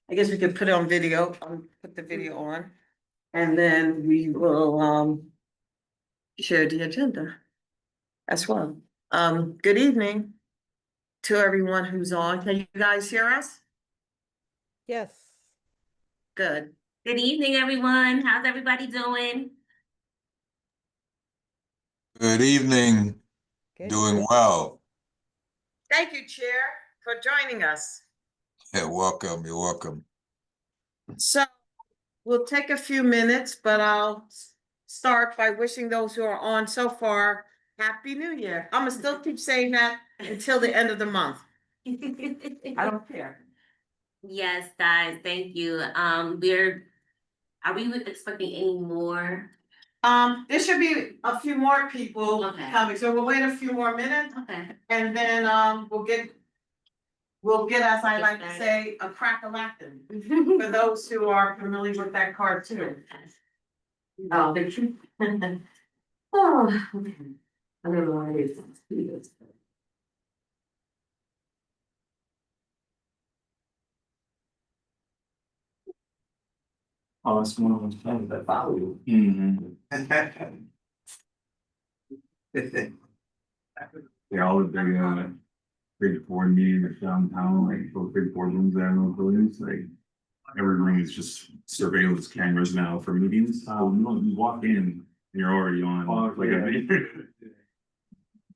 I guess we could put it on video, put the video on. And then we will, share the agenda as well. Good evening to everyone who's on. Can you guys hear us? Yes. Good. Good evening, everyone. How's everybody doing? Good evening. Good. Doing well. Thank you, Chair, for joining us. Yeah, welcome. You're welcome. So we'll take a few minutes, but I'll start by wishing those who are on so far, Happy New Year. I'm gonna still keep saying that until the end of the month. I don't care. Yes, guys, thank you. Are we expecting any more? There should be a few more people Okay. coming, so we'll wait a few more minutes Okay. and then, we'll get, as I like to say, a crack-a-lackin' for those who are familiar with that cartoon. Oh, thank you. Oh, okay. I don't know what it is. Oh, it's one of those things that follow you. Yeah, all the big board meetings downtown, like those big boardrooms there in those buildings, like every room is just surveillance cameras now for meetings. You walk in and you're already on, like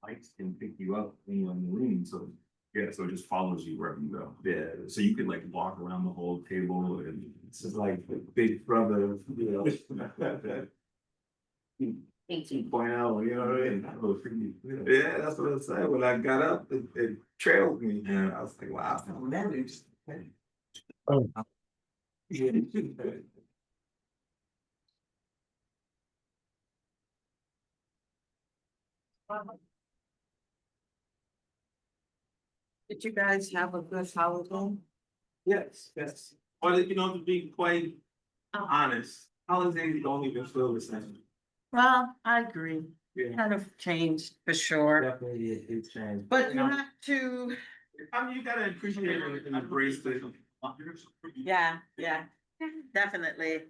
lights can pick you up when you're in the room, so yeah, so it just follows you wherever you go. Yeah, so you could like walk around the whole table and it's just like the big brother, you know. Thank you. Point out, you know what I mean? That was pretty, yeah, that's what I said. When I got up, it trailed me. Yeah. I was like, wow. Oh. Did you guys have a good holiday? Yes, yes. But you know, to be quite honest, holidays don't even feel the same. Well, I agree. Yeah. Kind of changed for sure, Definitely, it's changed. but not too, I mean, you gotta appreciate it and embrace it. yeah, definitely.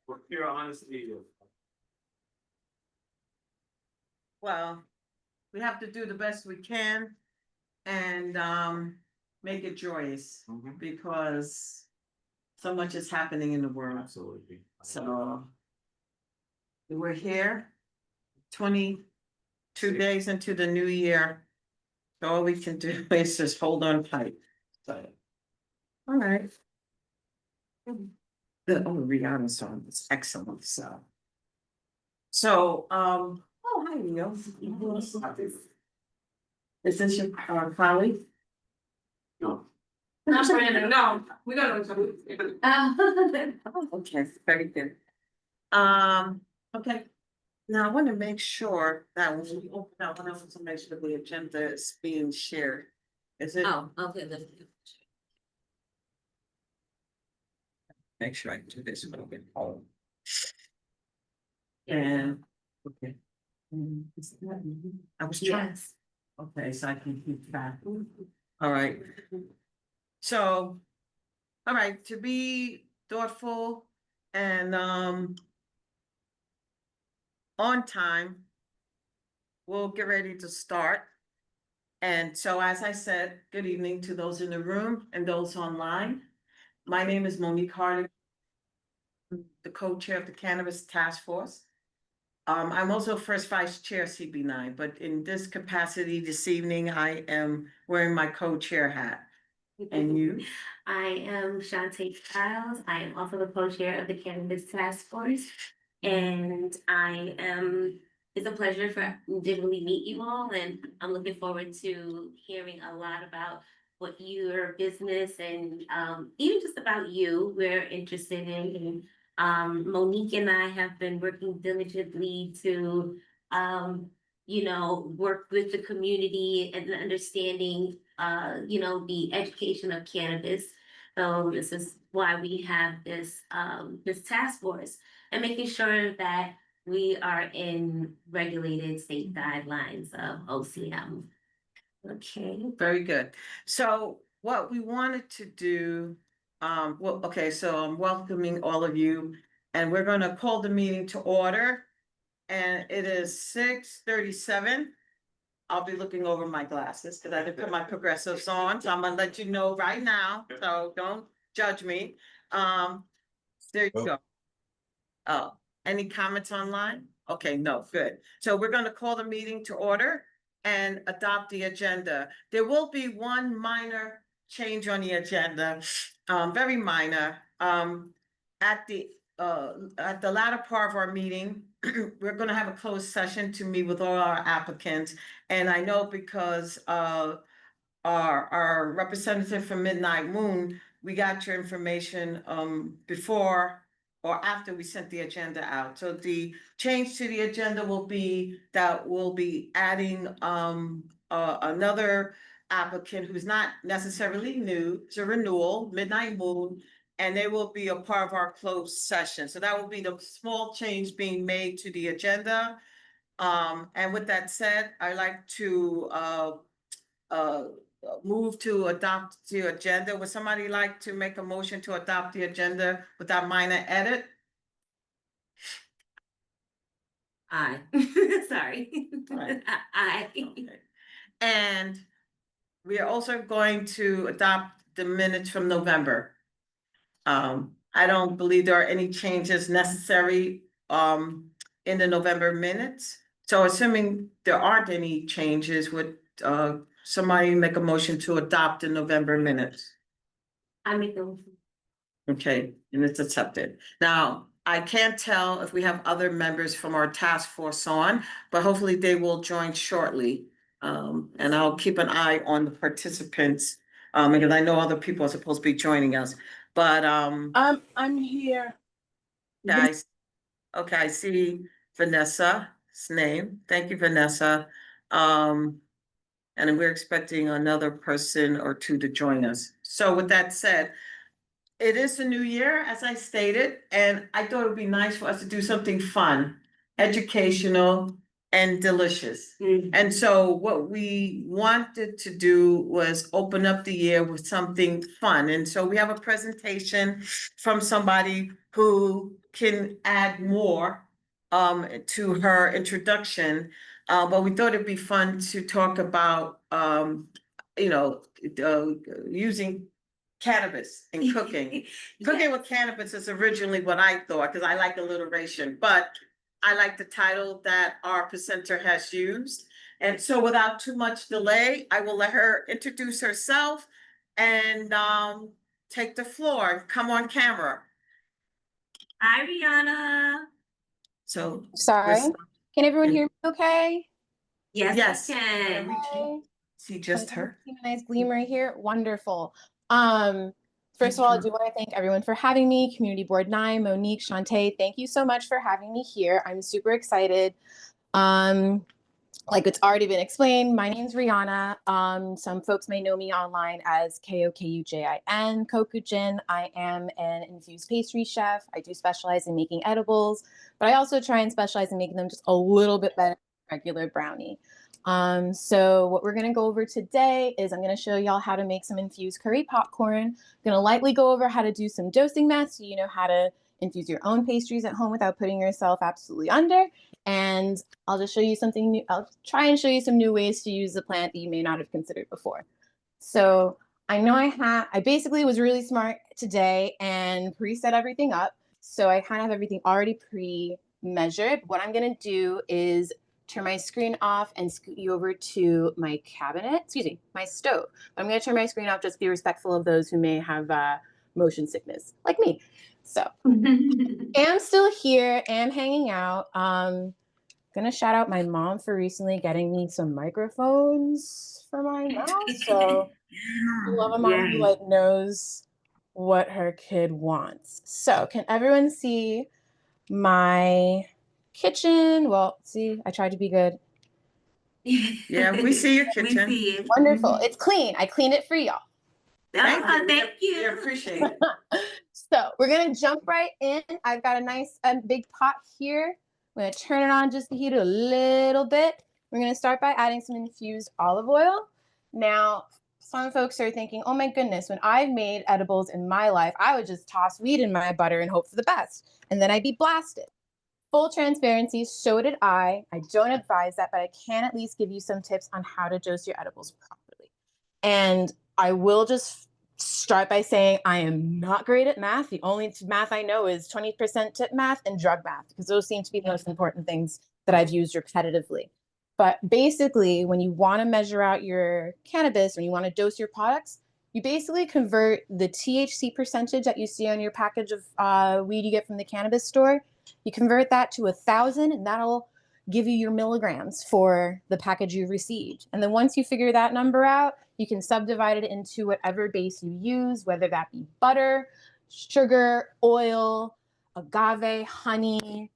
For pure honesty. Well, we have to do the best we can and make it joyous because so much is happening in the world. Absolutely. So we're here 22 days into the new year. So all we can do is just hold on tight. So, all right. The Rihanna song is excellent. So, oh, hi, Neil. Is this your colleague? No. Not Brandon, no, we gotta do Okay, very good. Okay. Now I want to make sure that when we open up, I want to make sure the agenda is being shared. Is it? Oh, okay, then. Make sure I do this when I get home. And, okay. I was trying. Yes. Okay, so I can keep track. All right. So, all right, to be thoughtful and on time, we'll get ready to start. And so, as I said, good evening to those in the room and those online. My name is Monique Hardy, the co-chair of the Cannabis Task Force. I'm also first vice chair CB9, but in this capacity this evening, I am wearing my co-chair hat. And you? I am Shantae Childs. I am also the co-chair of the Cannabis Task Force. And it's a pleasure for digitally meet you all, and I'm looking forward to hearing a lot about what your business and even just about you we're interested in. Monique and I have been working diligently to work with the community and the understanding the education of cannabis. So this is why we have this task force and making sure that we are in regulated state guidelines of OCM. Okay, very good. So what we wanted to do, well, okay, so I'm welcoming all of you, and we're gonna call the meeting to order. And it is 6:37. I'll be looking over my glasses because I didn't put my progressives on, so I'm gonna let you know right now, so don't judge me. There you go. Oh, any comments online? Okay, no, good. So we're gonna call the meeting to order and adopt the agenda. There will be one minor change on the agenda, very minor. At the latter part of our meeting, we're gonna have a closed session to meet with all our applicants. And I know because our representative from Midnight Moon, we got your information before or after we sent the agenda out. So the change to the agenda will be that we'll be adding another applicant who's not necessarily new, it's a renewal, Midnight Moon, and they will be a part of our closed session. So that will be the small change being made to the agenda. And with that said, I'd like to uh, move to adopt the agenda. Would somebody like to make a motion to adopt the agenda with that minor edit? Aye. Sorry. Right. Aye. Okay. And we are also going to adopt the minutes from November. I don't believe there are any changes necessary in the November minutes. So assuming there aren't any changes, would somebody make a motion to adopt the November minutes? I make the motion. Okay, and it's accepted. Now, I can't tell if we have other members from our task force on, but hopefully they will join shortly. And I'll keep an eye on the participants, because I know other people are supposed to be joining us, but, I'm here. guys, okay, I see Vanessa's name. Thank you, Vanessa. And then we're expecting another person or two to join us. So with that said, it is the new year, as I stated, and I thought it would be nice for us to do something fun, educational, and delicious. And so what we wanted to do was open up the year with something fun. And so we have a presentation from somebody who can add more to her introduction. But we thought it'd be fun to talk about you know, using cannabis in cooking. Cooking with cannabis is originally what I thought, because I like alliteration, but I like the title that our presenter has used. And so without too much delay, I will let her introduce herself and take the floor, come on camera. Hi, Rihanna. So. Sorry, can everyone hear me okay? Yes, Yes. I can. We Okay. see just her. See a nice gleam right here. Wonderful. First of all, I do want to thank everyone for having me. Community Board 9, Monique, Shantae, thank you so much for having me here. I'm super excited. Like it's already been explained, my name's Rihanna. Some folks may know me online as Kokujin, Kokujin. I am an infused pastry chef. I do specialize in making edibles, but I also try and specialize in making them just a little bit better than regular brownie. So what we're gonna go over today is I'm gonna show y'all how to make some infused curry popcorn. I'm gonna lightly go over how to do some dosing math so you know how to infuse your own pastries at home without putting yourself absolutely under. And I'll just show you something new. I'll try and show you some new ways to use the plant that you may not have considered before. So I know I basically was really smart today and preset everything up. So I kind of have everything already pre-measured. What I'm gonna do is turn my screen off and scoot you over to my my stove. I'm gonna turn my screen off, just be respectful of those who may have motion sickness, like me. So am still here, am hanging out. Gonna shout out my mom for recently getting me some microphones for my mouth. So I love a mom who like knows what her kid wants. So can everyone see my kitchen? Well, see, I tried to be good. Yeah, we see your kitchen. We see it. Wonderful. It's clean. I cleaned it for y'all. Thank you. We appreciate it. So we're gonna jump right in. I've got a nice big pot here. I'm gonna turn it on just to heat it a little bit. We're gonna start by adding some infused olive oil. Now, some folks are thinking, oh my goodness, when I've made edibles in my life, I would just toss weed in my butter and hope for the best, and then I'd be blasted. Full transparency, so did I. I don't advise that, but I can at least give you some tips on how to dose your edibles properly. And I will just start by saying I am not great at math. The only math I know is 20% tip math and drug math, because those seem to be the most important things that I've used repetitively. But basically, when you want to measure out your cannabis, when you want to dose your products, you basically convert the THC percentage that you see on your package of weed you get from the cannabis store. You convert that to 1,000, and that'll give you your milligrams for the package you received. And then once you figure that number out, you can subdivide it into whatever base you use, whether that be butter, sugar, oil, agave, honey.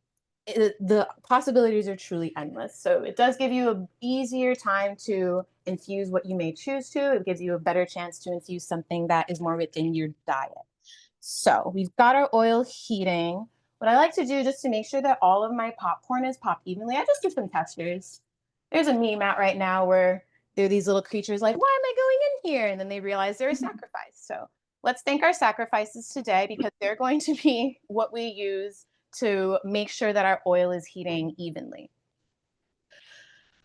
The possibilities are truly endless. So it does give you an easier time to infuse what you may choose to. It gives you a better chance to infuse something that is more within your diet. So we've got our oil heating. What I like to do just to make sure that all of my popcorn is popped evenly, I just do some testers. There's a meme out right now where there are these little creatures like, why am I going in here? And then they realize they're a sacrifice. So let's thank our sacrifices today, because they're going to be what we use to make sure that our oil is heating evenly.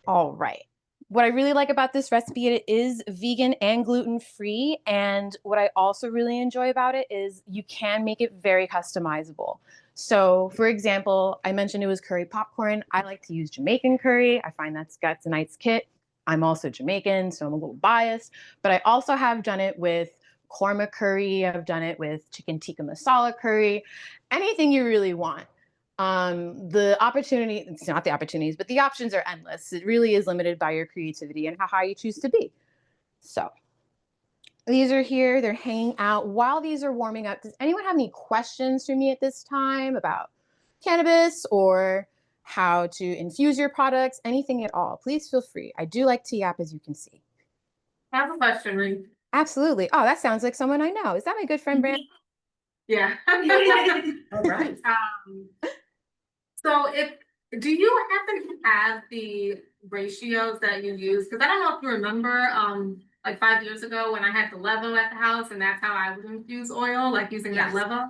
All right. What I really like about this recipe, it is vegan and gluten-free. And what I also really enjoy about it is you can make it very customizable. So for example, I mentioned it was curry popcorn. I like to use Jamaican curry. I find that's a nice kit. I'm also Jamaican, so I'm a little biased, but I also have done it with korma curry. I've done it with chicken tikka masala curry, anything you really want. The opportunity, it's not the opportunities, but the options are endless. It really is limited by your creativity and how high you choose to be. So these are here, they're hanging out. While these are warming up, does anyone have any questions for me at this time about cannabis or how to infuse your products, anything at all? Please feel free. I do like to yap, as you can see. I have a question, Reed. Absolutely. Oh, that sounds like someone I know. Is that my good friend, Brand? Yeah. All right. So do you happen to have the ratios that you use? Because I don't know if you remember, like 5 years ago when I had the lever at the house and that's how I would infuse oil, like using that Yes. lever.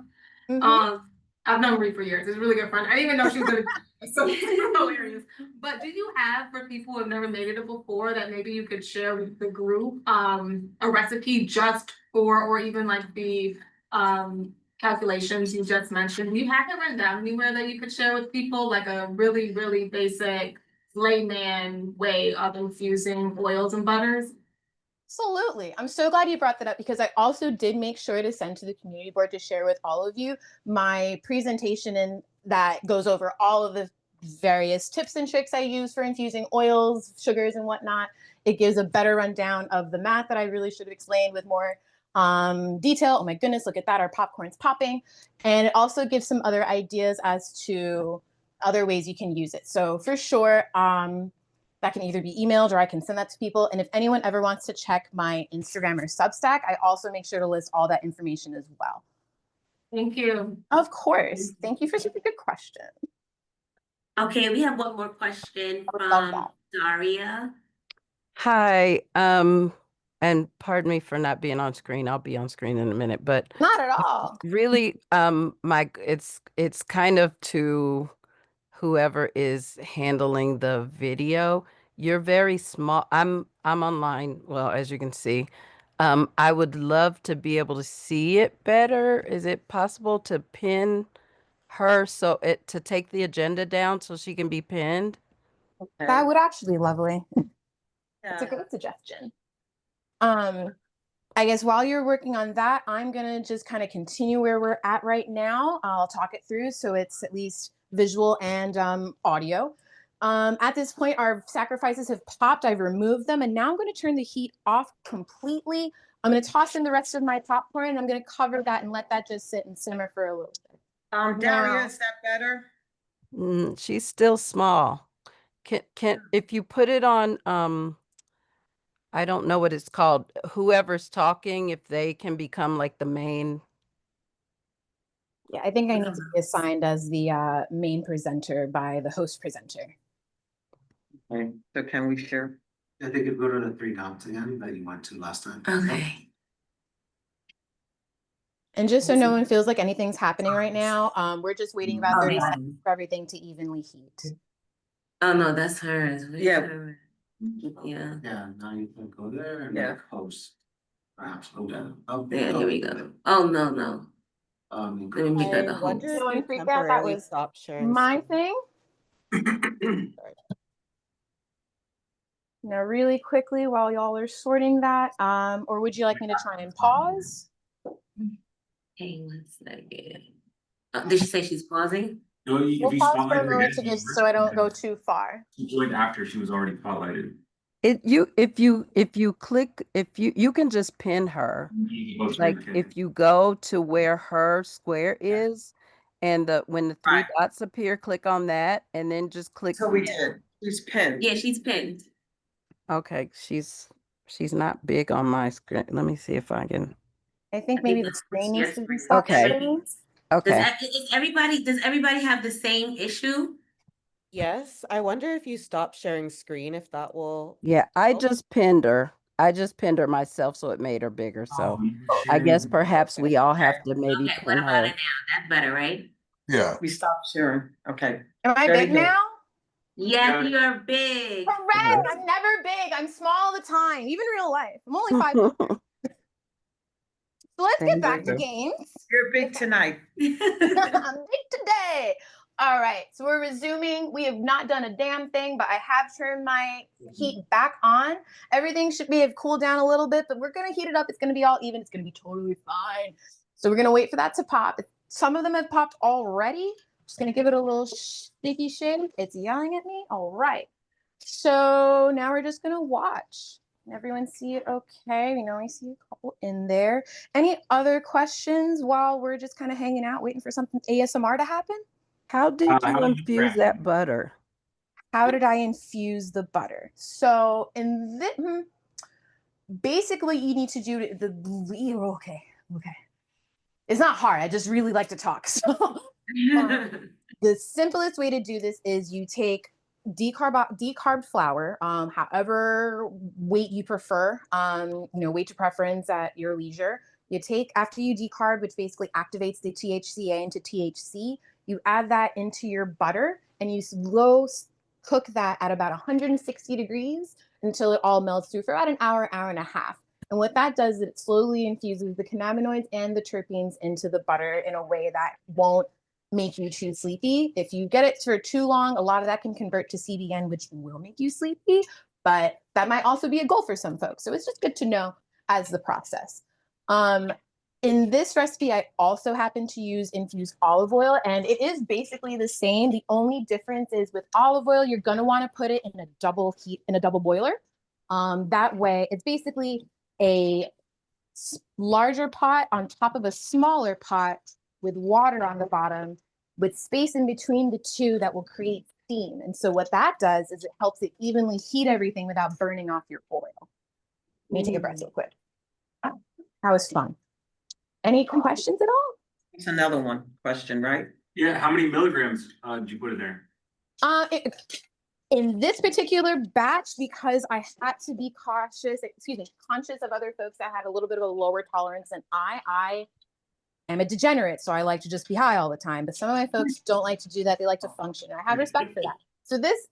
Mhm. I've known Reed for years. It's a really good friend. I didn't even know she was gonna so hilarious. But do you have, for people who have never made it before, that maybe you could share with the group a recipe just for, or even like the calculations you just mentioned? Do you have it written down anywhere that you could share with people, like a really, really basic layman way of infusing oils and butters? Absolutely. I'm so glad you brought that up, because I also did make sure to send to the community board to share with all of you my presentation, and that goes over all of the various tips and tricks I use for infusing oils, sugars, and whatnot. It gives a better rundown of the math that I really should have explained with more detail. Oh my goodness, look at that. Our popcorn's popping. And it also gives some other ideas as to other ways you can use it. So for sure, that can either be emailed or I can send that to people. And if anyone ever wants to check my Instagram or Substack, I also make sure to list all that information as well. Thank you. Of course. Thank you for such a good question. Okay, we have one more question I would love from that. Daria. Hi, and pardon me for not being on screen. I'll be on screen in a minute, but Not at all. really, it's kind of to whoever is handling the video. You're very small. I'm online. Well, as you can see, I would love to be able to see it better. Is it possible to pin her to take the agenda down so she can be pinned? That would actually be lovely. That's a Yeah. great suggestion. I guess while you're working on that, I'm gonna just kind of continue where we're at right now. I'll talk it through so it's at least visual and audio. At this point, our sacrifices have popped. I've removed them, and now I'm going to turn the heat off completely. I'm going to toss in the rest of my popcorn, and I'm going to cover that and let that just sit and simmer for a little bit. Daria, Now- is that better? She's still small. If you put it on, I don't know what it's called. Whoever's talking, if they can become like the main. Yeah, I think I need to be assigned as the main presenter by the host presenter. Okay, so can we share? I think it go to the 3 dots again that you went to last time. Okay. And just so no one feels like anything's happening right now, we're just waiting about 30 Okay. seconds for everything to evenly heat. Oh, no, that's hers. Where's Yeah. her? Yeah. Yeah, now you can go there and Yeah. post. Perhaps go down. Oh, Yeah, here we go. Oh, no, no. Um, Let me make that I the wonder host. if No one you freaked out, that temporarily was stop sharing. my screen. thing. Now, really quickly, while y'all are sorting that, or would you like me to try and pause? Hey, 1 second. Did she say she's pausing? No, if We'll you pause for spotlight a her moment again, to just so I don't go too far. she joined after she was already spotlighted. If you can just pin her. Like if you go to where her square is and when the 3 Right. dots appear, click on that and then just click. So we did. She's pinned. Yeah, she's pinned. Okay, she's not big on my screen. Let me see if I can. I think maybe the screen needs to be stopped stopped Okay. sharing. Okay. Does everybody have the same issue? Yes, I wonder if you stop sharing screen, if that will. Yeah, I help. just pinned her. I just pinned her myself, so it made her bigger. So I guess perhaps we all have to maybe Okay, what pin about her. it now? That's better, right? Yeah. We stopped sharing. Okay. Am I Very big good. now? Yes, you're big. Correct. I'm never big. I'm small all the time, even real life. I'm only 5. So let's get back to games. You're big tonight. I'm big today. All right, so we're resuming. We have not done a damn thing, but I have turned my heat back on. Everything should have cooled down a little bit, but we're gonna heat it up. It's gonna be all even. It's gonna be totally fine. So we're gonna wait for that to pop. Some of them have popped already. Just gonna give it a little sticky shake. It's yelling at me. All right. So now we're just gonna watch. Can everyone see it okay? We know I see a couple in there. Any other questions while we're just kind of hanging out, waiting for something ASMR to happen? How did how you do you infuse crack? that butter? How did I infuse the butter? So in this, basically you need to do okay. It's not hard. I just really like to talk. So the simplest way to do this is you take decarb flour, however weight you prefer, weight to preference at your leisure. You take after you decarb, which basically activates the THCA into THC. You add that into your butter and you slow cook that at about 160 degrees until it all melts through for about an hour, hour and a half. And what that does is it slowly infuses the cannabinoids and the terpenes into the butter in a way that won't make you too sleepy. If you get it for too long, a lot of that can convert to CBN, which will make you sleepy, but that might also be a goal for some folks. So it's just good to know as the process. In this recipe, I also happen to use infused olive oil, and it is basically the same. The only difference is with olive oil, you're gonna wanna put it in a double boiler. That way, it's basically a larger pot on top of a smaller pot with water on the bottom with space in between the two that will create steam. And so what that does is it helps it evenly heat everything without burning off your oil. Let me take a breath real quick. That was fun. Any questions at all? It's another question, right? Yeah, how many milligrams did you put in there? In this particular batch, because I had to be conscious of other folks that had a little bit of a lower tolerance than I am a degenerate, so I like to just be high all the time. But some of my folks don't like to do that. They like to function. And I have respect for that. So this,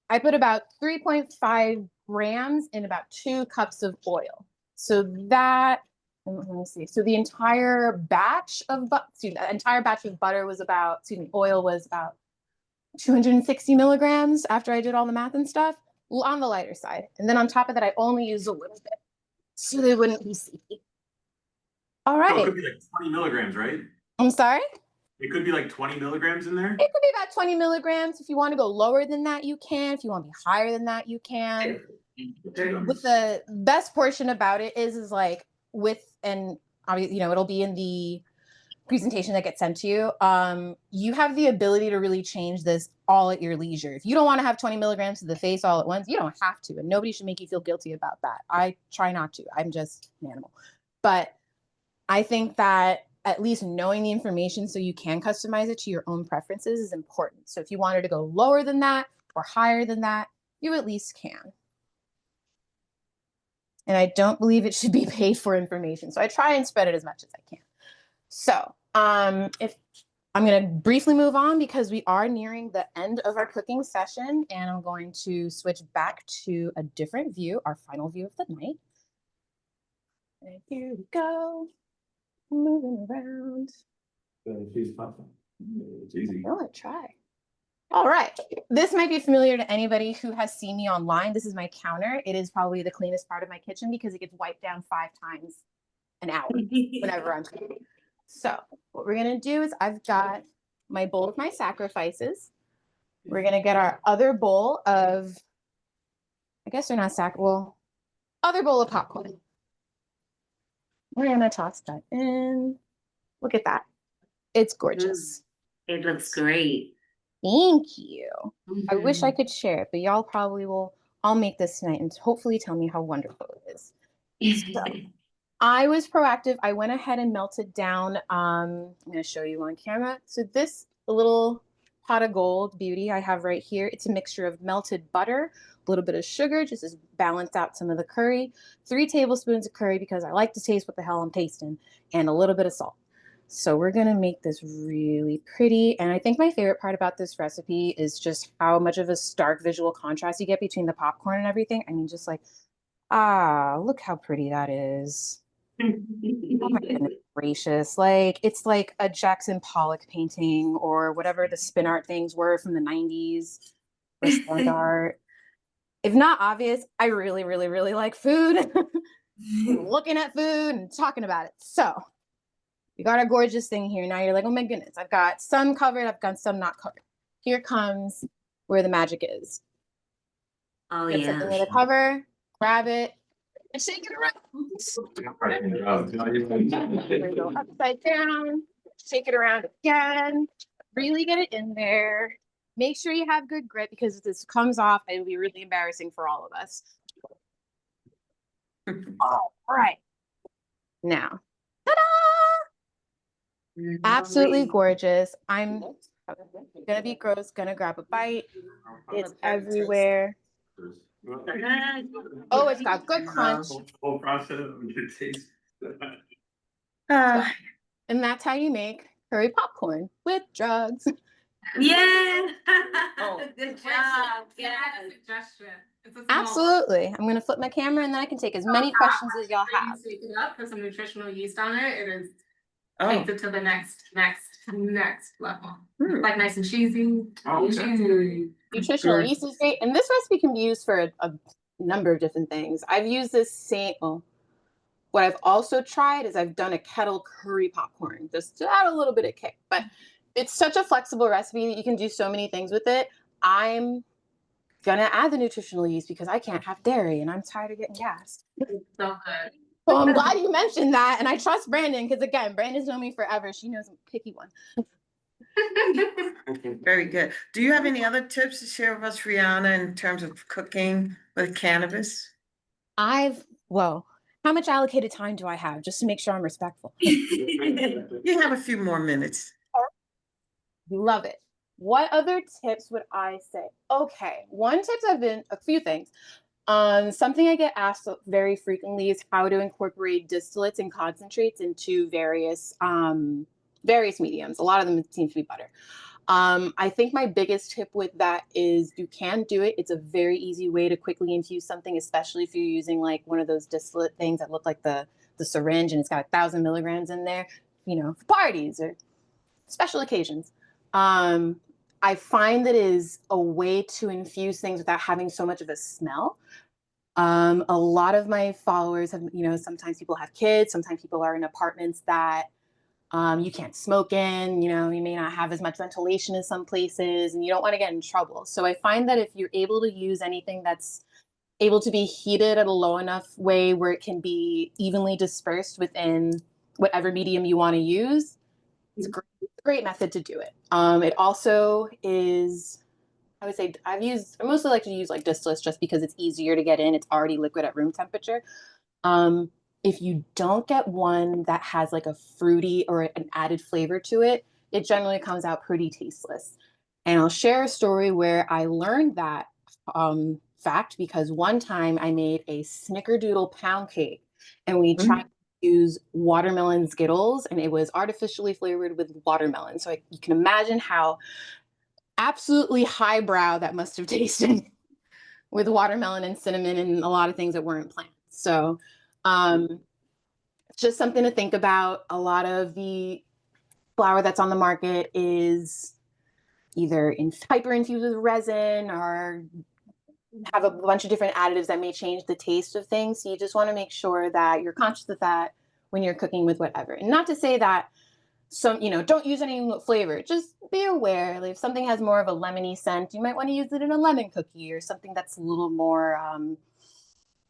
I put about 3.5 grams in about 2 cups of oil. So that, let me see. So the entire batch of butter was about, oil was about 260 milligrams after I did all the math and stuff, on the lighter side. And then on top of that, I only used a little bit so they wouldn't be sleepy. All So right. it could be like 20 milligrams, right? I'm sorry? It could be like 20 milligrams in there? It could be about 20 milligrams. If you want to go lower than that, you can. If you want to be higher than that, you can. With the best portion about it is like and obviously, it'll be in the presentation that gets sent to you. You have the ability to really change this all at your leisure. If you don't want to have 20 milligrams to the face all at once, you don't have to, and nobody should make you feel guilty about that. I try not to. I'm just an animal. But I think that at least knowing the information so you can customize it to your own preferences is important. So if you wanted to go lower than that or higher than that, you at least can. and I don't believe it should be paid for information. So I try and spread it as much as I can. So if I'm going to briefly move on because we are nearing the end of our cooking session, and I'm going to switch back to a different view, our final view of the night. And here we go, moving around. It's easy. Oh, I try. All right. This might be familiar to anybody who has seen me online. This is my counter. It is probably the cleanest part of my kitchen because it gets wiped down 5 times an hour whenever I'm cooking. So what we're going to do is I've got my bowl of my sacrifices. We're going to get our other bowl of, I guess they're not other bowl of popcorn. We're going to toss that in. Look at that. It's gorgeous. It looks great. Thank you. I wish I Mhm. could share it, but y'all probably will. I'll make this tonight and hopefully tell me how wonderful it is. So I was proactive. I went ahead and melted down. I'm going to show you on camera. So this little pot of gold beauty I have right here, it's a mixture of melted butter, a little bit of sugar, just to balance out some of the curry, 3 tablespoons of curry because I like to taste what the hell I'm tasting, and a little bit of salt. So we're going to make this really pretty. And I think my favorite part about this recipe is just how much of a stark visual contrast you get between the popcorn and everything. I mean, just like, look how pretty that is. Oh my goodness gracious. Like, it's like a Jackson Pollock painting or whatever the spin art things were from the 90s or stunt art. If not obvious, I really, really, really like food. Looking at food and talking about it. So we got our gorgeous thing here. Now you're like, oh my goodness, I've got some covered, I've got some not covered. Here comes where the magic is. Oh Get yeah. something with a cover, grab it, and shake it around. We go upside down, shake it around again, really get it in there. Make sure you have good grip because if this comes off, it'll be really embarrassing for all of us. All right. Now, absolutely gorgeous. I'm gonna be gross, gonna grab a bite. It's everywhere. Oh, it's got good crunch. Whole process of the taste. And that's how you make curry popcorn with drugs. Yeah. Oh. Good job. Yeah, I Yes. had a suggestion. It's a small- Absolutely. I'm gonna flip my camera and then I can take as many questions as y'all After you have. shake it up, put some nutritional yeast on it. It is Oh, takes it to the next level. Hmm. Like nice and cheesy. Oh, Cheesy. Nutritional Good. yeast is great. And this recipe can be used for a number of different things. I've used this same, what I've also tried is I've done a kettle curry popcorn just to add a little bit of kick. But it's such a flexible recipe that you can do so many things with it. I'm gonna add the nutritional yeast because I can't have dairy and I'm tired of getting gassed. So good. So I'm glad you mentioned that, and I trust Brandon because again, Brandon's known me forever. She knows I'm a picky one. very good. Do you have any other tips to share with us, Rihanna, in terms of cooking with cannabis? How much allocated time do I have just to make sure I'm respectful? You have a few more minutes. Love it. What other tips would I say? Okay, a few things. Something I get asked very frequently is how to incorporate distillates and concentrates into various mediums. A lot of them seem to be butter. I think my biggest tip with that is you can do it. It's a very easy way to quickly infuse something, especially if you're using like one of those distillate things that look like the syringe and it's got 1,000 milligrams in there, for parties or special occasions. I find that is a way to infuse things without having so much of a smell. A lot of my followers have, sometimes people have kids, sometimes people are in apartments that you can't smoke in, you may not have as much ventilation as some places, and you don't want to get in trouble. So I find that if you're able to use anything that's able to be heated at a low enough way where it can be evenly dispersed within whatever medium you want to use, it's a great method to do it. It also is, I would say I mostly like to use like distillates just because it's easier to get in. It's already liquid at room temperature. If you don't get one that has like a fruity or an added flavor to it, it generally comes out pretty tasteless. And I'll share a story where I learned that fact because one time I made a snickerdoodle pound cake and we tried to use watermelon Skittles and it was artificially flavored with watermelon. So you can imagine how absolutely highbrow that must have tasted with watermelon and cinnamon and a lot of things that weren't plants. So it's just something to think about. A lot of the flour that's on the market is either hyper infused with resin or have a bunch of different additives that may change the taste of things. So you just want to make sure that you're conscious of that when you're cooking with whatever. And not to say that don't use any flavor. Just be aware. Like if something has more of a lemony scent, you might want to use it in a lemon cookie or something that's a little more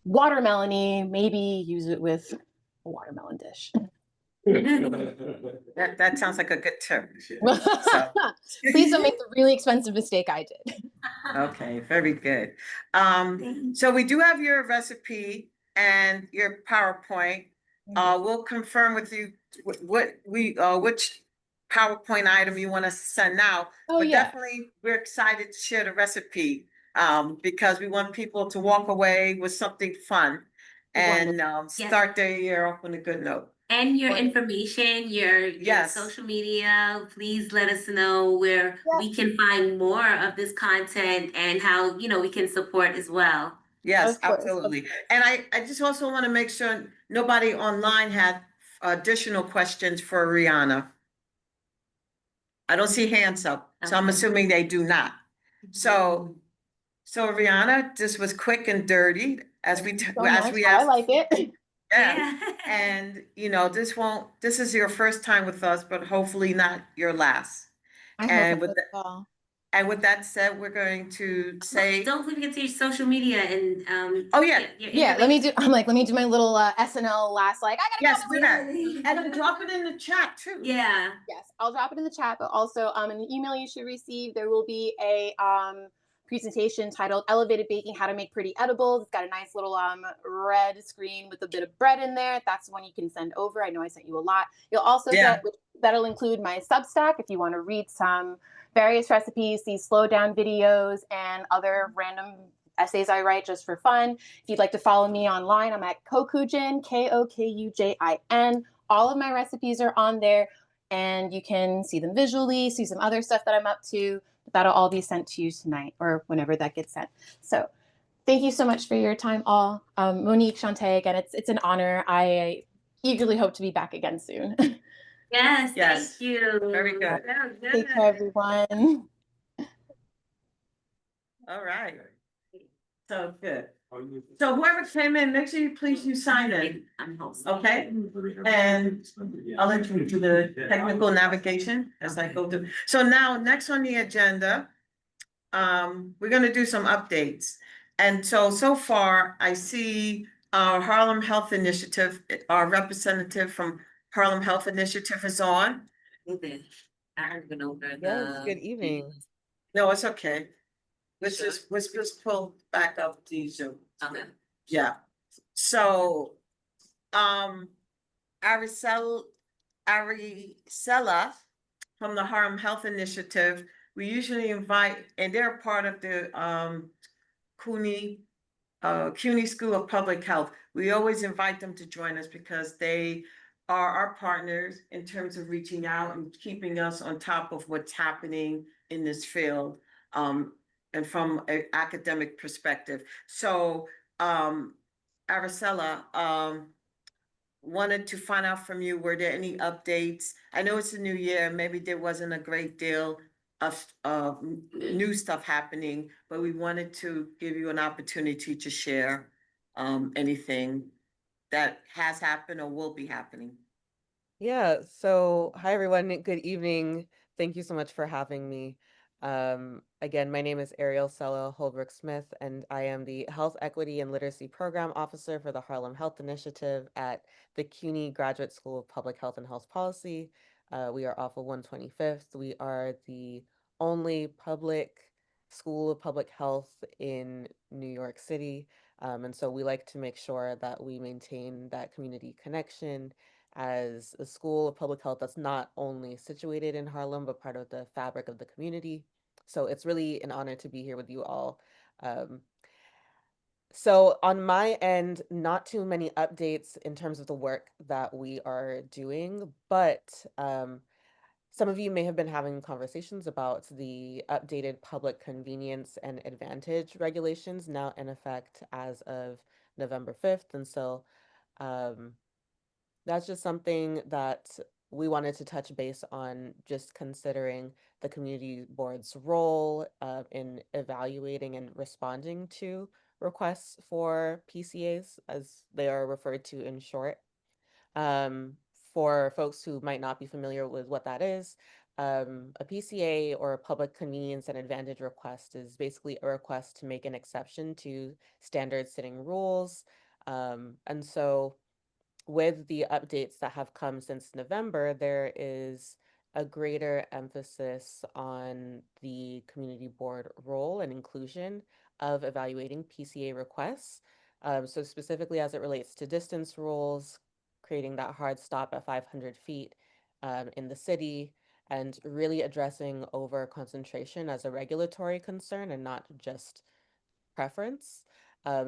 watermelony. Maybe use it with a watermelon dish. That sounds like a good tip. So, Please don't make the really expensive mistake I did. okay, very good. So we do have your recipe and your PowerPoint. We'll confirm with you which PowerPoint item you want to send out. Oh, But yeah. definitely, we're excited to share the recipe because we want people to walk away with something fun and start their year off on a good note. And your information, your Yes. social media, please let us know where we can find more of this content and how, we can support as well. Yes, Of course. absolutely. And I just also want to make sure nobody online had additional questions for Rihanna. I don't see hands up, so I'm Okay. assuming they do not. So Rihanna, this was quick and dirty as we I asked. like it. Yeah. And this is your first time with us, but hopefully not your last. And with that, and with that said, we're going to say, Don't forget to your social media and oh yeah. Yeah, let me do my little SNL last I gotta Yes, go. do that. And then drop it in the chat too. Yeah. Yes, I'll drop it in the chat, but also in the email you should receive, there will be a presentation titled Elevated Baking, How to Make Pretty Edibles. It's got a nice little red screen with a bit of bread in there. That's the one you can send over. I know I sent you a lot. You'll also get, that'll include my Substack if you want to read some various recipes, see slow down videos, and other random essays I write just for fun. If you'd like to follow me online, I'm at Kokujin, Kokujin. All of my recipes are on there and you can see them visually, see some other stuff that I'm up to. That'll all be sent to you tonight or whenever that gets sent. So thank you so much for your time all. Monique, Shantae, again, it's an honor. I eagerly hope to be back again soon. Yes, Yes. thank you. Very good. That was good. Take care, everyone. All right. So good. So whoever came in, make sure you please sign in. I'm hosting. Okay, and I'll let you do the technical navigation as I go through. So now, next on the agenda, we're gonna do some updates. And so far, I see our Harlem Health Initiative, our representative from Harlem Health Initiative is on. Okay. I heard it over Yes, good evening. No, it's okay. Let's just pull back up the Zoom. Okay. Yeah. So, Aricela from the Harlem Health Initiative, we usually invite, and they're part of the CUNY School of Public Health. We always invite them to join us because they are our partners in terms of reaching out and keeping us on top of what's happening in this field. And from an academic perspective. So, Aracela, wanted to find out from you, were there any updates? I know it's a new year, maybe there wasn't a great deal of new stuff happening, but we wanted to give you an opportunity to share anything that has happened or will be happening. Yeah, so hi everyone, good evening. Thank you so much for having me. Again, my name is Ariel Sella Holbrook Smith, and I am the Health Equity and Literacy Program Officer for the Harlem Health Initiative at the CUNY Graduate School of Public Health and Health Policy. We are off of 125th. We are the only public school of public health in New York City. And so we like to make sure that we maintain that community connection as a school of public health that's not only situated in Harlem, but part of the fabric of the community. So it's really an honor to be here with you all. So on my end, not too many updates in terms of the work that we are doing, but some of you may have been having conversations about the updated public convenience and advantage regulations now in effect as of November 5th. And so um, that's just something that we wanted to touch base on, just considering the community board's role in evaluating and responding to requests for PCAs, as they are referred to in short. Um, for folks who might not be familiar with what that is, a PCA, or a public convenience and advantage request, is basically a request to make an exception to standard sitting rules. And so with the updates that have come since November, there is a greater emphasis on the community board role and inclusion of evaluating PCA requests. So specifically as it relates to distance rules, creating that hard stop at 500 feet in the city, and really addressing over concentration as a regulatory concern and not just preference.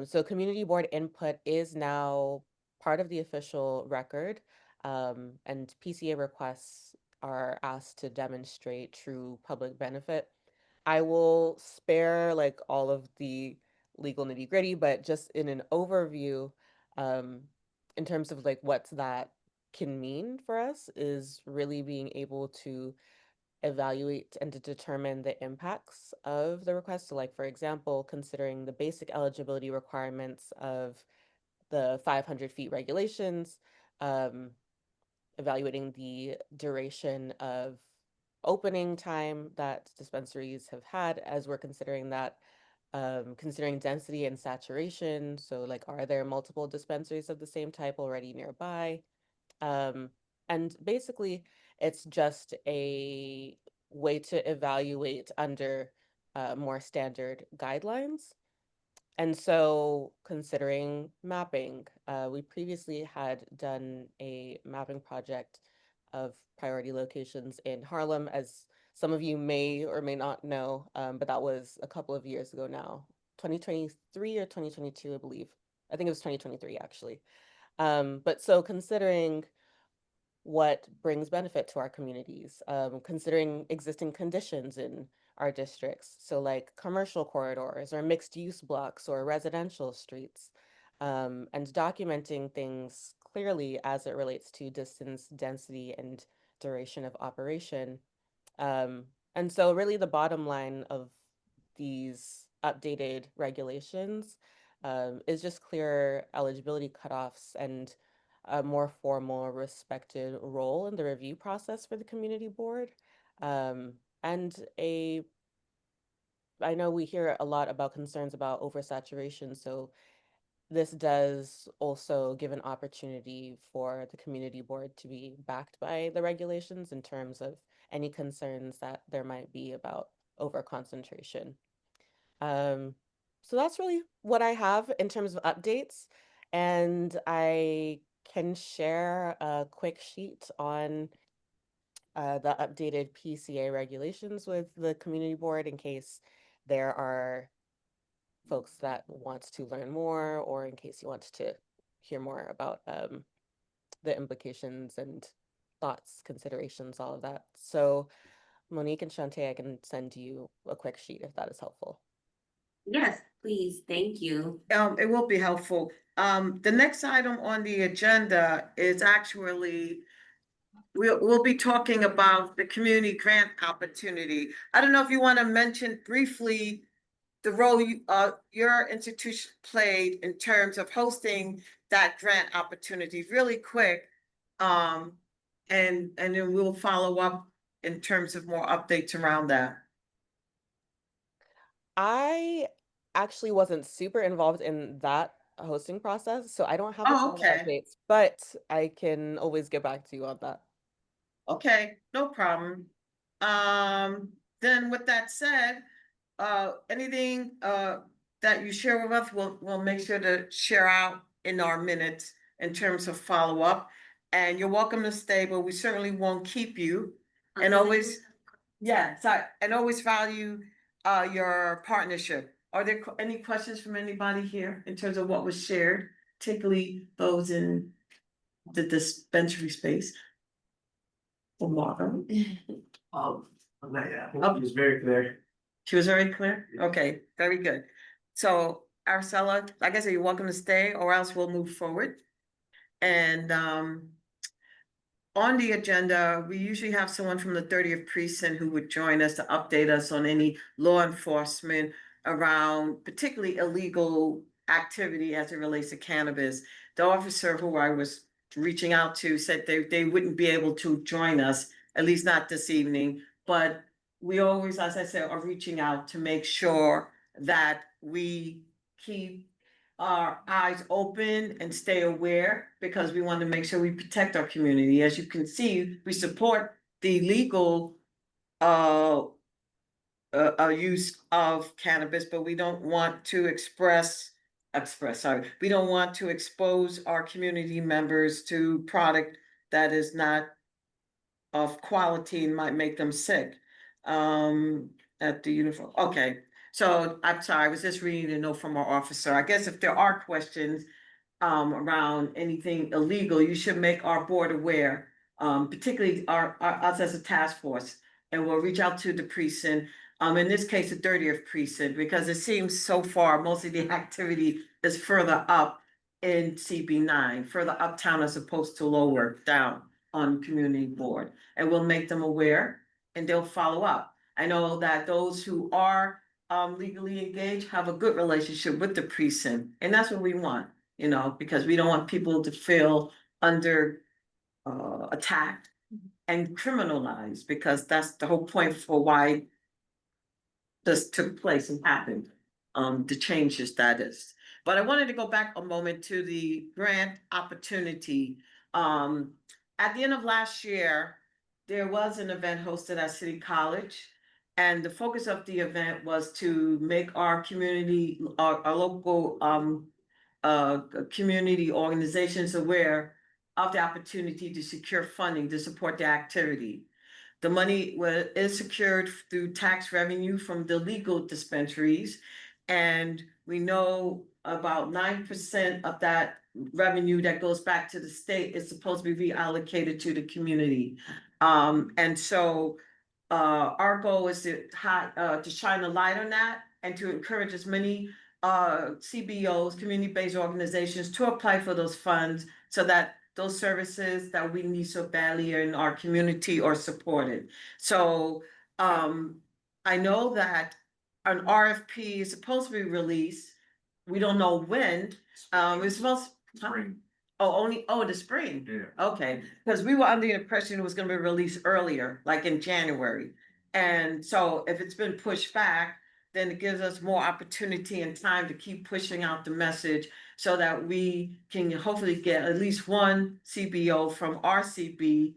So community board input is now part of the official record, and PCA requests are asked to demonstrate true public benefit. I will spare like all of the legal nitty gritty, but just in an overview, um, in terms of like what that can mean for us, is really being able to evaluate and to determine the impacts of the request. So like, for example, considering the basic eligibility requirements of the 500 feet regulations, um, evaluating the duration of opening time that dispensaries have had, as we're considering that, considering density and saturation. So like, are there multiple dispensaries of the same type already nearby? Um, and basically, it's just a way to evaluate under more standard guidelines. And so, considering mapping, we previously had done a mapping project of priority locations in Harlem, as some of you may or may not know, but that was a couple of years ago now, 2023 or 2022, I believe. I think it was 2023, actually. But so considering what brings benefit to our communities, considering existing conditions in our districts. So like commercial corridors or mixed use blocks or residential streets, and documenting things clearly as it relates to distance, density, and duration of operation. And so really the bottom line of these updated regulations is just clearer eligibility cutoffs and a more formal, respected role in the review process for the community board. Um, and I know we hear a lot about concerns about oversaturation, so this does also give an opportunity for the community board to be backed by the regulations in terms of any concerns that there might be about overconcentration. Um, so that's really what I have in terms of updates. And I can share a quick sheet on the updated PCA regulations with the community board in case there are folks that want to learn more, or in case you want to hear more about the implications and thoughts, considerations, all of that. So Monique and Shantae, I can send you a quick sheet if that is helpful. Yes, please, thank you. It will be helpful. The next item on the agenda is actually, we'll be talking about the community grant opportunity. I don't know if you want to mention briefly the role your institution played in terms of hosting that grant opportunity, really quick. And then we'll follow up in terms of more updates around that. I actually wasn't super involved in that hosting process, so I don't have a ton Oh, of okay. updates, but I can always get back to you on that. Okay, no problem. Then with that said, anything that you share with us, we'll make sure to share out in our minutes in terms of follow-up. And you're welcome to stay, but we certainly won't keep you. And always, yeah, sorry, and always value your partnership Are there any questions from anybody here in terms of what was shared, particularly those in the dispensary space? For Margo? Yeah, it was very clear. She was very clear? Okay, very good. So Araceli, like I said, you're welcome to stay or else we'll move forward. And on the agenda, we usually have someone from the 30th precinct who would join us to update us on any law enforcement around particularly illegal activity as it relates to cannabis. The officer who I was reaching out to said they wouldn't be able to join us, at least not this evening, but we always, as I said, are reaching out to make sure that we keep our eyes open and stay aware because we want to make sure we protect our community. As you can see, we support the legal use of cannabis, but we don't want to we don't want to expose our community members to product that is not of quality and might make them sick. At the uniform, okay. So I'm sorry, I was just reading a note from our officer. I guess if there are questions around anything illegal, you should make our board aware, particularly us as a task force. And we'll reach out to the precinct, in this case, the 30th precinct, because it seems so far, most of the activity is further up in CB9, further uptown as opposed to lower down on community board. And we'll make them aware and they'll follow up. I know that those who are legally engaged have a good relationship with the precinct, and that's what we want, you know, because we don't want people to feel under attacked and criminalized, because that's the whole point for why this took place and happened, to change your status. But I wanted to go back a moment to the grant opportunity. At the end of last year, there was an event hosted at City College. And the focus of the event was to make our community, our local community organizations aware of the opportunity to secure funding to support the activity. The money is secured through tax revenue from the legal dispensaries. And we know about 9% of that revenue that goes back to the state is supposed to be reallocated to the community. And so our goal is to shine a light on that and to encourage as many CBOs, community-based organizations, to apply for those funds so that those services that we need so badly in our community are supported. So I know that an RFP is supposed to be released. We don't know when. It's supposed Spring. The spring. Yeah. Okay, because we were under the impression it was gonna be released earlier, like in January. And so if it's been pushed back, then it gives us more opportunity and time to keep pushing out the message so that we can hopefully get at least one CBO from RCB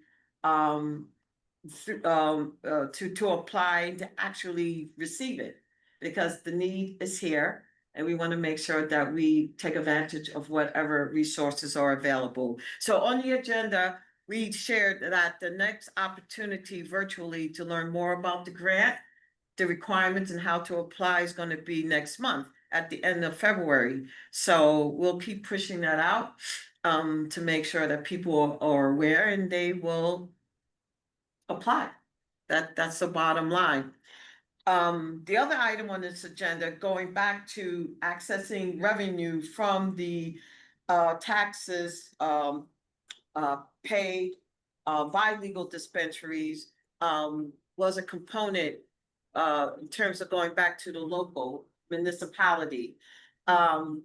to apply to actually receive it, because the need is here. And we want to make sure that we take advantage of whatever resources are available. So on the agenda, we shared that the next opportunity virtually to learn more about the grant, the requirements and how to apply is going to be next month at the end of February. So we'll keep pushing that out to make sure that people are aware and they will apply. That's the bottom line. The other item on this agenda, going back to accessing revenue from the taxes paid by legal dispensaries, was a component in terms of going back to the local municipality. The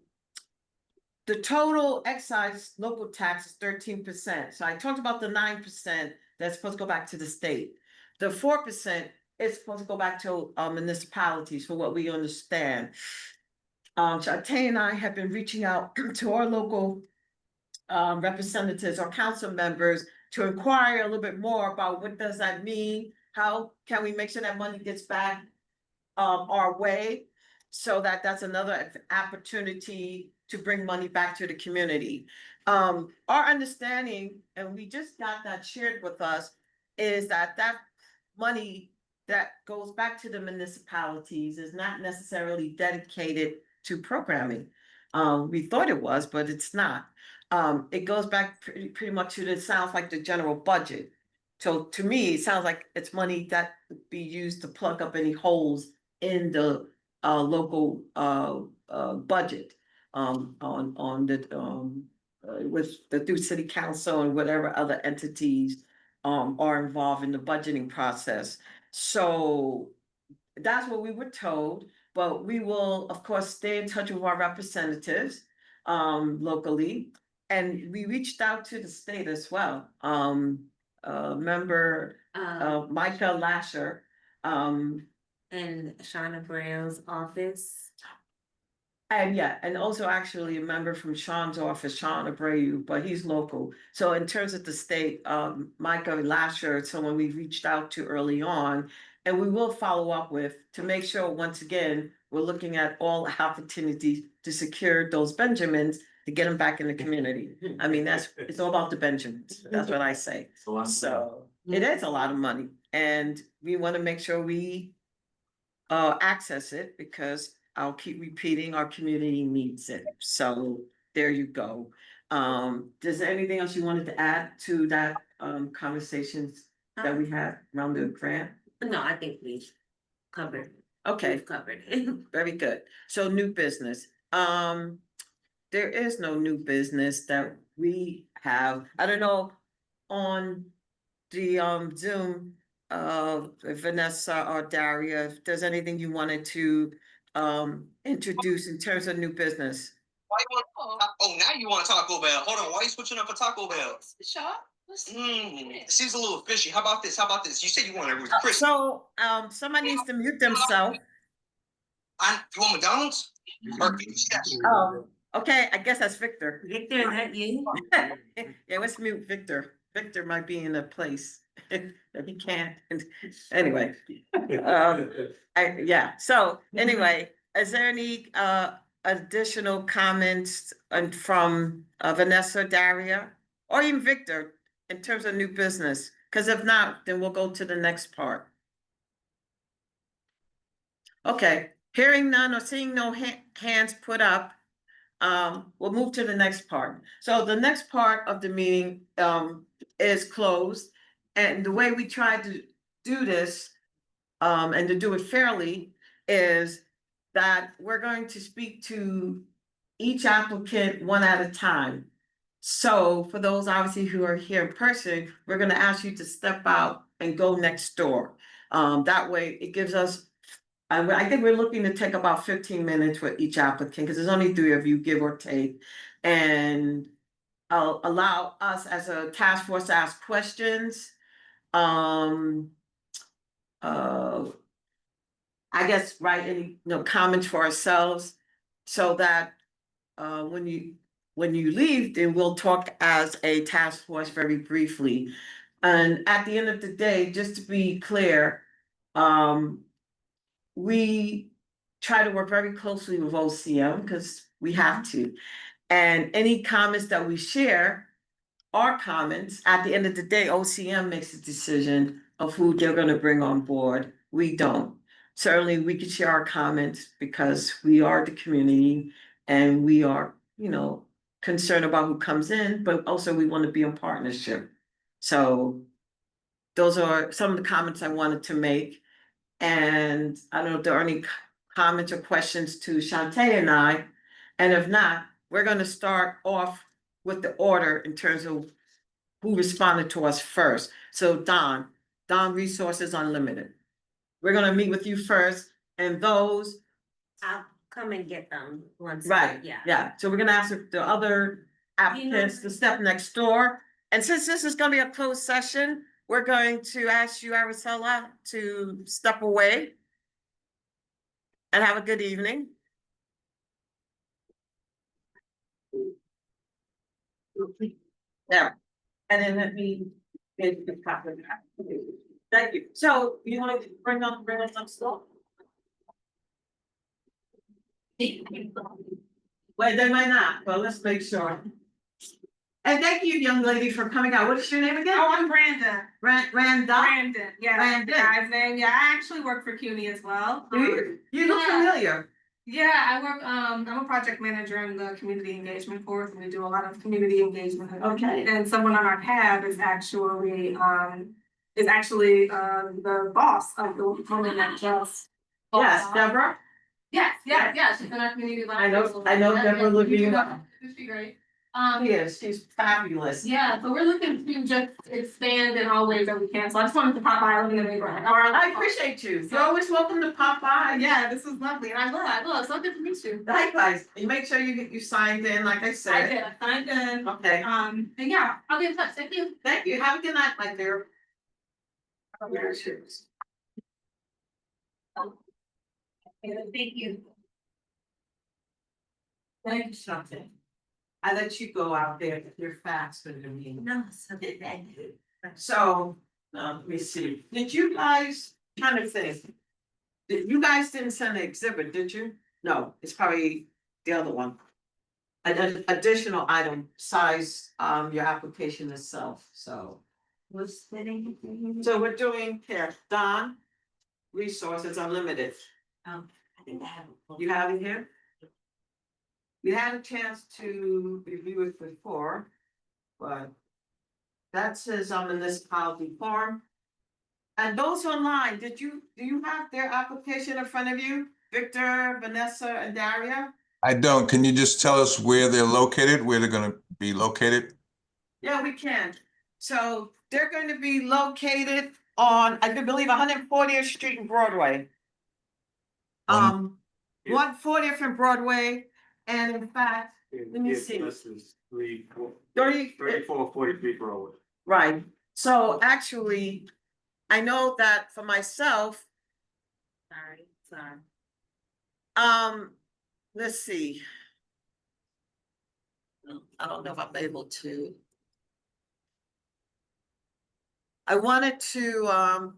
total excise local tax is 13%. So I talked about the 9% that's supposed to go back to the state. The 4% is supposed to go back to municipalities, for what we understand. Shantae and I have been reaching out to our local representatives or council members to inquire a little bit more about what does that mean? How can we make sure that money gets back our way? So that's another opportunity to bring money back to the community. Our understanding, and we just got that shared with us, is that money that goes back to the municipalities, is not necessarily dedicated to programming. We thought it was, but it's not. It goes back pretty much to the, sounds like the general budget. So to me, it sounds like it's money that would be used to plug up any holes in the local budget. On the with the through city council and whatever other entities are involved in the budgeting process. So that's what we were told, but we will, of course, stay in touch with our representatives locally. And we reached out to the state as well. Member Micah Lasher, in Shauna Brown's office. and yeah, and also actually a member from Sean's office, Sean Abreu, but he's local. So in terms of the state, Micah Lasher, someone we reached out to early on, and we will follow up with to make sure, once again, we're looking at all opportunities to secure those Benjamins to get them back in the community. I mean, it's all about the Benjamins. That's what I say. So it is a lot of money, and we want to make sure we access it, because I'll keep repeating, our community needs it. So there you go. Does there anything else you wanted to add to that conversations that we had around the grant? No, I think we've covered. Okay, We've covered it. very good. So new business. There is no new business that we have. I don't know, on the Zoom, Vanessa or Daria, if there's anything you wanted to introduce in terms of new business. Why you want? Oh, now you want Taco Bell? Hold on. Why you switching up for Taco Bell? Seems a little fishy. How about this? How about this? You said you wanted Ruth Chris. So somebody needs to mute themselves. You want McDonald's? Or Okay, I guess that's Victor. Victor, is that you? Yeah, let's mute Victor. Victor might be in a place that he can't. Anyway, yeah. So anyway, is there any additional comments from Vanessa, Daria, or even Victor in terms of new business? Because if not, then we'll go to the next part. Okay, hearing none or seeing no hands put up, we'll move to the next part. So the next part of the meeting is closed. And the way we try to do this, and to do it fairly, is that we're going to speak to each applicant one at a time. So for those obviously who are here in person, we're gonna ask you to step out and go next door. That way it gives us, I think we're looking to take about 15 minutes with each applicant, because there's only 3 of you, give or take. And I'll allow us as a task force to ask questions. I guess write any, comments for ourselves, so that when you leave, then we'll talk as a task force very briefly. And at the end of the day, just to be clear, we try to work very closely with OCM, because we have to. And any comments that we share are comments. At the end of the day, OCM makes the decision of who they're gonna bring on board. We don't. Certainly, we can share our comments because we are the community and we are, concerned about who comes in, but also we want to be in partnership. So those are some of the comments I wanted to make. And I don't know if there are any comments or questions to Shantae and I. And if not, we're gonna start off with the order in terms of who responded to us first. So Don Resources Unlimited. We're gonna meet with you first, and those, I'll come and get them once. right, Yeah. yeah. So we're gonna ask the other applicants to step next door. And since this is gonna be a closed session, we're going to ask you, Araceli, to step away. And have a good evening. There, and then let me get the copy. Thank you. So you want to bring us some stuff? Well, they might not, but let's make sure. And thank you, young lady, for coming out. What is your name again? Oh, I'm Brandon. Randa? Brandon, yeah, that's the Brandon. guy's name. Yeah, I actually work for CUNY as well. You look yeah. familiar. Yeah, I work, I'm a project manager in the community engagement force, and we do a lot of community engagement. Okay. And someone on our cab is actually the boss of the woman that just. Yes, Deborah? Yes, she's in our community. I know Deborah Levine. Isn't she great? Yes, she's fabulous. Yeah, so we're looking to just expand in all ways that we can, so I just wanted to pop by, I live in the neighborhood. I appreciate you. You're always welcome to pop by. Yeah, this was lovely, and I will, so good to meet you. Likewise, you make sure you signed in, like I I said. did, I signed in, Okay, and yeah, I'll be in touch, thank you. thank you. Have a good night, my dear. Thank you. Thank you, something. I let you go out there with your facts for the meeting. No, so good, thank you. So, let me see, did you guys, kind of think? You guys didn't send an exhibit, did you? No, it's probably the other one. An additional item, size, your application itself, so. What's the name? So we're doing here, Don, Resources Unlimited. I think I have. You have it here? We had a chance to review it before, but that says on the municipality form. And those online, do you have their application in front of you? Victor, Vanessa, and Daria? I don't. Can you just tell us where they're located, where they're gonna be located? Yeah, we can. So they're going to be located on, I believe, 140th Street and Broadway. 140th and Broadway, and in fact, let me see. This is 30. 34, 43 Broadway. Right, so actually, I know that for myself, Sorry. let's see. I don't know if I'm able to. I wanted to,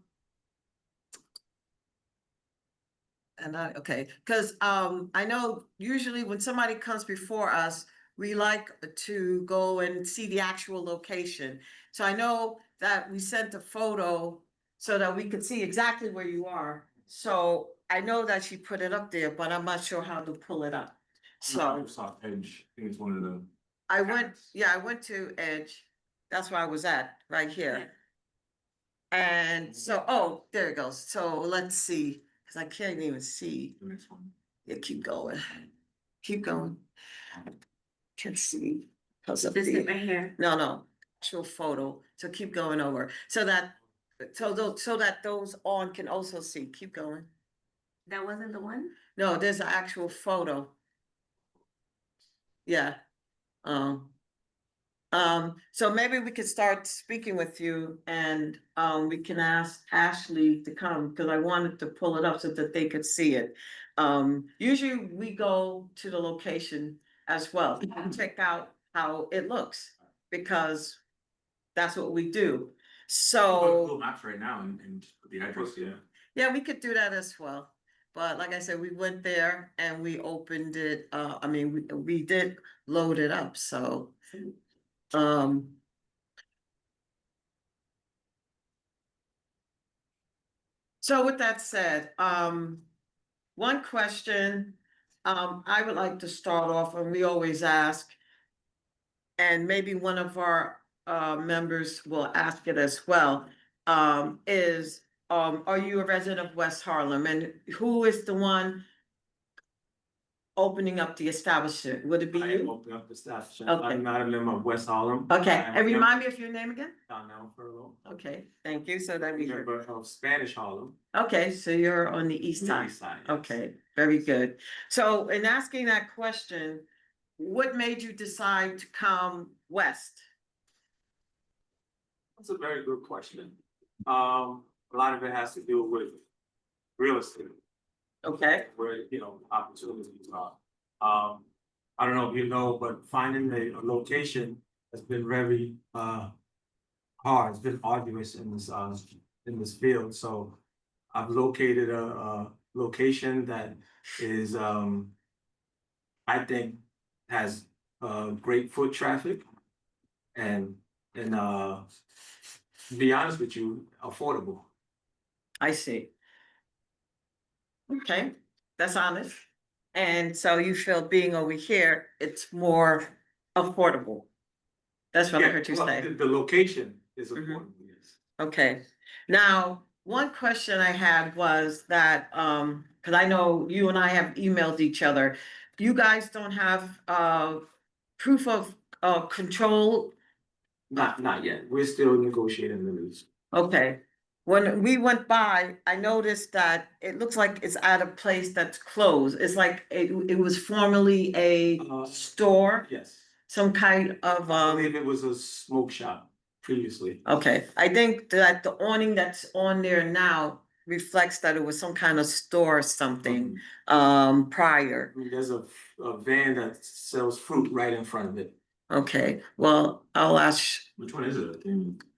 because I know usually when somebody comes before us, we like to go and see the actual location. So I know that we sent a photo so that we could see exactly where you are. So I know that she put it up there, but I'm not sure how to pull it up. So Microsoft Edge, I think it's one of the. I went to Edge. That's where I was at, right here. And so, oh, there it goes. So let's see, because I can't even see. The next one. Yeah, keep going. Keep going. Can't see. Because of This the, is right here. no, actual photo. So keep going over. So that those on can also see. Keep going. That wasn't the one? No, there's an actual photo. Yeah. So maybe we could start speaking with you and we can ask Ashley to come because I wanted to pull it up so that they could see it. Usually we go to the location as well, to check out how it looks because that's what we do. So. Google Maps right now and just put the address, yeah. Yeah, we could do that as well. But like I said, we went there and we opened it, we did load it up, so. So with that said, one question, I would like to start off, and we always ask. And maybe one of our members will ask it as well, is, are you a resident of West Harlem? And who is the one opening up the establishment? Would it be I am you? opening up the establishment. Okay. I'm not a member of West Harlem. Okay, I am and a remind me of your name again? Donnell Furlow. Okay, thank you, so that I'm we a heard. member of Spanish Harlem. Okay, so you're on the east side. East side, yes. Okay, very good. So in asking that question, what made you decide to come west? That's a very good question. A lot of it has to do with real estate, Okay, where, opportunities are. I don't know if you know, but finding a location has been very, hard. It's been arduous in this field. So I've located a location that is, I think has, great foot traffic. and, to be honest with you, affordable. I see. Okay, that's honest. And so you feel being over here, it's more affordable. That's what I Yeah, heard you well, say. the location is Mhm. affordable, yes. Okay, now, one question I had was that, cause I know you and I have emailed each other. You guys don't have, proof of, control. Not yet, we're still negotiating the lease. Okay, when we went by, I noticed that it looks like it's at a place that's closed. It's like it was formerly a store, Yes, some kind of, I believe it was a smoke shop previously. okay, I think that the awning that's on there now reflects that it was some kind of store or something, prior. I mean, there's a van that sells fruit right in front of it. Okay, well, I'll ask, Which one is it?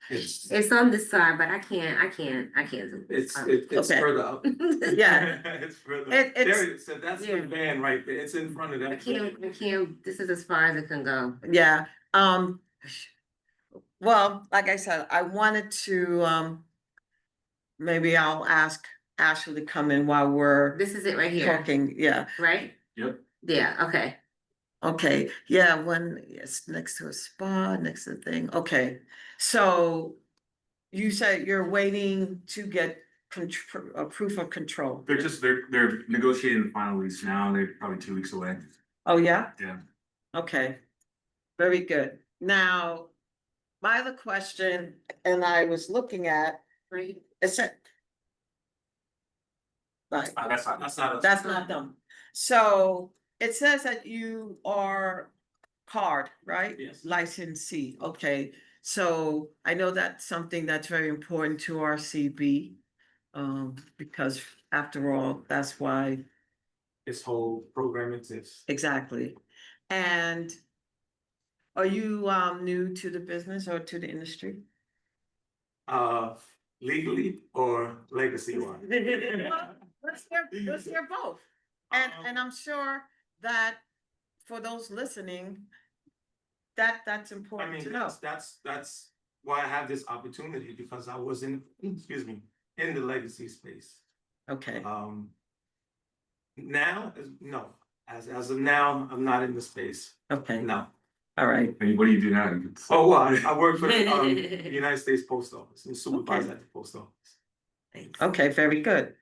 It's, It's on this side, but I can't. it's Okay. further up. yeah, It's further. It's- There, so that's the Yeah. van right there, it's in front of I that. can't, this is as far as it can go. yeah, well, like I said, I wanted to, maybe I'll ask Ashley to come in while we're This is it right here, talking, yeah. right? Yep. Yeah, okay. Okay, yeah, it's next to a spa, next to the thing, okay, so you said you're waiting to get a proof of control. They're negotiating the final lease now, they're probably 2 weeks away. Oh, yeah? Yeah. Okay, very good. Now, my other question, and I was looking at, Right. is that? Right. That's not us. That's not them. So it says that you are card, right? Yes. Licensee, okay. So I know that's something that's very important to our CB. Because after all, that's why, This whole program exists. exactly. And are you new to the business or to the industry? Legally or legacy wise? Let's hear both. And I'm sure that for those listening, that's I important mean, to know. that's why I have this opportunity, because I was in the legacy space. Okay, Now, no, as of now, I'm not in the space, okay, no. all right, And what do you do now? Oh, well, I work for the United States Post Office and supervise Okay. at the post office. okay, very good.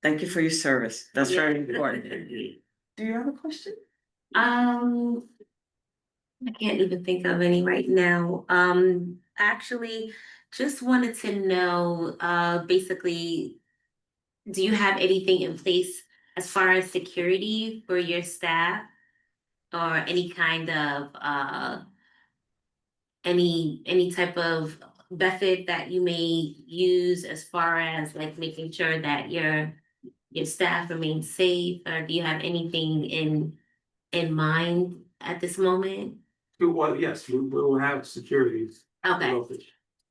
Thank you for your service. That's very important. Do you have a question? I can't even think of any right now. Actually, just wanted to know, basically, do you have anything in place as far as security for your staff? Or any kind of, any type of method that you may use as far as like making sure that your staff remains safe, or do you have anything in mind at this moment? Well, yes, we will have security. Okay, located.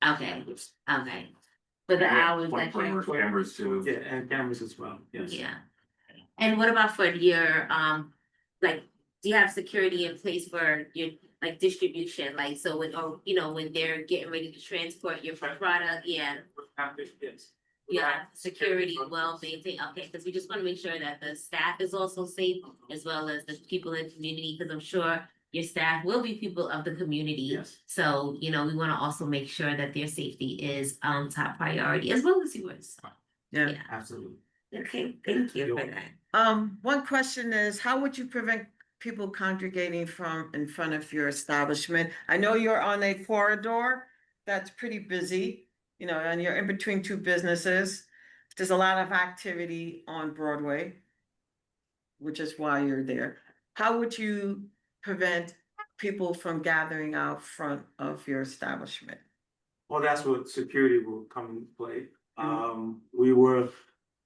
okay, okay. For the hours that you're. Cameras too. Yeah, and cameras as well, yes. Yeah. And what about for your, like, do you have security in place for your, like, distribution, like, so when, or, when they're getting ready to transport your product, yeah. Yes. Yeah, security well maintained, okay, because we just want to make sure that the staff is also safe as well as the people in the community, because I'm sure your staff will be people of the community. Yes. So, we want to also make sure that their safety is top priority as well as yours. Yeah. Absolutely. Okay, thank you for that. One question is, how would you prevent people congregating from in front of your establishment? I know you're on a corridor that's pretty busy, and you're in between two businesses. There's a lot of activity on Broadway, which is why you're there. How would you prevent people from gathering out front of your establishment? Well, that's what security will come into play. Mm-hmm. We were,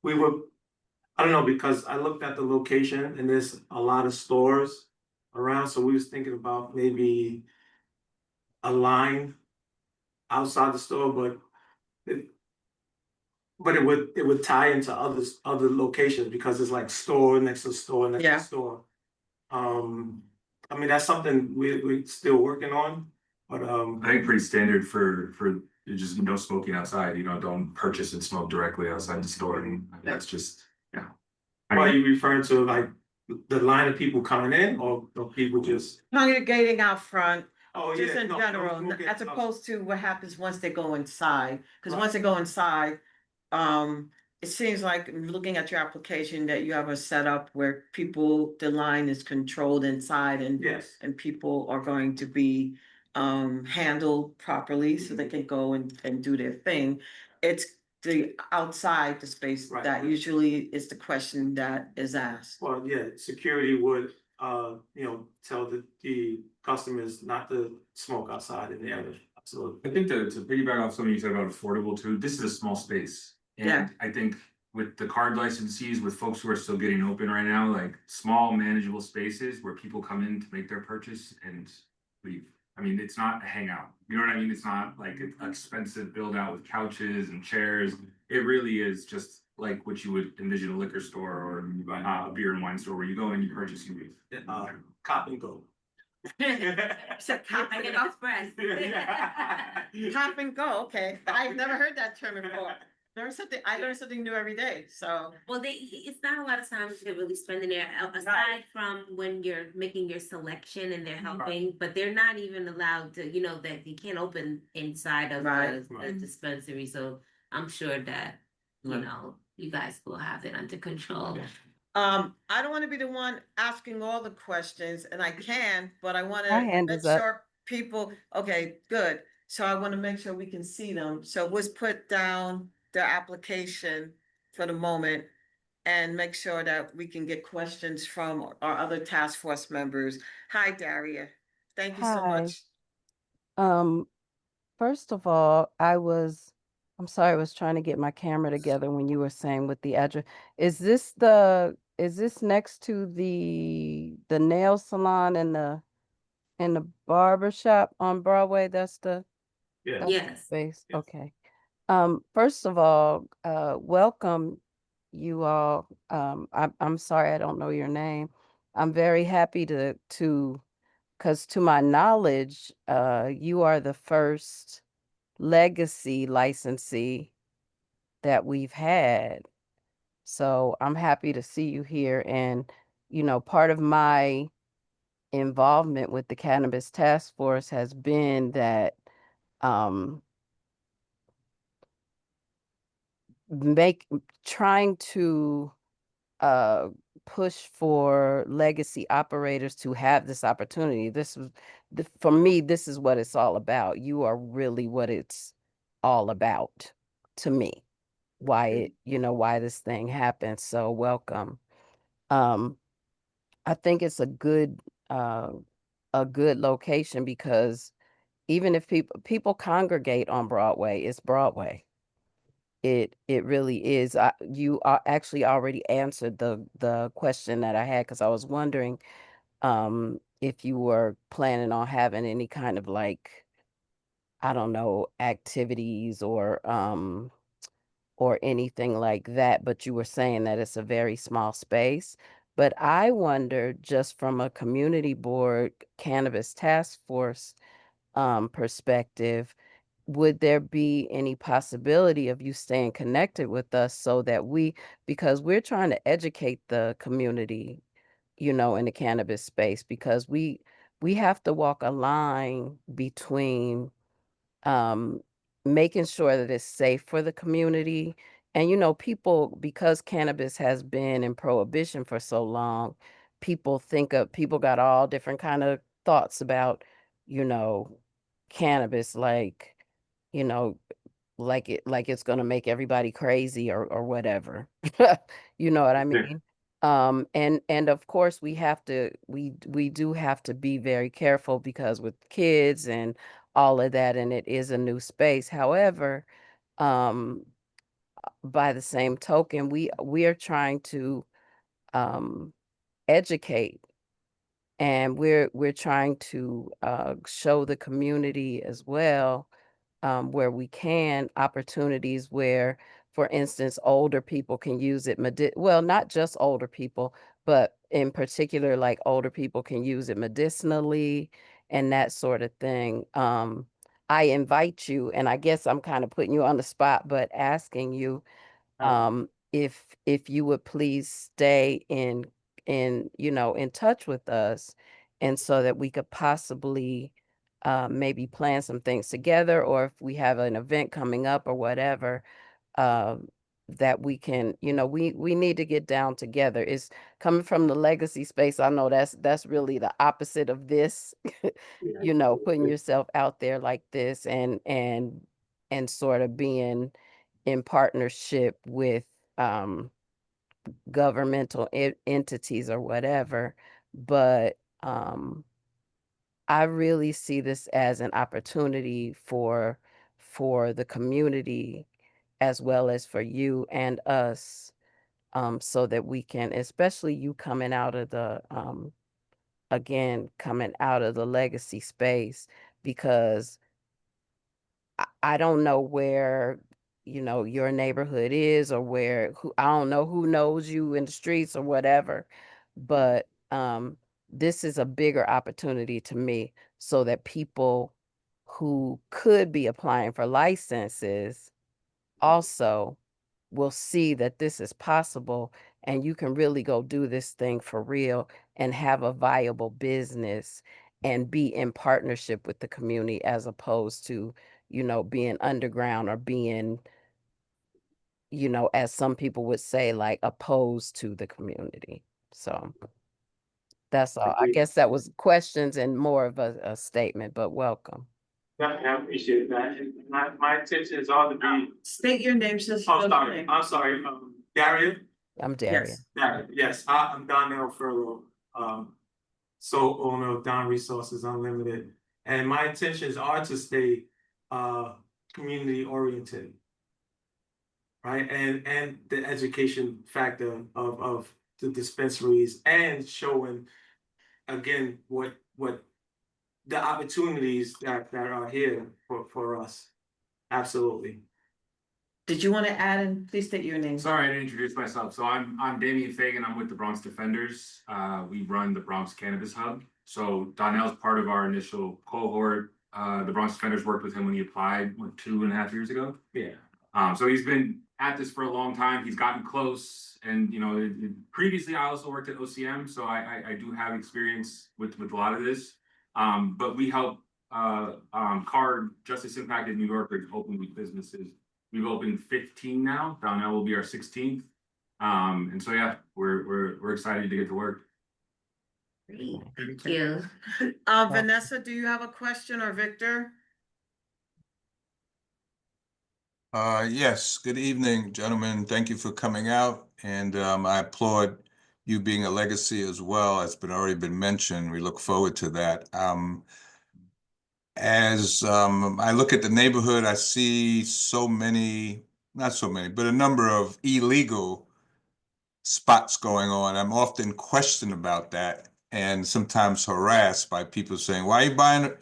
I don't know, because I looked at the location and there's a lot of stores around, so we was thinking about maybe a line outside the store, but it would tie into other locations, because it's like store next to store next Yeah. to store. I mean, that's something we're still working on, but, I think pretty standard for just no smoking outside, you know, don't purchase and smoke directly outside the store, and that's just, yeah. are you referring to like the line of people coming in or people just? Congregating out front, Oh, just yeah, in no, general, smoking as outside. opposed to what happens once they go inside. Because Right. once they go inside, it seems like looking at your application that you have a setup where people, the line is controlled inside Yes. and people are going to be handled properly so they can go and do their thing. It's the outside the space Right. that usually is the question that is asked. Well, yeah, security would, tell the customers not to smoke outside in the area. Absolutely. I think to piggyback off something you said about affordable too, this is a small space. Yeah. And I think with the card licensees, with folks who are still getting open right now, like small manageable spaces where people come in to make their purchase and leave. I mean, it's not a hangout. You know what I mean? It's not like an expensive build out with couches and chairs. It really is just like what you would envision a liquor store or a beer and wine store where you go and you purchase, you leave. Cop and go. Except cop I and get go. express. Cop and go, okay. I've never heard that term before. I learn something new every day, so. Well, it's not a lot of times they're really spending there, aside from when you're making your selection and they're helping, but they're not even allowed to, that you can't open inside of Right. the dispensary, so I'm sure that, you guys will have it under control. I don't want to be the one asking all the questions, and I can, but I want to My hand make is up. sure people, okay, good. So I want to make sure we can see them. So let's put down their application for the moment and make sure that we can get questions from our other task force members. Hi, Daria. Thank you so Hi. much. First of all, I'm sorry, I was trying to get my camera together when you were saying with the address. Is this next to the nail salon and the barber shop on Broadway? That's the Yes. space. Okay. First of all, welcome you all. I'm sorry I don't know your name. I'm very happy because to my knowledge, you are the first legacy licensee that we've had. So I'm happy to see you here. And, part of my involvement with the Cannabis Task Force has been that make trying to uh push for legacy operators to have this opportunity. For me, this is what it's all about. You are really what it's all about to me. Why this thing happened. So welcome. Um, I think it's uh a good location because even if people congregate on Broadway, it's Broadway. It really is. You actually already answered the question that I had because I was wondering if you were planning on having any kind of like, I don't know, activities or anything like that, but you were saying that it's a very small space. But I wonder, just from a community board cannabis task force perspective, would there be any possibility of you staying connected with us so that because we're trying to educate the community, in the cannabis space, because we have to walk a line between um, making sure that it's safe for the community. And, people, because cannabis has been in prohibition for so long, people got all different kind of thoughts about, you know, cannabis, you know, like it's gonna make everybody crazy or whatever. You know what I Yeah. mean? And of course we do have to be very careful because with kids and all of that, and it is a new space. However, um, by the same token, we are trying to um educate, and we're trying to show the community as well, where we can, opportunities where, for instance, older people can use it. Well, not just older people, but in particular, like older people can use it medicinally and that sort of thing. I invite you, and I guess I'm kind of putting you on the spot, but asking you if you would please stay in touch with us, and so that we could possibly maybe plan some things together, or if we have an event coming up or whatever, um, that we can, we need to get down together. It's coming from the legacy space. I know that's really the opposite of this, putting yourself out there like this, and sort of being in partnership with governmental entities or whatever. But I really see this as an opportunity for the community, as well as for you and us, so that we can, especially you coming out of the coming out of the legacy space, because I don't know where, your neighborhood is, or I don't know who knows you in the streets or whatever, but this is a bigger opportunity to me, so that people who could be applying for licenses also will see that this is possible, and you can really go do this thing for real and have a viable business and be in partnership with the community, as opposed to, being underground, or being, as some people would say, like opposed to the community. So that's all. I guess that was questions and more of a statement, but welcome. I appreciate that. And my intention is all to be. State your name, just. Oh, sorry. I'm sorry. Darian. I'm Darian. Yes. Yes, I'm Donnell Furlow, sole owner of Don Resources Unlimited. And my intentions are to stay community oriented. Right, and the education factor of the dispensaries, and showing again what the opportunities that are here for us. Absolutely. Did you want to add, and please state your name? Sorry, I didn't introduce myself. So I'm Damian Fagan. I'm with the Bronx Defenders. We run the Bronx Cannabis Hub. So Donnell's part of our initial cohort. The Bronx Defenders worked with him when he applied 2.5 years ago. Yeah. So he's been at this for a long time. He's gotten close, and previously I also worked at OCM, so I do have experience with a lot of this. But we help card justice impacted New Yorkers open with businesses. We've opened 15 now. Donnell will be our 16th. And so yeah, we're excited to get to work. Great, thank you. Vanessa, do you have a question, or Victor? Yes, good evening, gentlemen. Thank you for coming out, and I applaud you being a legacy as well. It's already been mentioned. We look forward to that. As I look at the neighborhood, I see so many, not so many, but a number of illegal spots going on. I'm often questioned about that, and sometimes harassed by people saying, "Why are you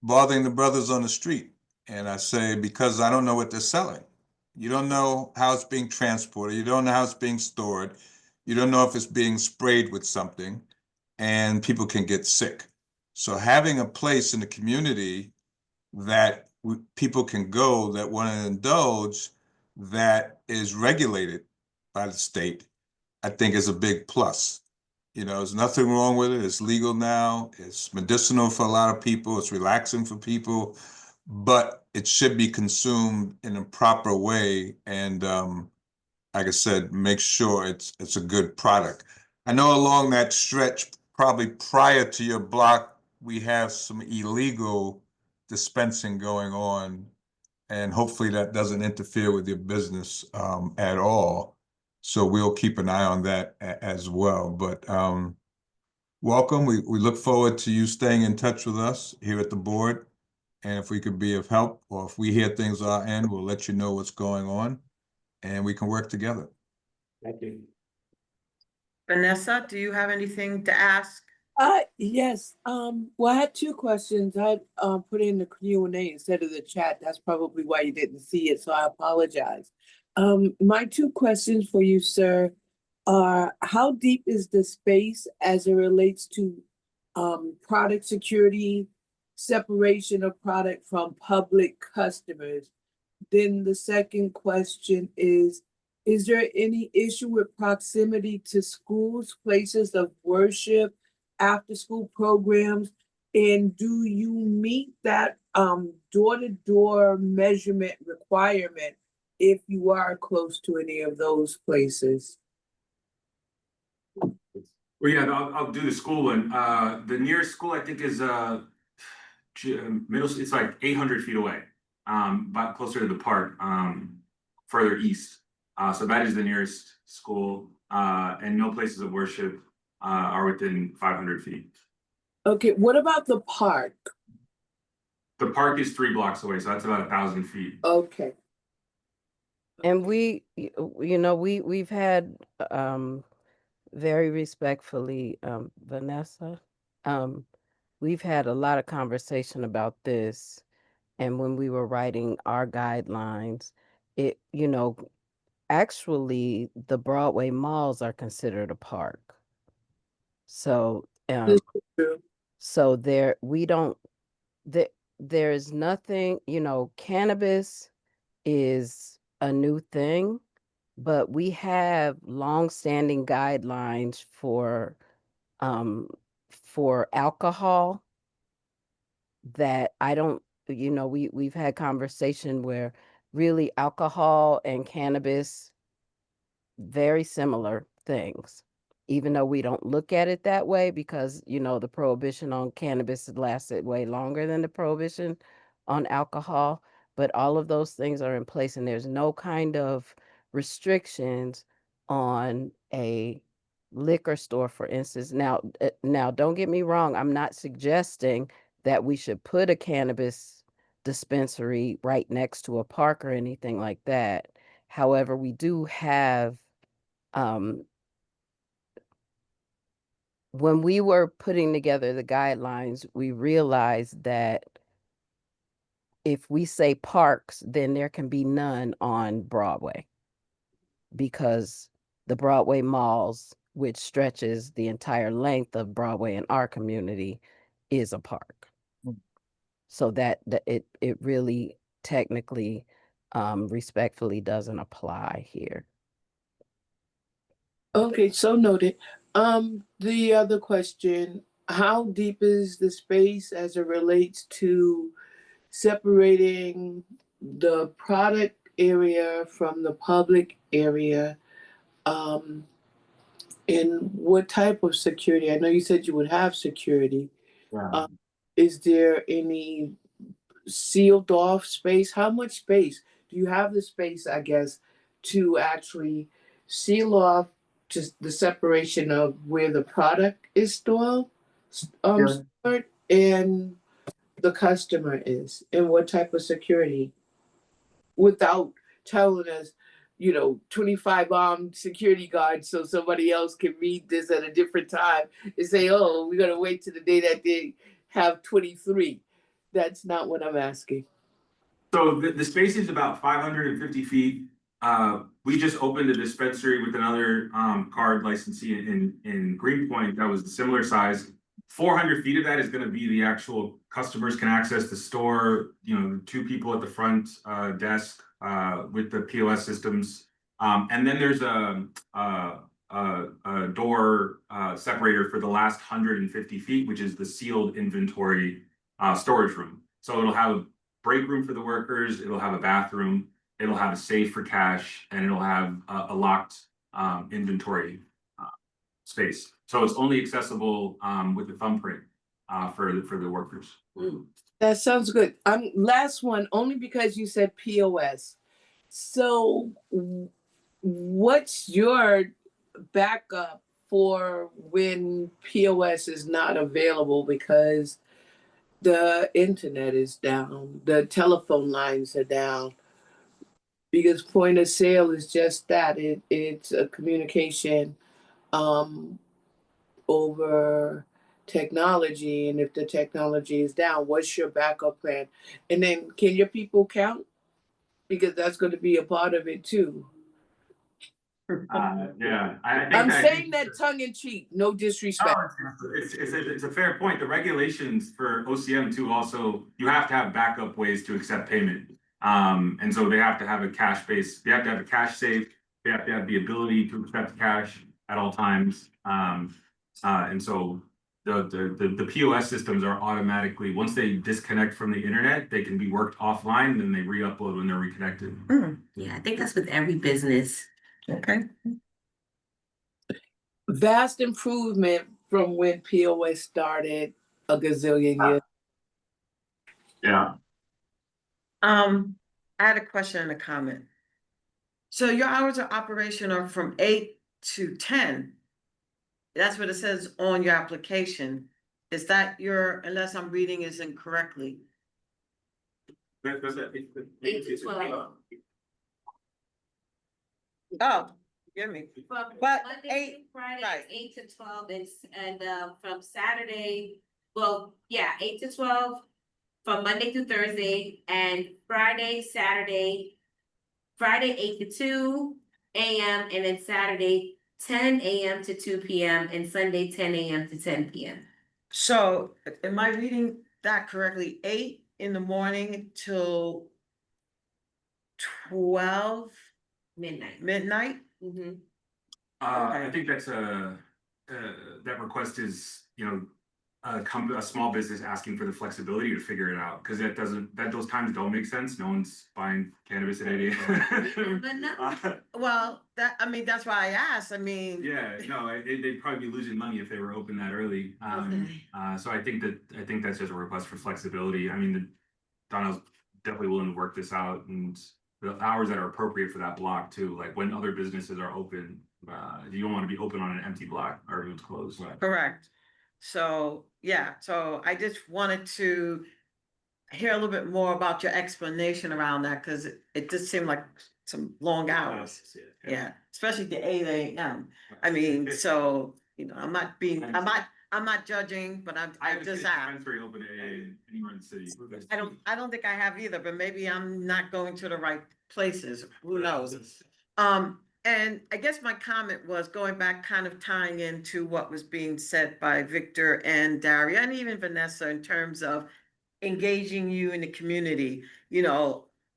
bothering the brothers on the street?" And I say, because I don't know what they're selling. You don't know how it's being transported. You don't know how it's being stored. You don't know if it's being sprayed with something, and people can get sick. So having a place in the community that people can go that want to indulge, that is regulated by the state, I think is a big plus. There's nothing wrong with it. It's legal now. It's medicinal for a lot of people. It's relaxing for people, but it should be consumed in a proper way. And like I said, make sure it's a good product. I know along that stretch, probably prior to your block, we have some illegal dispensing going on, and hopefully that doesn't interfere with your business at all. So we'll keep an eye on that as well. But welcome. We look forward to you staying in touch with us here at the board. And if we could be of help, or if we hear things on our end, we'll let you know what's going on, and we can work together. Thank you. Vanessa, do you have anything to ask? Yes. Well, I had two questions. I put in the Q&A instead of the chat. That's probably why you didn't see it, so I apologize. My two questions for you, sir. how deep is the space as it relates to product security, separation of product from public customers? Then the second question is there any issue with proximity to schools, places of worship, after-school programs? And do you meet that door-to-door measurement requirement if you are close to any of those places? Well, yeah, I'll do the school one. The nearest school I think is it's like 800 feet away, but closer to the park, further east. So that is the nearest school, and no places of worship are within 500 feet. Okay, what about the park? The park is 3 blocks away, so that's about 1,000 feet. Okay. And we've had very respectfully, Vanessa, we've had a lot of conversation about this. And when we were writing our guidelines, actually the Broadway malls are considered a park. So, This is true. so there is nothing, cannabis is a new thing, but we have long-standing guidelines for alcohol that I don't, we've had conversation where really alcohol and cannabis, very similar things, even though we don't look at it that way because, the prohibition on cannabis lasted way longer than the prohibition on alcohol. But all of those things are in place and there's no kind of restrictions on a liquor store, for instance. Now, don't get me wrong. I'm not suggesting that we should put a cannabis dispensary right next to a park or anything like that. However, we do have, when we were putting together the guidelines, we realized that if we say parks, then there can be none on Broadway because the Broadway malls, which stretches the entire length of Broadway in our community, is a park. So that it really technically, respectfully doesn't apply here. Okay, so noted. The other question, how deep is the space as it relates to separating the product area from the public area? And what type of security? I know you said you would have security. Yeah. Is there any sealed off space? How much space do you have the space, I guess, to actually seal off just the separation of where the product is stored and the customer is, and what type of security without telling us, 25 armed security guards so somebody else can read this at a different time and say, oh, we're going to wait till the day that they have 23. That's not what I'm asking. So the space is about 550 feet. We just opened a dispensary with another card licensee in Greenpoint that was a similar size. 400 feet of that is going to be the actual customers can access the store, 2 people at the front desk with the POS systems. And then there's a door separator for the last 150 feet, which is the sealed inventory storage room. So it'll have a break room for the workers, it'll have a bathroom, it'll have a safe for cash, and it'll have a locked inventory space. So it's only accessible with the thumbprint for the workers. That sounds good. Last one, only because you said POS. So what's your backup for when POS is not available because the internet is down, the telephone lines are down? Because point of sale is just that. It's a communication over technology, and if the technology is down, what's your backup plan? And then can your people count? Because that's going to be a part of it too. Yeah, I think I'm that. saying that tongue in cheek, no disrespect. It's a fair point. The regulations for OCM too, also, you have to have backup ways to accept payment. And so they have to have a cash base, they have to have a cash safe, they have to have the ability to accept cash at all times. And so the POS systems are automatically, once they disconnect from the internet, they can be worked offline and then they re-upload when they're reconnected. Yeah, I think that's with every business. Okay. Vast improvement from when POS started a gazillion years. Yeah. I had a question and a comment. So your hours of operation are from 8 to 10. That's what it says on your application. Is that unless I'm reading this incorrectly? Eight to 12. Oh, give me. From But Monday 8, through Friday, right. 8 to 12, and from Saturday, well, yeah, 8 to 12 from Monday through Thursday, and Friday, 8 to 2 a.m., and then Saturday 10 a.m. to 2 p.m. and Sunday 10 a.m. to 10 p.m. So am I reading that correctly? 8 in the morning till 12 midnight. midnight? Mm-hmm. I think that's that request is, a small business asking for the flexibility to figure it out, because those times don't make sense. No one's buying cannabis at 8 a.m. But no. Well, that's why I asked. Yeah, no, they'd probably be losing money if they were open that early. So I think that's just a request for flexibility. I mean, Donna's definitely willing to work this out, and the hours that are appropriate for that block too, like when other businesses are open. You don't want to be open on an empty block or everyone's closed. Correct. So, yeah, so I just wanted to hear a little bit more about your explanation around that, because it just seemed like some long hours. Yeah, especially the 8 a.m. I mean, so, I'm not judging, but I just asked. Dispensary open at 8 a.m. anywhere in the city. I don't think I have either, but maybe I'm not going to the right places. Who knows? And I guess my comment was going back, kind of tying into what was being said by Victor and Daria, and even Vanessa, in terms of engaging you in the community.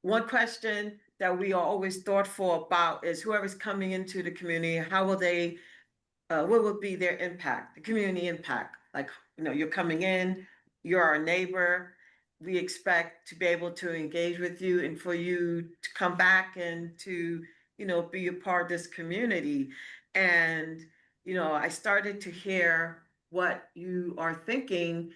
One question that we are always thoughtful about is whoever's coming into the community, how will they, what will be their impact, the community impact? Like, you're coming in, you're our neighbor. We expect to be able to engage with you and for you to come back and to, be a part of this community. And, I started to hear what you are thinking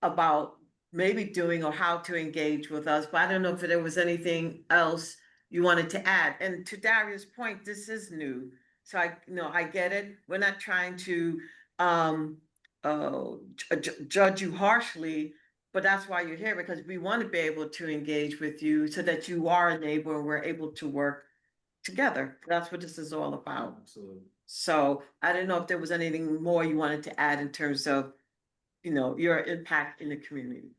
about maybe doing or how to engage with us, but I don't know if there was anything else you wanted to add. And to Daria's point, this is new. So I get it. We're not trying to judge you harshly, but that's why you're here, because we want to be able to engage with you so that you are a neighbor and we're able to work together. That's what this is all about. Absolutely. So I don't know if there was anything more you wanted to add in terms of, your impact in the community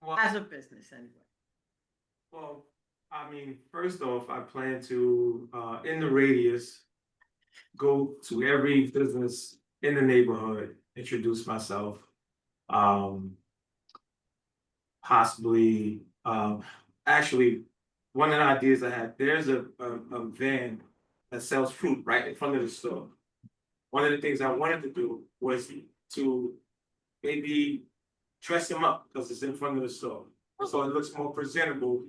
Well, as a business anyway. well, I mean, first off, I plan to, in the radius, go to every business in the neighborhood, introduce myself. Possibly, actually, one of the ideas I had, there's a van that sells fruit right in front of the store. One of the things I wanted to do was to maybe dress them up because it's in front of the store. So it looks more presentable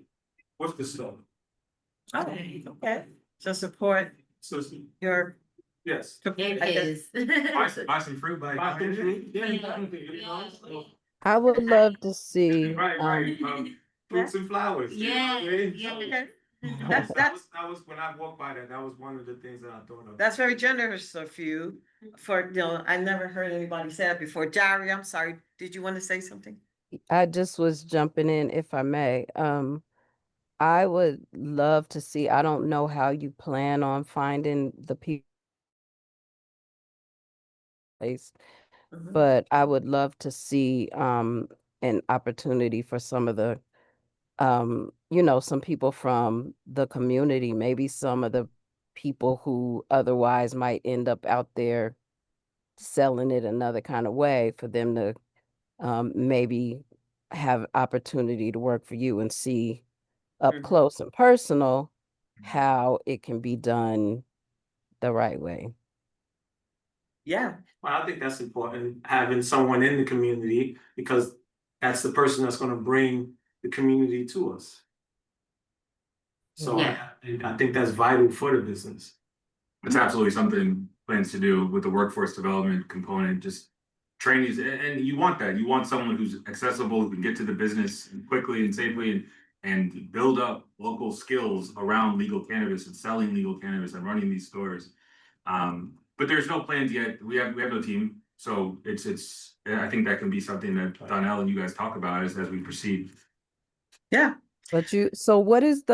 with the store. Okay. So support So, your. yes. It I guess- is. Buy some fruit, Buy some fruit, yeah, you know, so- I would love to see, Right, fruits and flowers. Yeah, Yeah. Okay. That That's was when I walked by that was one of the things that I thought of. that's very generous of you for, I never heard anybody say that before. Jerry, I'm sorry. Did you want to say something? I just was jumping in, if I may. I would love to see, I don't know how you plan on finding the people, Mhm. but I would love to see an opportunity for some of the some people from the community, maybe some of the people who otherwise might end up out there selling it another kind of way, for them to maybe have opportunity to work for you and see up Mhm. close and personal how it can be done the right way. Yeah, Well, I think that's important, having someone in the community, because that's the person that's gonna bring the community to us. So Yeah. I think that's vital for the business. It's absolutely something plans to do with the workforce development component, just trainees, and you want that. You want someone who's accessible, who can get to the business quickly and safely and build up local skills around legal cannabis and selling legal cannabis and running these stores. But there's no plans yet. We have no team. So I think that can be something that Donnell and you guys talk about as we proceed. yeah. But so what is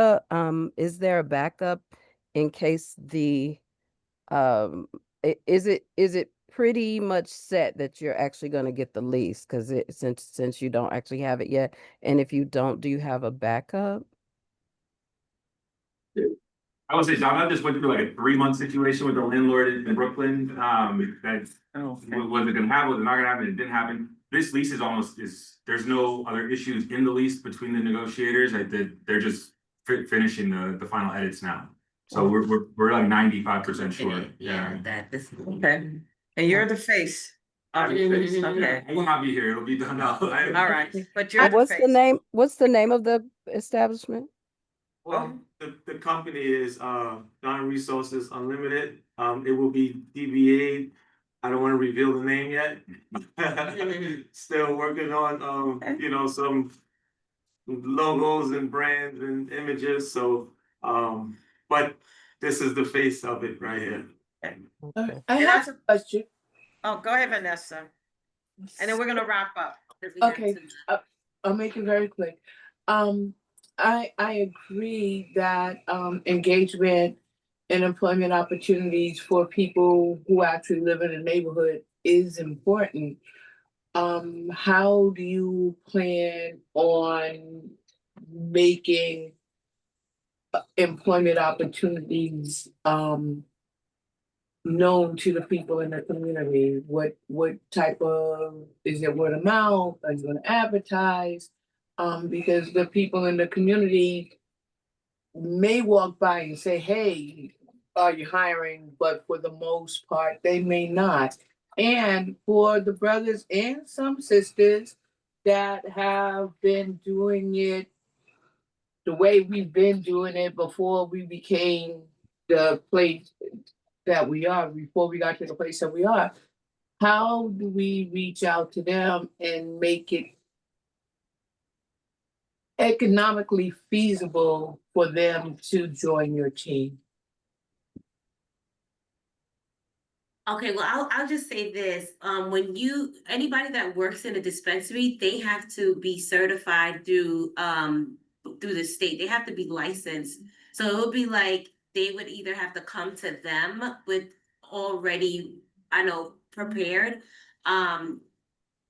is there a backup in case is it pretty much set that you're actually going to get the lease? Because since you don't actually have it yet, and if you don't, do you have a backup? I would say Donnell just went through like a 3-month situation with the landlord in Brooklyn. That Oh, okay. was it gonna happen, was it not gonna happen, it didn't happen. This lease there's no other issues in the lease between the negotiators. They're just finishing the final edits now. So we're like 95% sure. Yeah, that this. Okay, and you're the face. of the face. Okay, I will not be here. It'll be done now. all right, but you're the What's the face. name? What's the name of the establishment? Well, the company is Donna Resources Unlimited. It will be DBA. I don't want to reveal the name yet. Still working on some logos and brands and images. So but this is the face of it right here. Okay. I And have that's a question. Oh, go ahead, Vanessa, and then we're gonna wrap up. Okay, I'll make it very quick. I agree that engagement and employment opportunities for people who actually live in a neighborhood is important. How do you plan on making employment opportunities known to the people in the community? What type of, is it word of mouth? Are you gonna advertise? Because the people in the community may walk by and say, hey, are you hiring? But for the most part, they may not. And for the brothers and some sisters that have been doing it the way we've been doing it before we became the place that we are, before we got to the place that we are, how do we reach out to them and make it economically feasible for them to join your team? Okay, well, I'll just say this. Anybody that works in a dispensary, they have to be certified through the state. They have to be licensed. So it would be like they would either have to come to them with already, prepared.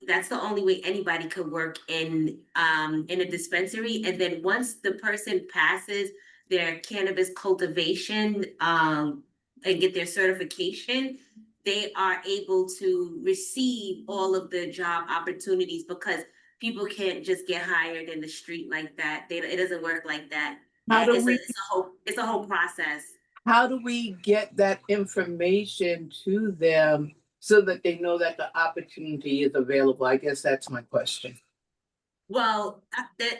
That's the only way anybody could work in a dispensary. And then once the person passes their cannabis cultivation and get their certification, they are able to receive all of the job opportunities, because people can't just get hired in the street like that. It doesn't work like that. It's a whole process. How do we get that information to them so that they know that the opportunity is available? I guess that's my question. Well, I don't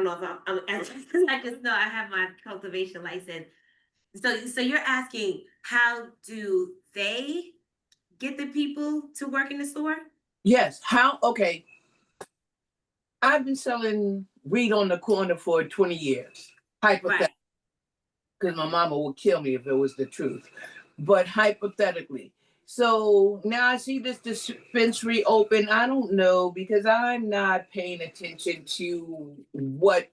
know if I'm answering. I just know I have my cultivation license. So you're asking, how do they get the people to work in the store? Yes, okay. I've been selling weed on the corner for 20 years, hypothetically, because my mama would kill me if it was the truth. But hypothetically. So now I see this dispensary open. I don't know, because I'm not paying attention to what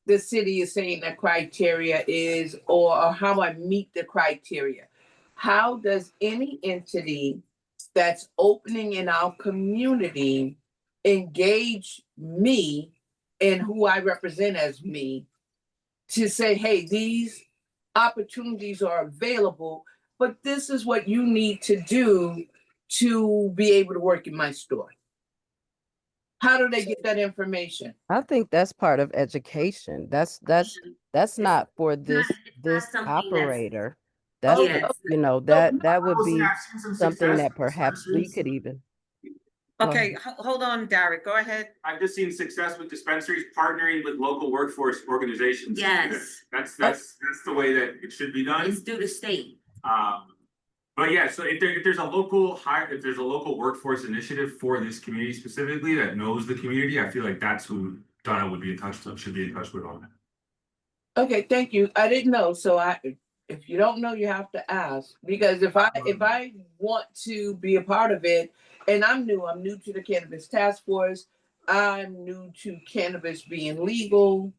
the city is saying the criteria is, or how I meet the criteria. How does any entity that's opening in our community engage me and who I represent as me to say, hey, these opportunities are available, but this is what you need to do to be able to work in my store. How do they get that information? I think that's part of education. That's not for this something that's- operator. That's Okay. Yes. you know, So that would Honestly, be I've seen some something success that with perhaps we dispensaries. could even. Go Okay, ahead. hold on, Derek, go ahead. I've just seen success with dispensaries partnering with local workforce organizations. to do that. Yes. That's the way that it should be done. It's through the state. But yeah, so if there's a local workforce initiative for this community specifically that knows the community, I feel like that's who Donna would be in touch should be in touch with on that. Okay, thank you. I didn't know, so if you don't know, you have to ask. Because if I want to be a part of it, and I'm new to the Cannabis Task Force, I'm new to cannabis being legal.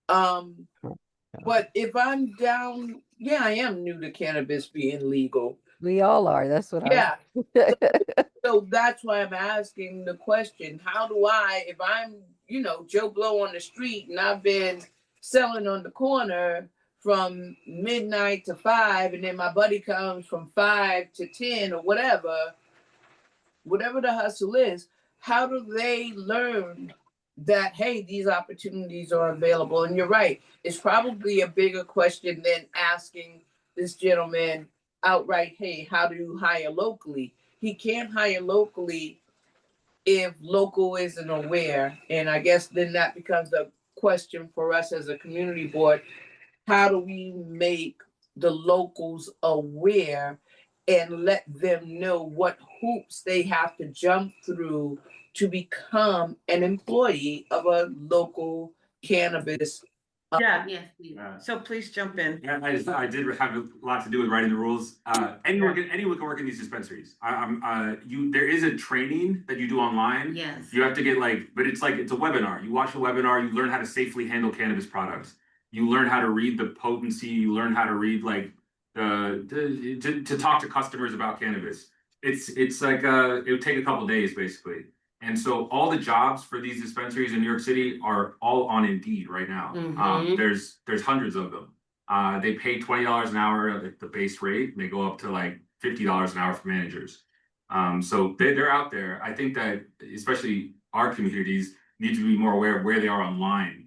But if I'm down, yeah, I am new to cannabis being legal. We all are. That's what Yeah. I. So that's why I'm asking the question, how do I, if I'm, Joe Blow on the street and I've been selling on the corner from midnight to 5, and then my buddy comes from 5 to 10 or whatever the hustle is, how do they learn that, hey, these opportunities are available? And you're right, it's probably a bigger question than asking this gentleman outright, hey, how do you hire locally? He can't hire locally if local isn't aware. And I guess then that becomes a question for us as a community board. How do we make the locals aware and let them know what hoops they have to jump through to become an employee of a local cannabis? Yeah, Yes, please. so please jump in. Yeah, I did have a lot to do with writing the rules. Anyone can work in these dispensaries. There is a training that you do online. Yes. You have to get but it's a webinar. You watch the webinar, you learn how to safely handle cannabis products. You learn how to read the potency, you learn how to read to talk to customers about cannabis. It's like it would take a couple days basically. And so all the jobs for these dispensaries in New York City are all on Indeed right now. Mhm. There's hundreds of them. They pay $20 an hour at the base rate, and they go up to $50 an hour for managers. So they're out there. I think that especially our communities need to be more aware of where they are online.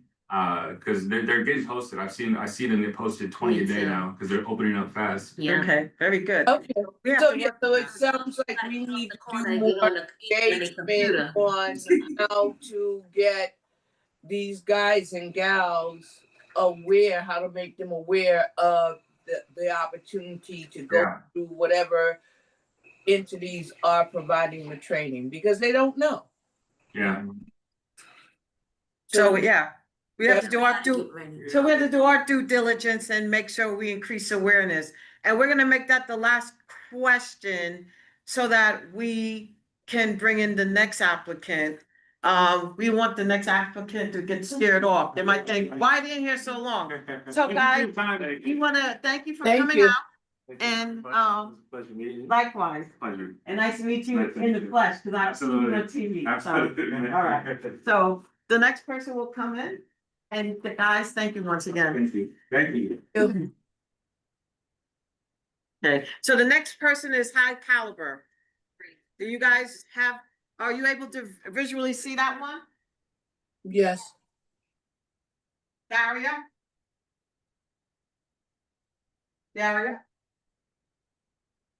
Because they're getting posted. I see them get posted 20 a day now because they're opening up fast. Yeah. Okay, very good. Okay, We have so to yeah, work so on it that. sounds like we need to Corner, do get more on the engagement on how to get these guys and gals aware, how to make them aware of the opportunity to go Yeah. through whatever entities are providing the training, because they don't know. Yeah. So, yeah, we have to do our Ready. so we have to do our due diligence and make sure we increase awareness. And we're gonna make that the last question so that we can bring in the next applicant. We want the next applicant to get scared off. They might think, why are they in here so long? So, guys, we wanna thank you for Thank coming you. out. And, Pleasure meeting you. Likewise, Pleasure. and nice to meet you Nice to in meet the you. flesh, because I've seen you on Absolutely. TV. Absolutely. So, all right. So the next person will come in, and the guys, thank you once again. Thank you. Thank you. Okay, so the next person is High Caliber. Do you guys are you able to visually see that one? Yes. Daria? Daria?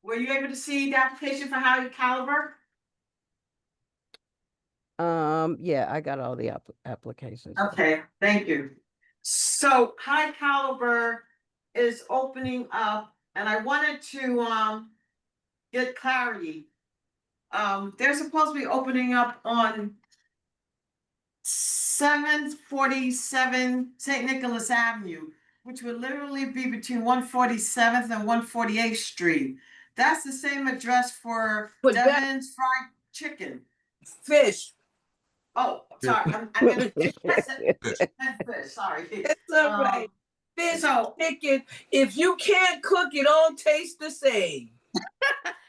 Were you able to see the application for High Caliber? Yeah, I got all the applications. Okay, thank you. So High Caliber is opening up, and I wanted to get clarity. They're supposed to be opening up on 747 St. Nicholas Avenue, which would literally be between 147th and 148th Street. That's the same address for But that- Devin's Fried Chicken. Fish. Oh, sorry, I meant I said fish, sorry. It's all right. Fish, So chicken. If you can't cook, it all tastes the same.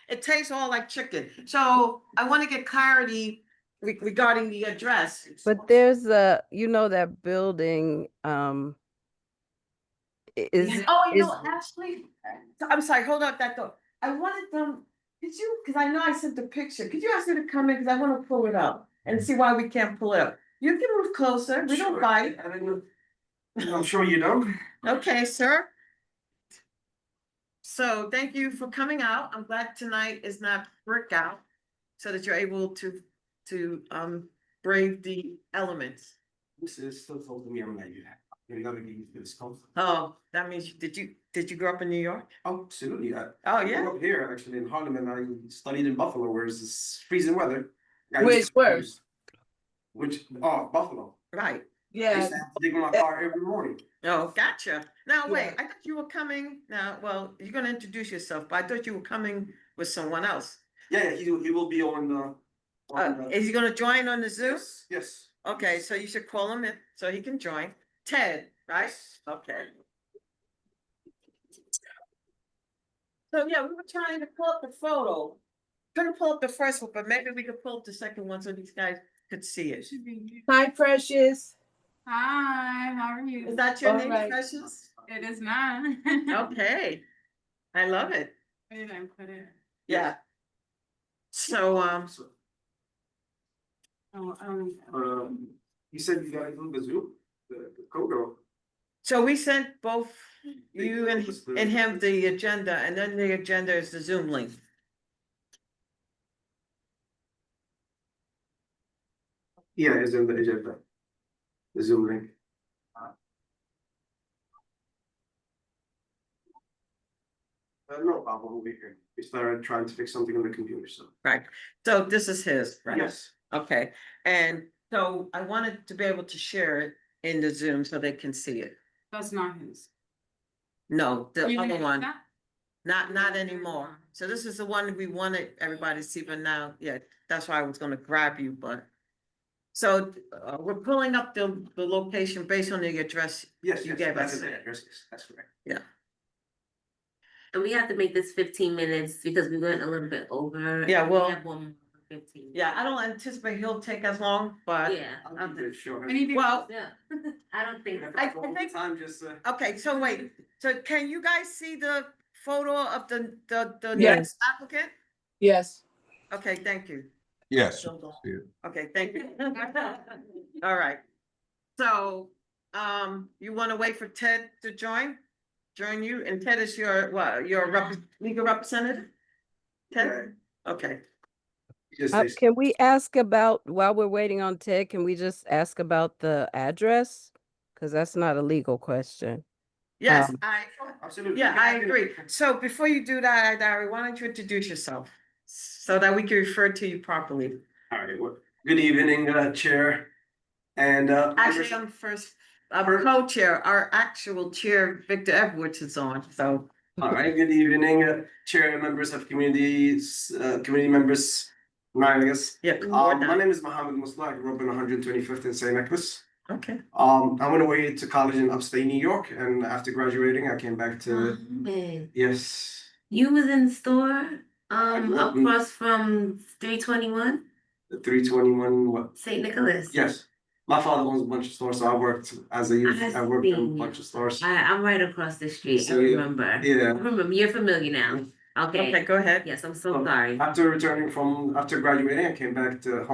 it tastes all like chicken. So I want to get clarity regarding the address. But there's that building, is, Oh, you is, know, actually, I'm sorry, hold up that door. I wanted them, could you, because I know I sent the picture, could you ask her to come in, because I want to pull it up and see why we can't pull it up. You can move closer, we don't Sure. bite. I mean, I'm sure you don't. Okay, sir. So thank you for coming out. I'm glad tonight is not brick out, so that you're able to brave the elements. This is still told me I'm like, you gotta get used to this comfort. Oh, that means, did you grow up in New York? Absolutely. Oh, I yeah? grew up here actually in Harlem and I studied in Buffalo where it's freezing weather. Which worse? Buffalo. Right. I Yeah, used to have to dig in my car every morning. Oh, gotcha. Now, wait, Yeah. I thought you were coming, now, well, you're gonna introduce yourself, but I thought you were coming with someone else. Yeah, he will be on the. Is he gonna join on the Zoom? Yes, yes. Okay, so you should call him in so he can join. Ted, right? Okay. So yeah, we were trying to pull up the photo. Couldn't pull up the first one, but maybe we could pull up the second one so these guys could see it. hi, Precious. Hi, how are you? Is that your All name, right. Precious? It is not. Okay, I love it. Where did I put it? Yeah. So, You said you guys do the Zoom, the Kogo. so we sent both you and him the agenda, and then the agenda is the Zoom link. Yeah, it's in the agenda. The Zoom link. No problem, we'll be here. We started trying to fix something on the computer, so. Right, so this is his, right? Yes. Okay, and so I wanted to be able to share it in the Zoom so they can see it. That's not his. No, the You other didn't one, that? not anymore. So this is the one we wanted everybody to see, but now, yeah, that's why I was gonna grab you, but. So we're pulling up the location based on the address. Yes, You yes, gave that's us. the address, yes, that's correct. And we have to make this 15 minutes because we went a little bit over. Yeah, and well- We have one more for 15. Yeah, I don't anticipate he'll take as long, but. Yeah. I'll keep it short. Anything? Well, Yeah. I don't think. I All the think- time, just, okay, so wait, so can you guys see the photo of the Yes. next applicant? Yes. Okay, thank you. yes. Okay, thank you. All right. So, you wanna wait for Ted to join you, and Ted is your, legal representative? Ted, okay, just. can we ask about, while we're waiting on Ted, can we just ask about the address? Because that's not a legal question. yes, I, Absolutely. yeah, I agree. So before you do that, Dari, why don't you introduce yourself? So that we can refer to you properly. All right, well, good evening, Chair. And, Actually, I'm first, co-chair, our actual chair, Victor Edwards is on, so. all right, good evening, Chair and members of community members, nine, I guess. Yeah. My name is Mohammed Musla. I grew up in 125th in St. Nicholas. Okay. I went away to college in upstate New York, and after graduating, I came back to, Man, yes. you was in the store, grew up in- across from 321 The 321, what? St. Nicholas. Yes. My father owns a bunch of stores, so I worked as a youth, I worked in a seen bunch of stores. I'm right across the street. So, I yeah. remember. I Yeah. remember. You're familiar now. Okay, Okay. go ahead. Yes, I'm so sorry. After graduating, I came back to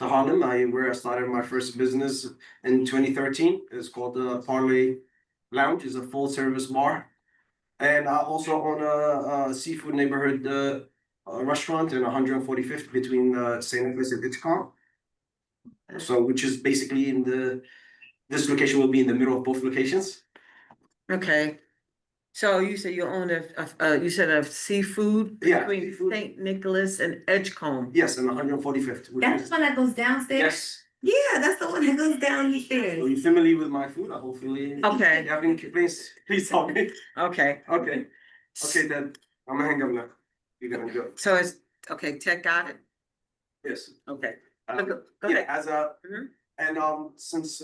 Harlem, where I started my first business in 2013. It's called the Parlay Lounge. It's a full service bar. And I also own a seafood neighborhood restaurant in 145th between St. Nicholas and Hitchcock. So, which is basically this location will be in the middle of both locations. Okay. So you said you own you said a seafood Yeah, between seafood. St. Nicholas and Edgecombe. Yes, in 145th. That's the one that goes downstairs? Yes. Yeah, that's the one that goes down the Are stairs. you familiar with my food? Hopefully. Okay. You have any complaints? Please tell me. Okay. Okay. Okay, then I'm gonna hang up now. You're gonna go. So it's, okay, Ted got it? Yes. Okay. Um, Go Yeah, ahead. Mhm. And since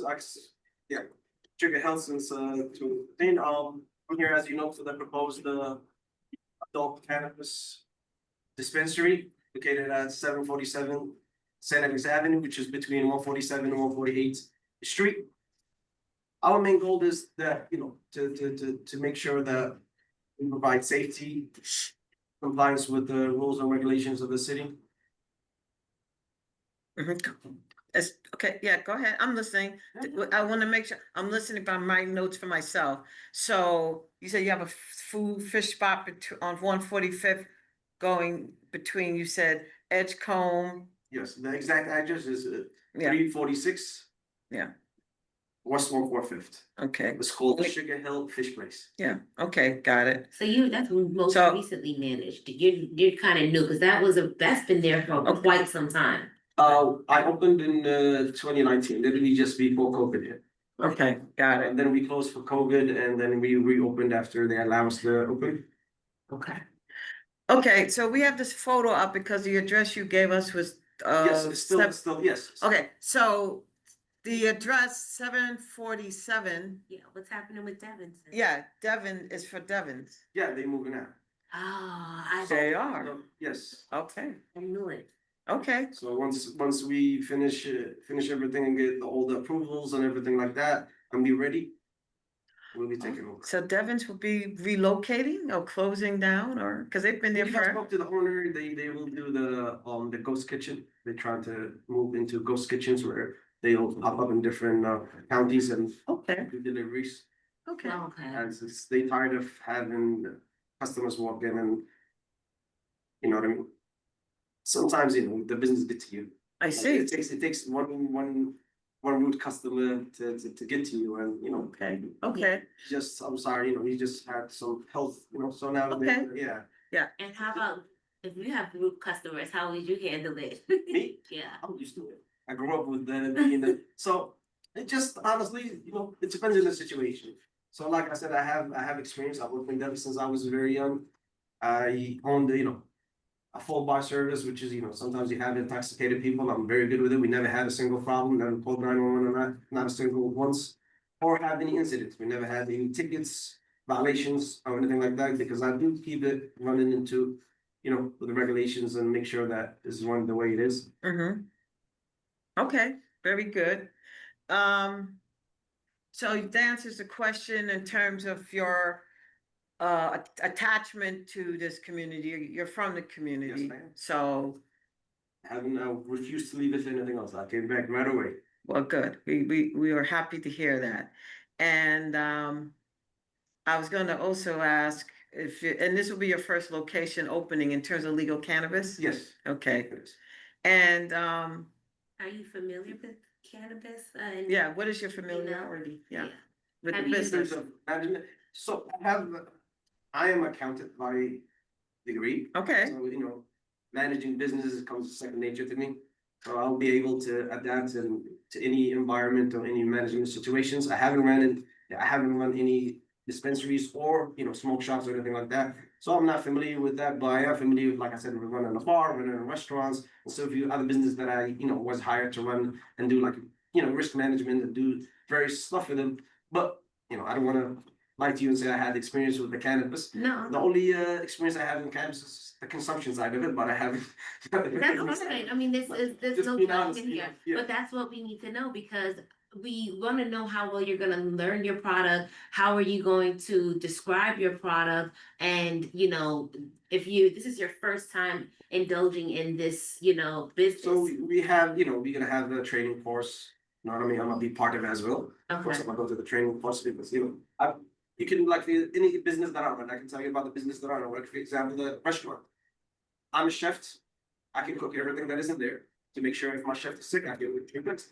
Trigger Health since 2015, I'm here, as you know, for the proposed adult cannabis dispensary located at 747 St. Nicholas Avenue, which is between 147 and 148th Street. our main goal is that, to make sure that we provide safety, compliance with the rules and regulations of the city. Okay, yeah, go ahead. I'm listening. I want to make sure, I'm listening, but I'm writing notes for myself. So you said you have a fish spot on 145th going between, you said Edgecombe. Yes, the exact address is Yeah. 346 Yeah, West 145th. okay. It's called the Sugar Hill Fish Place. Yeah, okay, got it. So that's most So- recently managed. You're kind of new because that's been there for quite some time. I opened in 2019, literally just before COVID hit. Okay, got it. And then we closed for COVID, and then we reopened after they allowed us to open. Okay. Okay, so we have this photo up because the address you gave us was Yes, it's still, yes. Okay, so the address 747, Yeah, what's happening with Devon? yeah, Devon is for Devon's. Yeah, they moving out. Oh, They are. So, yes. Okay, I knew it. okay, So once we finish everything and get all the approvals and everything like that, and be ready, we'll be taking over. so Devon's will be relocating or closing down, or, because they've been there I for, spoke to the owner, they will do the ghost kitchen. They're trying to move into ghost kitchens where they'll pop up in different counties and okay, do deliveries. okay. Okay. As they tired of having customers walk in and, you know what I mean? Sometimes, the business gets to you. I Like, see, it takes one rude customer to get to you, and okay, okay. I'm sorry, he just had some health, so now Okay. yeah. And how about if you have group customers, how would you handle it? Me? Yeah. I'm used to it. I grew up with being so it just honestly, it depends on the situation. So like I said, I have experience. I've worked in Denver since I was very young. I owned a full bar service, which is, sometimes you have intoxicated people. I'm very good with it. We never had a single problem, never called 911 on that, not a single once, or have any incidents. We never had any tickets, violations, or anything like that, because I do keep it running into, the regulations and make sure that this is run the way it is. Mm-hmm. Okay, very good. So that answers the question in terms of your attachment to this community. You're from the community, ma'am. so, I haven't refused to leave it for anything else. I came back right away. well, good. We are happy to hear that. And I was going to also ask and this will be your first location opening in terms of legal cannabis? Yes. Okay. Yes. And Are you familiar with cannabis? yeah, what is your familiarity? Yeah, with the Have you- business. Management. So I am accountant by degree. Okay, So, managing businesses comes second nature to me. So I'll be able to adapt to any environment or any management situations. I haven't run any dispensaries or, smoke shops or anything like that. So I'm not familiar with that, but I am familiar with, like I said, with running a bar, running restaurants, and so a few other businesses that I, was hired to run and do like, risk management and do various stuff with them. But, I don't want to lie to you and say I had experience with the cannabis. No. The only experience I have in cannabis is the consumption side of it, but I haven't. That's okay. I mean, there's Just no being judgment honest, here, yeah. but that's what we need to know because we want to know how well you're going to learn your product. How are you going to describe your product? And, if this is your first time indulging in this, business. So we have, we're gonna have the training course. You know what I mean? I'm gonna be part of it as well. Of course, I'm gonna go to the training course because, you can like any business that I run. I can tell you about the business that I run. Like for example, the restaurant. I'm a chef. I can cook everything that isn't there to make sure if my chef is sick, I can treat it.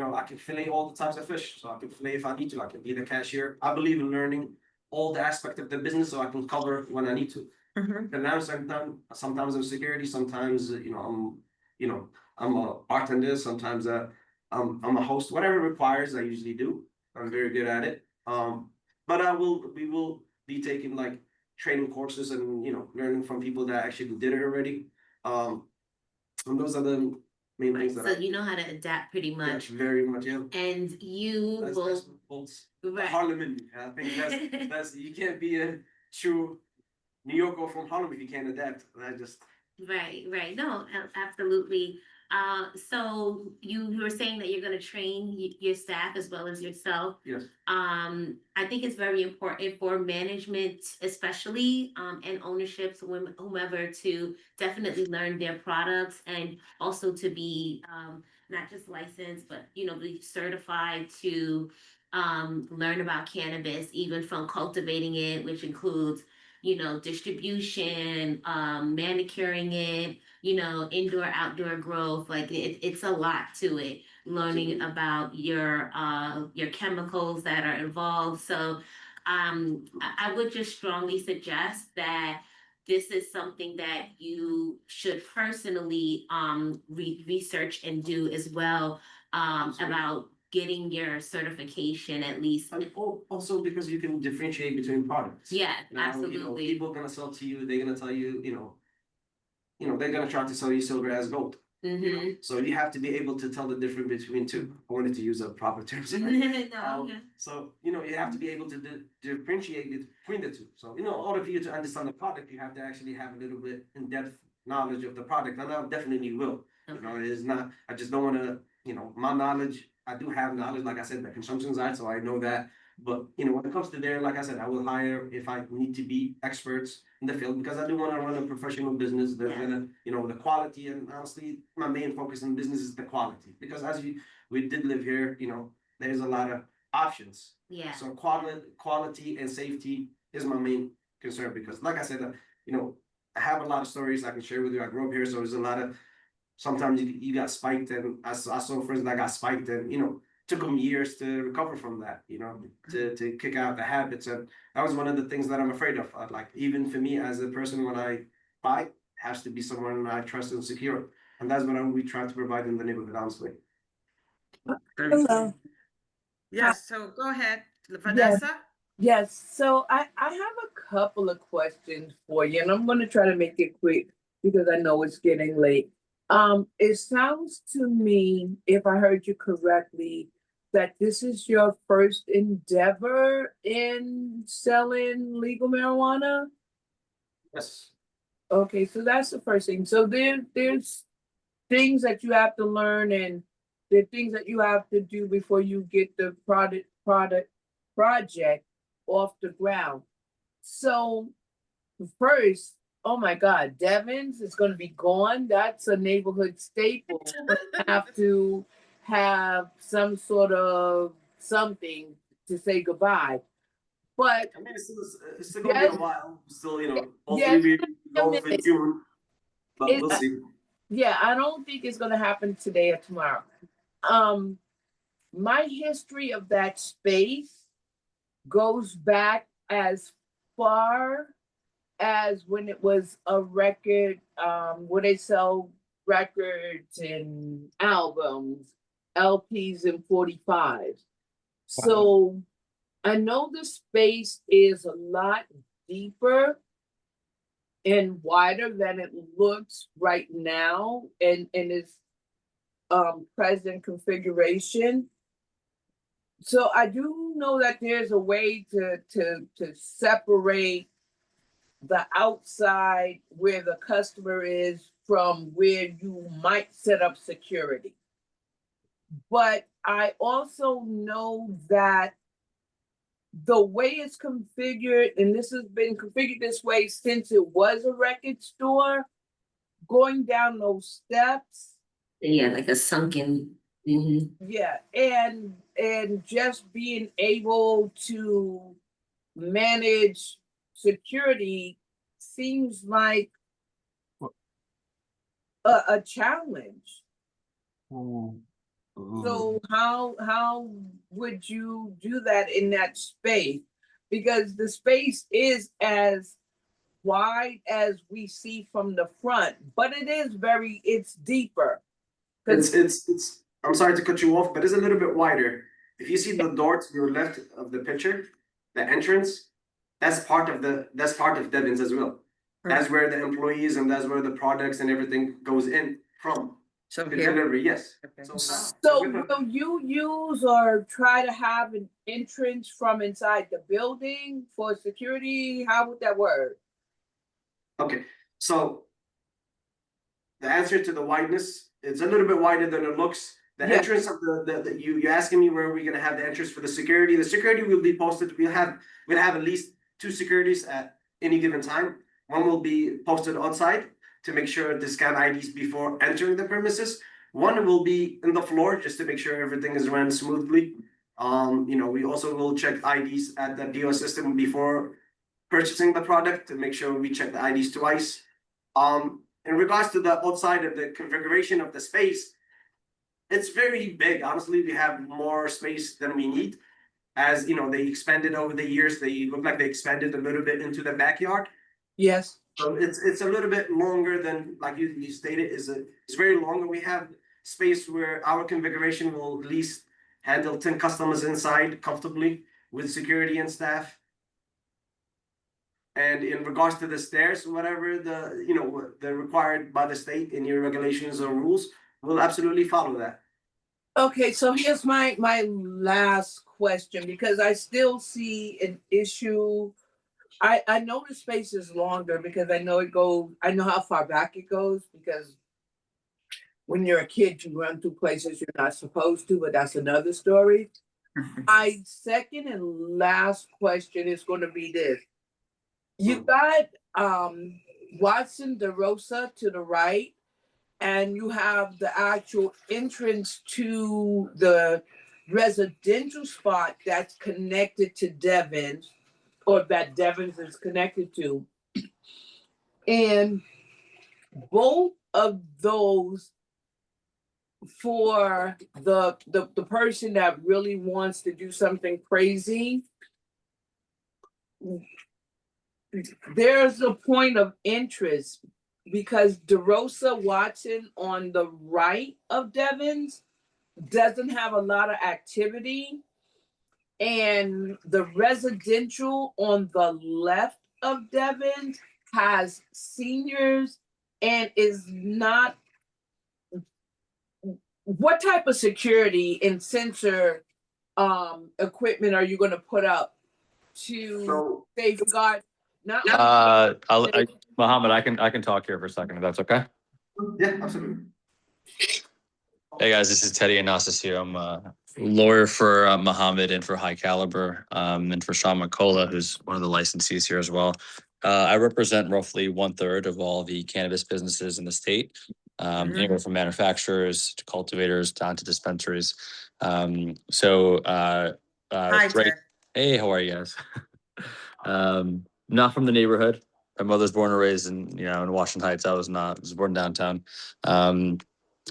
I can fillet all the types of fish, so I can fillet if I need to. I can be the cashier. I believe in learning all the aspect of the business so I can cover when I need to. Mhm. And now sometimes I'm security, sometimes I'm a bartender, sometimes I'm a host, whatever it requires, I usually do. I'm very good at it. But we will be taking like training courses and learning from people that actually did it already. And those are the main things that So you know how to adapt pretty much. very much, yeah. And you That's will. what holds the Right. Harlem in me. I think that's you can't be a true New Yorker from Harlem if you can't adapt. And I just Right. No, absolutely. So you were saying that you're gonna train your staff as well as yourself. Yes. I think it's very important for management, especially, and ownerships, whomever, to definitely learn their products and also to be, not just licensed, but, be certified to, learn about cannabis, even from cultivating it, which includes, distribution, manicuring it, indoor, outdoor growth. Like it's a lot to it. Learning about your chemicals that are involved. So I would just strongly suggest that this is something that you should personally research and do as well, about getting your certification at least. And also because you can differentiate between products. Yeah, Now, absolutely. people are gonna sell to you, they're gonna tell you, they're gonna try to sell you silver as gold. Mhm. So you have to be able to tell the difference between two. I wanted to use a proper term. No, okay. So, you have to be able to differentiate between the two. So, in order for you to understand the product, you have to actually have a little bit in-depth knowledge of the product. And I definitely will. It is not, I just don't want to, my knowledge, I do have knowledge, like I said, the consumption side, so I know that. But, when it comes to there, like I said, I will hire if I need to be experts in the field because I do want to run a professional business. There's gonna, the quality, and honestly, my main focus in business is the quality. Because we did live here, there's a lot of options. Yeah. So quality and safety is my main concern because, like I said, I have a lot of stories I can share with you. I grew up here, so there's a lot of. Sometimes you got spiked, and I saw friends that got spiked, and took them years to recover from that. To kick out the habits, and that was one of the things that I'm afraid of. Like even for me as a person, when I buy, has to be someone I trust and secure, and that's what we try to provide in the neighborhood, honestly. Hello. Yes, so go ahead, Yes. Vanessa. Yes, so I have a couple of questions for you, and I'm going to try to make it quick because I know it's getting late. It sounds to me, if I heard you correctly, that this is your first endeavor in selling legal marijuana. Yes. Okay, so that's the first thing. So there's things that you have to learn, and there are things that you have to do before you get the project off the ground. So first, oh my God, Devon's is going to be gone. That's a neighborhood staple. We have to have some sort of something to say goodbye. But I mean, it's still gonna be a yes, while. Still, yes, hopefully we go for June, but we'll see. yeah, I don't think it's going to happen today or tomorrow. My history of that space goes back as far as when it was a record, where they sell records and albums, LPs and 45s. So I know the space is a lot deeper and wider than it looks right now in its present configuration. So I do know that there's a way to separate the outside where the customer is from where you might set up security. But I also know that the way it's configured, and this has been configured this way since it was a record store, going down those steps. Yeah, like a sunken. Yeah, and just being able to manage security seems like a challenge. So how would you do that in that space? Because the space is as wide as we see from the front, but it's deeper. It's I'm sorry to cut you off, but it's a little bit wider. If you see the door to your left of the picture, the entrance, that's part of Devon's as well. That's where the employees and that's where the products and everything goes in from. So The here, delivery, yes. okay. So will you use or try to have an entrance from inside the building for security? How would that work? Okay, so the answer to the wideness it's a little bit wider than it looks. The Yeah. entrance of you're asking me where we're gonna have the entrance for the security. The security will be posted. We'll have at least 2 securities at any given time. One will be posted outside to make sure to scan IDs before entering the premises. One will be in the floor just to make sure everything is run smoothly. We also will check IDs at the POS system before purchasing the product to make sure we check the IDs twice. In regards to the outside of the configuration of the space, it's very big. Honestly, we have more space than we need. As you know, they expanded over the years. They look like they expanded a little bit into the backyard. Yes. So it's a little bit longer than like you stated. It's very long, and we have space where our configuration will at least handle 10 customers inside comfortably with security and staff. And in regards to the stairs, whatever they're required by the state in your regulations or rules, we'll absolutely follow that. Okay, so here's my last question, because I still see an issue. I know the space is longer because I know how far back it goes, because when you're a kid, you run through places you're not supposed to, but that's another story. My second and last question is going to be this. You got Watson DeRosa to the right, and you have the actual entrance to the residential spot that's connected to Devon's, or that Devon's is connected to. And both of those, for the person that really wants to do something crazy, there's a point of interest, because DeRosa Watson on the right of Devon's doesn't have a lot of activity, and the residential on the left of Devon's has seniors and is not. What type of security and sensor equipment are you going to put up to safeguard? Mohammed, I can talk here for a second, if that's okay. Yeah, absolutely. Hey guys, this is Teddy Anastasio. I'm a lawyer for Mohammed and for High Caliber, and for Sean McCullough, who's one of the licensees here as well. I represent roughly 1/3 of all the cannabis businesses in the state, anywhere from manufacturers to cultivators down to dispensaries. Hi, Right. Ted. Hey, how are you guys? Not from the neighborhood. My mother's born and raised in Washington Heights. I was not. I was born downtown.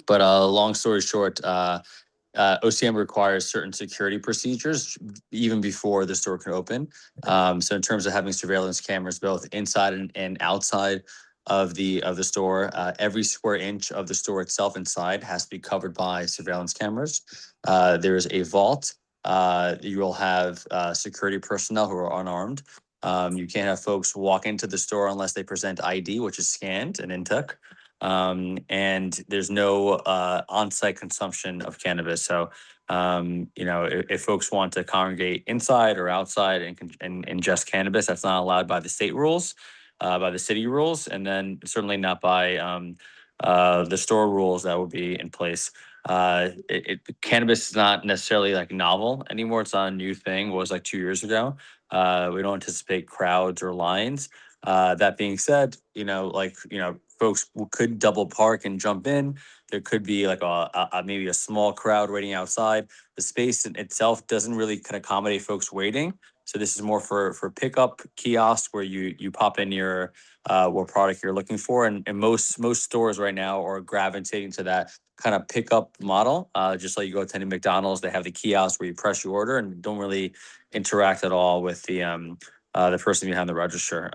But long story short, OCM requires certain security procedures even before the store can open. So in terms of having surveillance cameras both inside and outside of the store, every square inch of the store itself inside has to be covered by surveillance cameras. There is a vault. You will have security personnel who are unarmed. You can't have folks walk into the store unless they present ID, which is scanned and intook. And there's no on-site consumption of cannabis. So, if folks want to congregate inside or outside and ingest cannabis, that's not allowed by the state rules, by the city rules, and then certainly not by the store rules that would be in place. Cannabis is not necessarily like novel anymore. It's not a new thing. It was like 2 years ago. We don't anticipate crowds or lines. That being said, folks could double park and jump in. There could be like maybe a small crowd waiting outside. The space in itself doesn't really can accommodate folks waiting. So this is more for pickup kiosk where you pop in your what product you're looking for, and most stores right now are gravitating to that kind of pickup model. Just like you go to any McDonald's, they have the kiosk where you press your order and don't really interact at all with the person behind the register.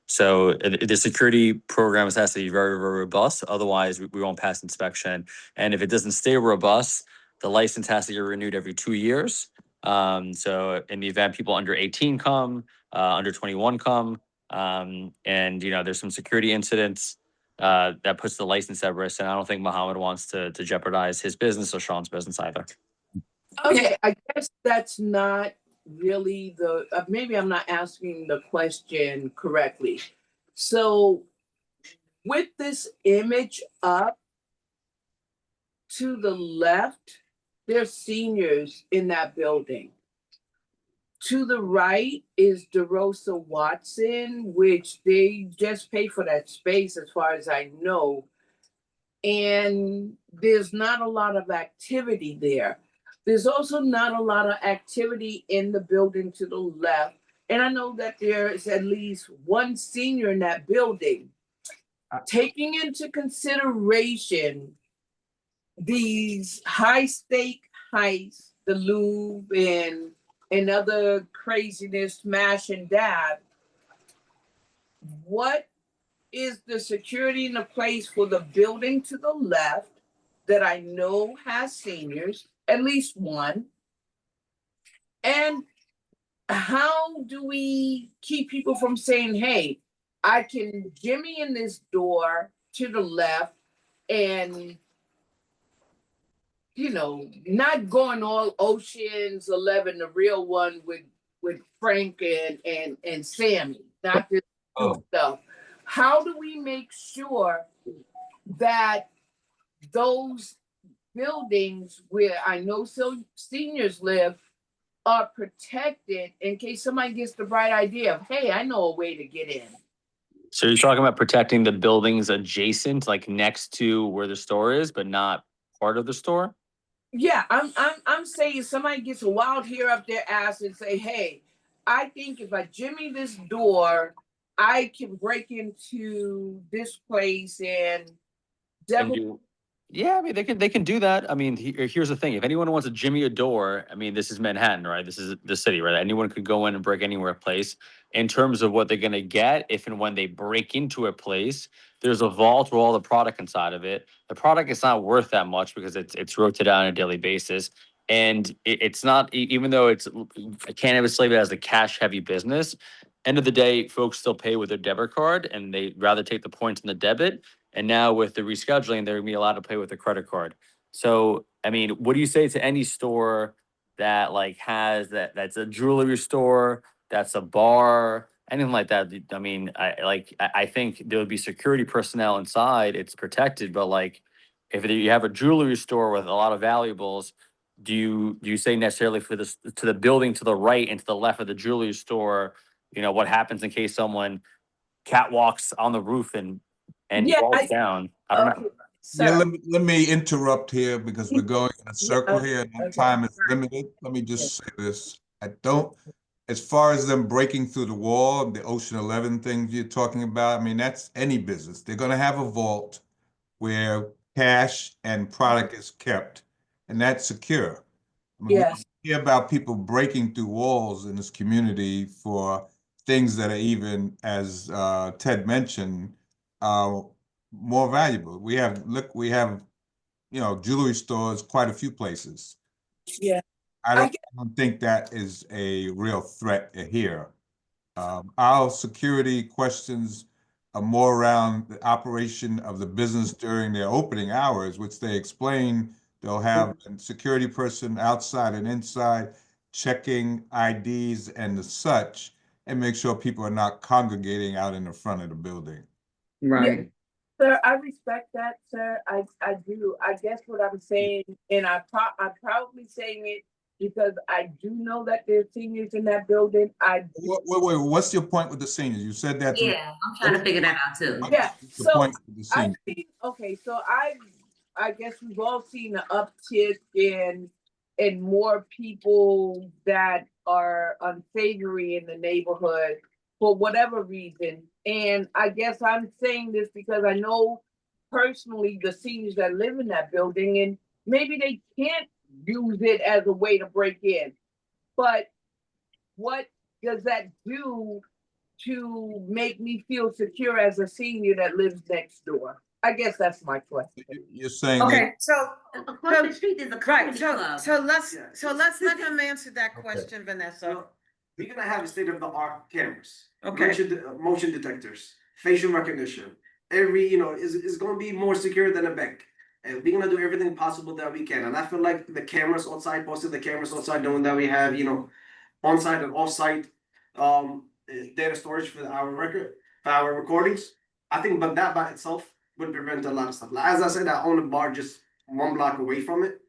So the security programs has to be very, very robust. Otherwise, we won't pass inspection. And if it doesn't stay robust, the license has to get renewed every 2 years. So in the event people under 18 come, under 21 come, and there's some security incidents that puts the license at risk. And I don't think Mohammed wants to jeopardize his business or Sean's business either. Okay, I guess that's not really maybe I'm not asking the question correctly. So with this image up, to the left, there's seniors in that building. To the right is DeRosa Watson, which they just pay for that space as far as I know. And there's not a lot of activity there. There's also not a lot of activity in the building to the left. And I know that there is at least one senior in that building. Taking into consideration these high stake heists, the Louvre and other craziness, smash and dab, what is the security in the place for the building to the left that I know has seniors, at least one? And how do we keep people from saying, hey, I can jimmy in this door to the left and, you know, not going all Ocean's 11, the real one with Frank and Sammy, not this stuff. How do we make sure that those buildings where I know seniors live are protected in case somebody gets the bright idea of, hey, I know a way to get in? So you're talking about protecting the buildings adjacent, like next to where the store is, but not part of the store? Yeah, I'm saying somebody gets a wild hair up their ass and say, hey, I think if I jimmy this door, I can break into this place and Yeah, I mean, they can do that. I mean, here's the thing. If anyone wants to jimmy a door, I mean, this is Manhattan, right? This is the city, right? Anyone could go in and break anywhere place. In terms of what they're gonna get, if and when they break into a place, there's a vault with all the product inside of it. The product is not worth that much because it's rotated on a daily basis. And it's not, even though it's a cannabis label as a cash heavy business, end of the day, folks still pay with their debit card and they rather take the points in the debit. And now with the rescheduling, they're gonna be allowed to pay with a credit card. So, I mean, what do you say to any store that like has that's a jewelry store, that's a bar, anything like that? I mean, I think there would be security personnel inside, it's protected, but like if you have a jewelry store with a lot of valuables, do you say necessarily for this to the building to the right and to the left of the jewelry store, you know, what happens in case someone catwalks on the roof and falls down? I don't know. Yeah, let me interrupt here because we're going in a circle here and time is limited. Let me just say this. I don't, as far as them breaking through the wall, the Ocean 11 things you're talking about, I mean, that's any business. They're gonna have a vault where cash and product is kept, and that's secure. I mean, we Yes. hear about people breaking through walls in this community for things that are even, as Ted mentioned, uh, more valuable. We have, you know, jewelry stores, quite a few places. Yeah. I don't think that is a real threat here. Our security questions are more around the operation of the business during their opening hours, which they explain. They'll have a security person outside and inside checking IDs and the such, and make sure people are not congregating out in the front of the building. Yeah. Sir, I respect that, sir. I do. I guess what I'm saying, and I'm probably saying it because I do know that there's seniors in that building. Wait, what's your point with the seniors? You said that. Yeah, I'm trying to figure that out too. Yeah, The so point with the I've seniors. seen, okay, so I guess we've all seen the uptick in more people that are unsavory in the neighborhood for whatever reason. And I guess I'm saying this because I know personally the seniors that live in that building, and maybe they can't use it as a way to break in. But what does that do to make me feel secure as a senior that lives next door? I guess that's my question. You're saying Okay, so, Across the street is a right, comedy club. so let's let him answer that question, Vanessa. We're gonna have state-of-the-art cameras, Okay. motion detectors, facial recognition. Every, you know, is gonna be more secure than a bank. And we're gonna do everything possible that we can. And I feel like the cameras outside, posted the cameras outside, knowing that we have, you know, on-site and off-site data storage for our recordings. I think, but that by itself would prevent a lot of stuff. Like, as I said, I own a bar just one block away from it.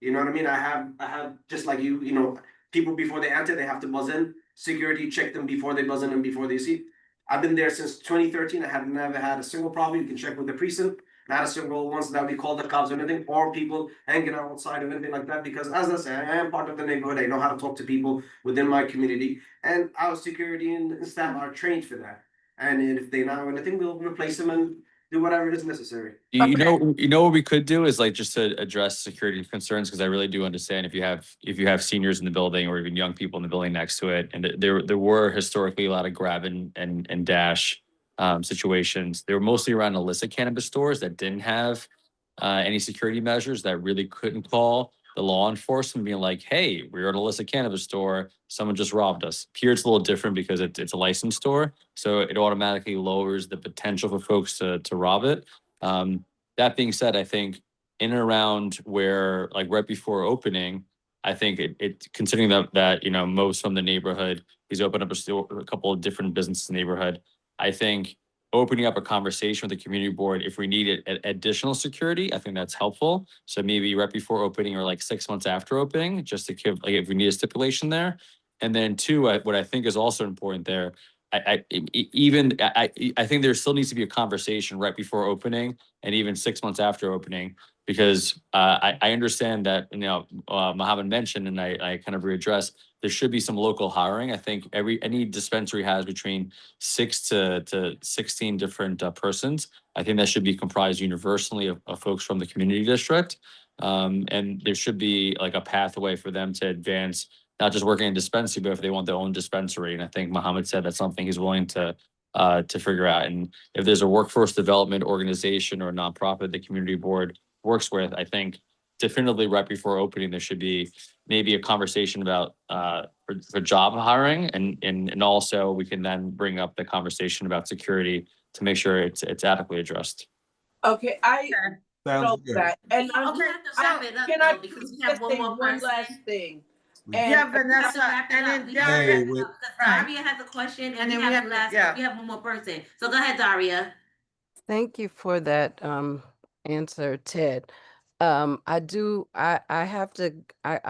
You know what I mean? I have just like you know, people before they enter, they have to buzz in. Security check them before they buzz in and before they see. I've been there since 2013. I have never had a single problem. You can check with the precinct. Not a single once that we call the cops or anything, or people hanging out outside or anything like that. Because as I say, I am part of the neighborhood. I know how to talk to people within my community, and our security and staff are trained for that. And if they not anything, we'll replace them and do whatever is necessary. You know what we could do is like just to address security concerns, because I really do understand if you have seniors in the building or even young people in the building next to it, and there were historically a lot of grab and dash situations. They were mostly around illicit cannabis stores that didn't have any security measures, that really couldn't call the law enforcement being like, hey, we're at an illicit cannabis store, someone just robbed us. Here it's a little different because it's a licensed store, so it automatically lowers the potential for folks to rob it. That being said, I think in and around where, like right before opening, I think it considering that you know most from the neighborhood, he's opened up a couple of different businesses in the neighborhood. I think opening up a conversation with the community board, if we need additional security, I think that's helpful. So maybe right before opening or like 6 months after opening, just to give, like, if we need a stipulation there. And then two, what I think is also important there, I think there still needs to be a conversation right before opening and even 6 months after opening, because I understand that, you know, Mohammed mentioned, and I kind of readdress, there should be some local hiring. I think any dispensary has between 6 to 16 different persons. I think that should be comprised universally of folks from the community district. And there should be like a pathway for them to advance, not just working in dispensary, but if they want their own dispensary. And I think Mohammed said that's something he's willing to figure out. And if there's a workforce development organization or a nonprofit the community board works with, I think definitively right before opening, there should be maybe a conversation about for job hiring, and also we can then bring up the conversation about security to make sure it's adequately addressed. Okay, I Sounds know good. that, and Okay, we have to wrap it up can I though, because we just have one say more one person. last thing? Yeah, And We have to Vanessa, wrap it and up. then We have to wrap Daria, it wait. up, because Right. Daria has a question And and then we we have have- last, yeah. we have one more person. So go ahead, Daria. Thank you for that answer, Ted. I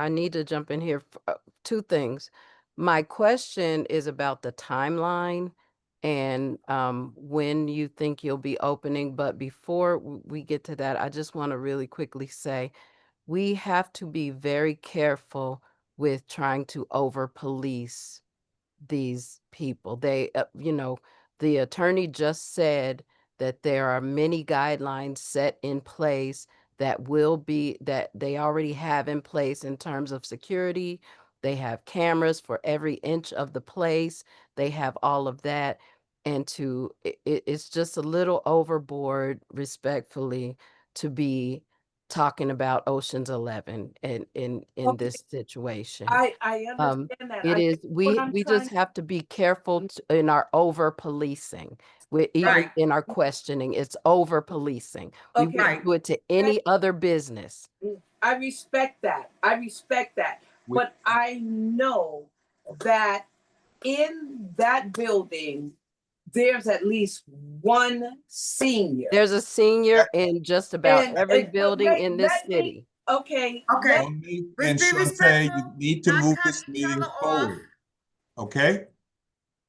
need to jump in here. Two things. My question is about the timeline and when you think you'll be opening. But before we get to that, I just want to really quickly say we have to be very careful with trying to over police these people. The attorney just said that there are many guidelines set in place that they already have in place in terms of security. They have cameras for every inch of the place. They have all of that. And it's just a little overboard, respectfully, to be talking about Ocean's 11 in Okay. this situation. I understand that. It is, we just have to be careful in our over policing. Even Right. in our questioning, it's over policing. We Okay. wouldn't do it to any other business. I respect that. But I know that in that building, there's at least one senior. There's a senior in just about And- every and- building let- in this let me- city. Okay. Okay. Monique Let's and be Shantae, respectful, you need to not move cut this each meeting other off. forward. Okay?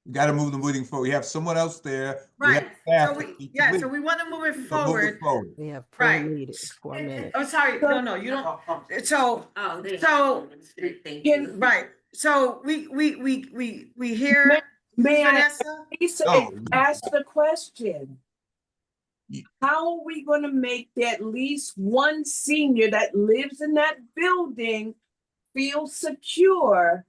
You gotta move the meeting forward. We have someone else there. We have Right, staff so that we, need to yeah, leave. so we wanna move it So move forward. it forward. We have 4 Right. meetings, 4 minutes. Oh, sorry, no, you don't, so, Oh, there. So- Thank you. right, so we hear May I Vanessa? please No. ask the question? Ye- How are we gonna make at least one senior that lives in that building feel secure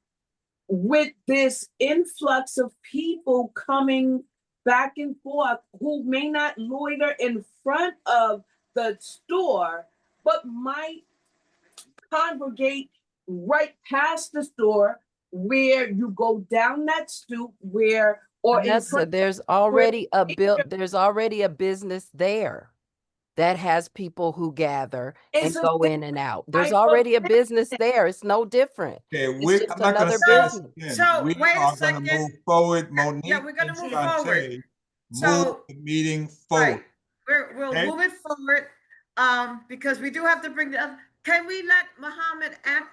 with this influx of people coming back and forth who may not loiter in front of the store, but might congregate right past the store where you go down that stoop or in Vanessa, front. there's already a business there that has people who gather and It's a go in and out. There's I already a business there. It's no different. Okay, It's just I'm not gonna another say this business. again. So, We wait a are gonna second. move forward. Monique Yeah, we're gonna and move Shantae, forward. move So- the meeting Right, forward. we'll Okay. move it forward. because we do have to bring the other, can we let Muhammad act?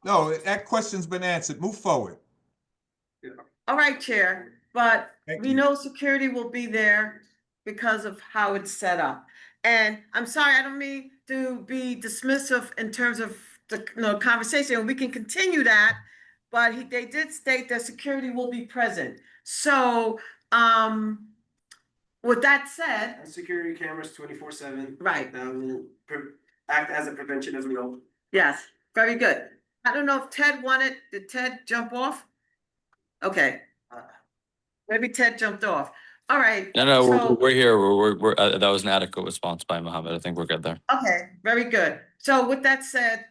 No, that question's been answered. Move forward. All right, Chair, but Thank we you. know security will be there because of how it's set up. And I'm sorry, I don't mean to be dismissive in terms of the conversation. We can continue that, but they did state that security will be present. So, with that said, Security cameras 24/7. right, That will act as a prevention as well. yes, very good. I don't know if Ted did Ted jump off? Okay. Maybe Ted jumped off. All right. No, so- we're here. We're that was an adequate response by Mohammed. I think we're good there. Okay, very good. So with that said,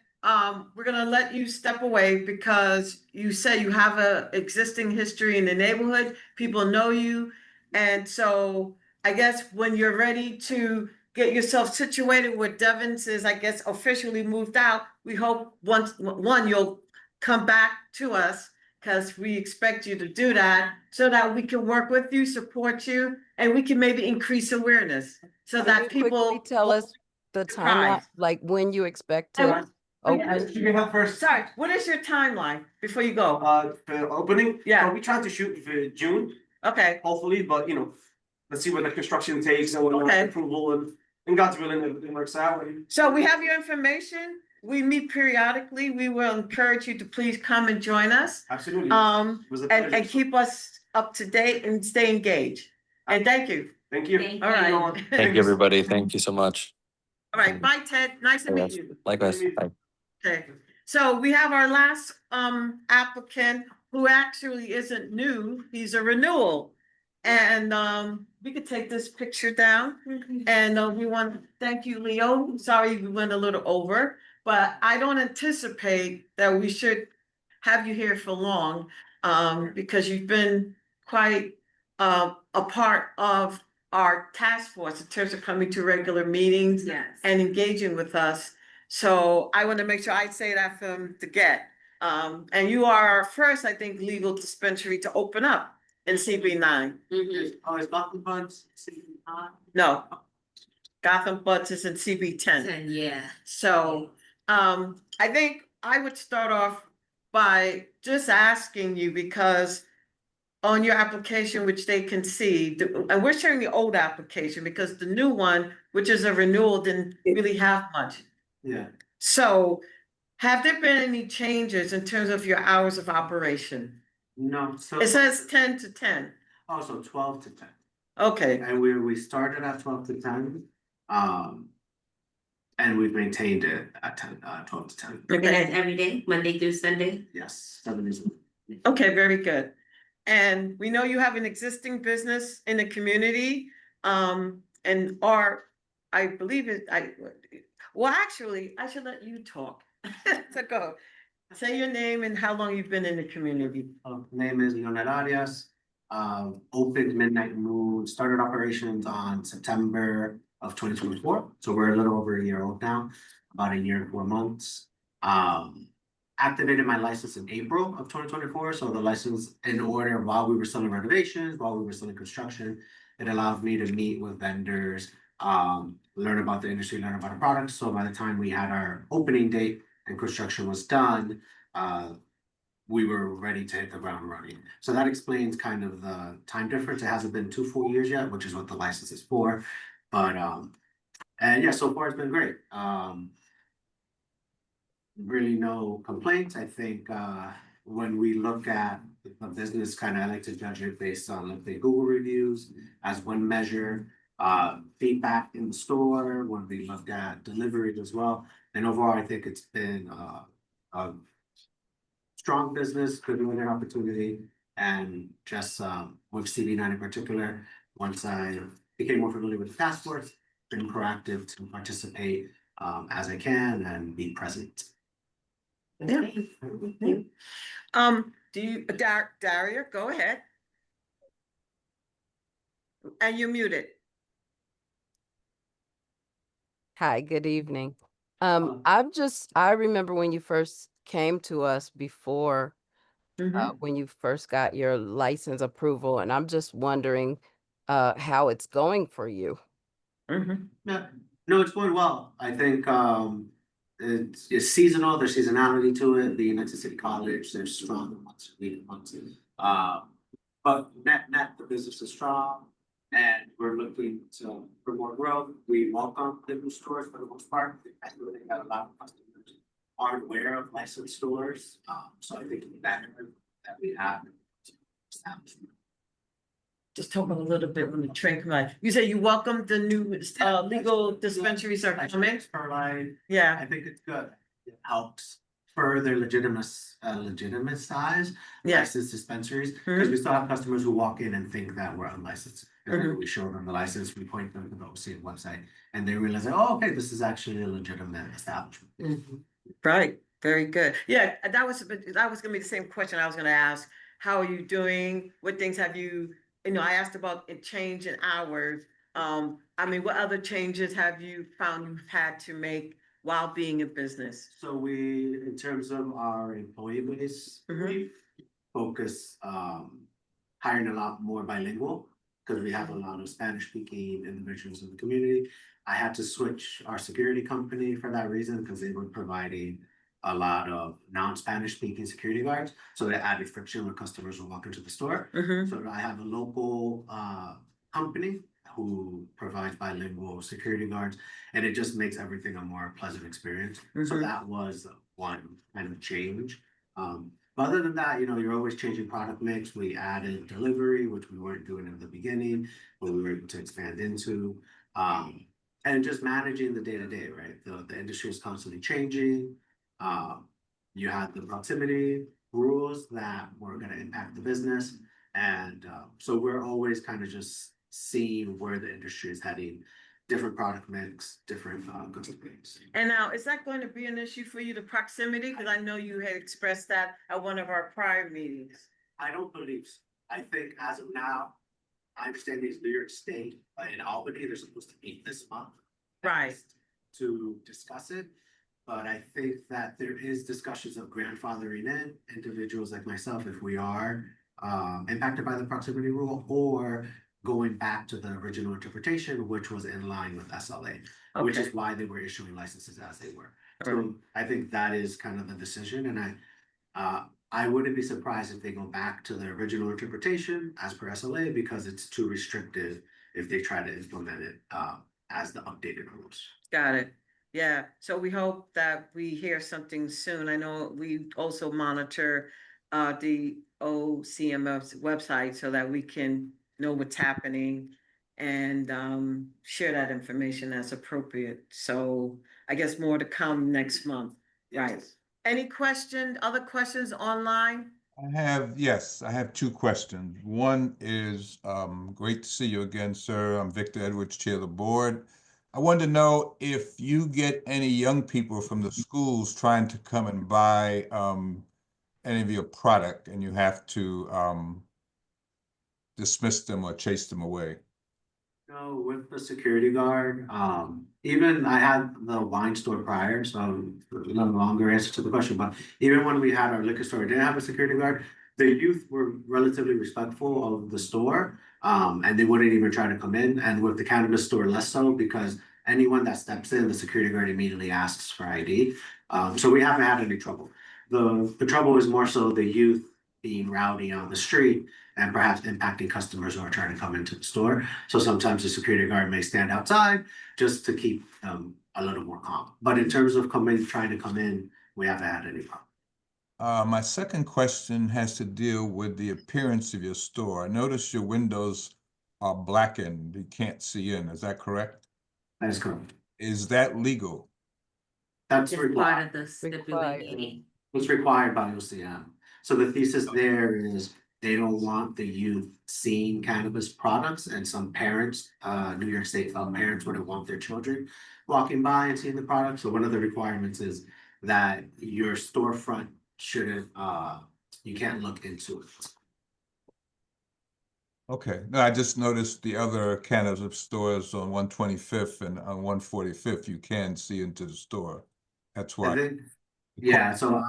we're gonna let you step away because you say you have a existing history in the neighborhood. People know you. And so I guess when you're ready to get yourself situated where Devon's is, I guess, officially moved out, we hope one, you'll come back to us because we expect you to do that so that we can work with you, support you, and we can maybe increase awareness so Can that you quickly people tell us the timeline, surprised. like when you expect Hey, to what? open? You can help first. Sorry, what is your timeline before you go? For opening, Yeah. we trying to shoot for June, Okay, hopefully, but let's see what the construction takes and what Okay. approval and God's willing it works out. so we have your information. We meet periodically. We will encourage you to please come and join us. Absolutely. It was a and pleasure. keep us up to date and stay engaged. And thank you. Thank you. Thank All right. Thank you, everybody. Thank you so much. All right, bye, Ted. Nice to meet you. Likewise. Bye. Okay, so we have our last applicant who actually isn't new, he's a renewal. And we could take this picture down and we want to thank you, Leo. Sorry we went a little over, but I don't anticipate that we should have you here for long because you've been quite a part of our task force in terms of coming to regular meetings Yes. and engaging with us. So I want to make sure I say that from the get. And you are our first, I think, legal dispensary to open up in CB9. Oh, it's Gotham Buds. No. Gotham Buds is in CB10. Yeah. So, I think I would start off by just asking you because on your application, which they can see, and we're sharing the old application because the new one, which is a renewal, didn't really have much. Yeah. So have there been any changes in terms of your hours of operation? No, so. It says 10 to 10. Also 12 to 10. Okay, And we started at 12 to 10. And we've maintained it at 12 to 10. And okay, that's every day, Monday through Sunday? Yes, 7 days a week. okay, very good. And we know you have an existing business in the community, and I believe well, actually, I should let you talk. So go, say your name and how long you've been in the community. Name is Leonel Arias. Opened Midnight Moon, started operations on September of 2024. So we're a little over a year old now, about a year and 4 months. Activated my license in April of 2024. So the license in order while we were selling renovations, while we were selling construction, it allowed me to meet with vendors, learn about the industry, learn about the products. So by the time we had our opening date and construction was done, we were ready to hit the ground running. So that explains kind of the time difference. It hasn't been 2 full years yet, which is what the license is for. But and yeah, so far it's been great. Really no complaints. I think when we look at the business, kind of I like to judge it based on like the Google reviews as one measure, feedback in the store, when we looked at delivery as well. And overall, I think it's been a strong business, good learning opportunity, and just with CB9 in particular, once I became more familiar with the task force, been proactive to participate as I can and be present. Yeah. Do you, Daria, go ahead. And you're muted. Hi, good evening. I remember when you first came to us before, when you first got your license approval, and I'm just wondering how it's going for you. Yeah, No, it's going well. I think it's seasonal, there's seasonality to it, being at the city college, there's strong months, weak months. But net, the business is strong and we're looking for more growth. We welcome the new stores for the most part. I really got a lot of customers aren't aware of licensed stores. So I think that we have established. Just talking a little bit when the train come by. You say you welcome the new legal dispensaries are coming? I Yeah, think it's good. It helps further legitimize Yeah. licensed dispensaries, because we still have customers who walk in and think that we're unlicensed. And then we show them the license, we point them to the OCN website, and they realize, oh, okay, this is actually a legitimate establishment. right, very good. Yeah, that was gonna be the same question I was gonna ask. How are you doing? What things have you, I asked about a change in hours. I mean, what other changes have you found you've had to make while being in business? So we, in terms of our employee base, we focus hiring a lot more bilingual, because we have a lot of Spanish speaking individuals in the community. I had to switch our security company for that reason, because they were providing a lot of non-Spanish speaking security guards. So it added friction when customers would walk into the store. So I have a local company who provides bilingual security guards, and it just makes everything a more pleasant experience. So that was one kind of change. But other than that, you're always changing product mix. We added delivery, which we weren't doing in the beginning, but we were able to expand into. And just managing the day-to-day, right? The industry is constantly changing. You had the proximity rules that were going to impact the business. And so we're always kind of just seeing where the industry is heading, different product mix, different customer base. And now, is that going to be an issue for you, the proximity? Because I know you had expressed that at one of our prior meetings. I don't believe so. I think as of now, I understand it's New York State, but in Albany, they're supposed to meet this month. Right. To discuss it. But I think that there is discussions of grandfathering in individuals like myself if we are impacted by the proximity rule, or going back to the original interpretation, which was in line with SLA, which is why they were issuing licenses as they were. So I think that is kind of the decision, and I wouldn't be surprised if they go back to the original interpretation as per SLA, because it's too restrictive if they try to implement it as the updated rules. Got it. Yeah, so we hope that we hear something soon. I know we also monitor the OCMF's website so that we can know what's happening and share that information as appropriate. So I guess more to come next month. Right. Any other questions online? Yes, I have two questions. One is, great to see you again, sir. I'm Victor Edwards, Chair of the Board. I wanted to know if you get any young people from the schools trying to come and buy any of your product, and you have to dismiss them or chase them away. No, with the security guard, even I had the wine store prior, so no longer answer to the question, but even when we had our liquor store, didn't have a security guard, the youth were relatively respectful of the store, and they wouldn't even try to come in. And with the cannabis store, less so, because anyone that steps in, the security guard immediately asks for ID. So we haven't had any trouble. The trouble is more so the youth being rowdy on the street and perhaps impacting customers who are trying to come into the store. So sometimes the security guard may stand outside just to keep them a little more calm. But in terms of trying to come in, we haven't had any problem. My second question has to deal with the appearance of your store. I notice your windows are blackened. You can't see in. Is that correct? That is correct. Is that legal? That's It's required. part of the stipulated. It's required by OCM. So the thesis there is they don't want the youth seeing cannabis products, and some parents, New York State parents wouldn't want their children walking by and seeing the product. So one of the requirements is that your storefront shouldn't, you can't look into it. Okay, no, I just noticed the other cannabis stores on 125th and on 145th, you can see into the store. That's why. I think, yeah, so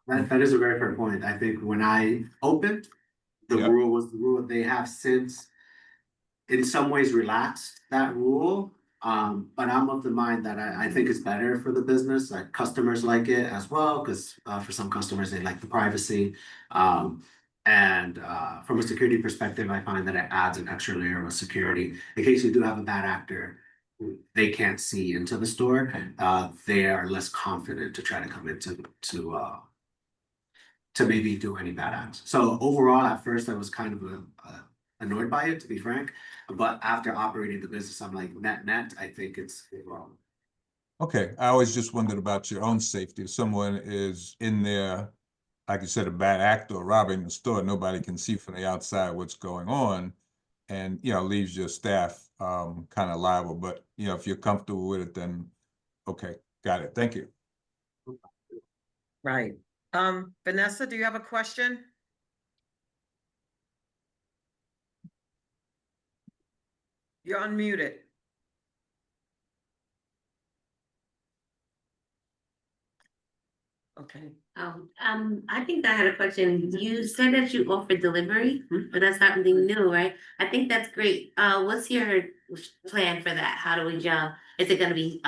that is a very fair point. I think when I opened, the rule was the rule. They have since in some ways relaxed that rule. But I'm of the mind that I think it's better for the business, like customers like it as well, because for some customers, they like the privacy. And from a security perspective, I find that it adds an extra layer of security in case you do have a bad actor who they can't see into the store. They are less confident to try to come into to maybe do any bad acts. So overall, at first, I was kind of annoyed by it, to be frank. But after operating the business, I'm like, net, I think it's wrong. Okay, I always just wondered about your own safety. If someone is in there, like you said, a bad actor robbing the store, nobody can see from the outside what's going on, and leaves your staff kind of liable. But if you're comfortable with it, then okay, got it. Thank you. Right. Vanessa, do you have a question? You're unmuted. Okay. I think I had a question. You said that you offer delivery, but that's not something new, right? I think that's great. What's your plan for that? How do we jump? Is it gonna be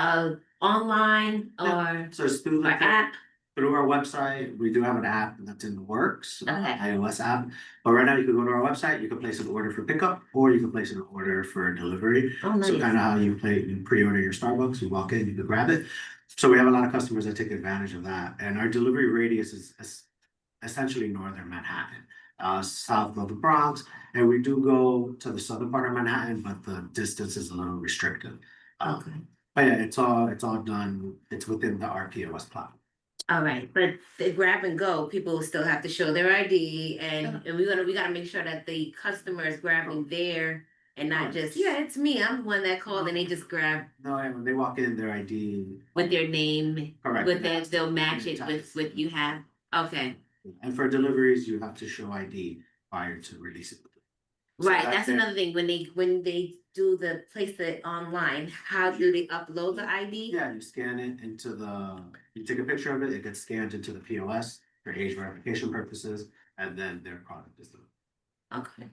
online or So it's through or app? through our website. We do have an app that's in the works, Okay. iOS app. But right now you can go to our website, you can place an order for pickup, or you can place an order for delivery. Oh, nice. So kind of how you pre-order your Starbucks, you walk in, you can grab it. So we have a lot of customers that take advantage of that. And our delivery radius is essentially northern Manhattan, south of the Bronx. And we do go to the southern part of Manhattan, but the distance is a little restricted. Okay. But yeah, it's all done. It's within the RPOS platform. All right, but the grab and go, people will still have to show their ID and we gotta make sure that the customer is grabbing there and not just, yeah, it's me, I'm the one that called and they just grab No, and when they walk in, their ID. with their name, Correct. with their, they'll match it with you have, okay. And for deliveries, you have to show ID prior to releasing. So Right, that's that's it. another thing, when they do the place it online, how do they upload the ID? Yeah, you scan it you take a picture of it, it gets scanned into the POS for age verification purposes, and then their product is delivered. Okay.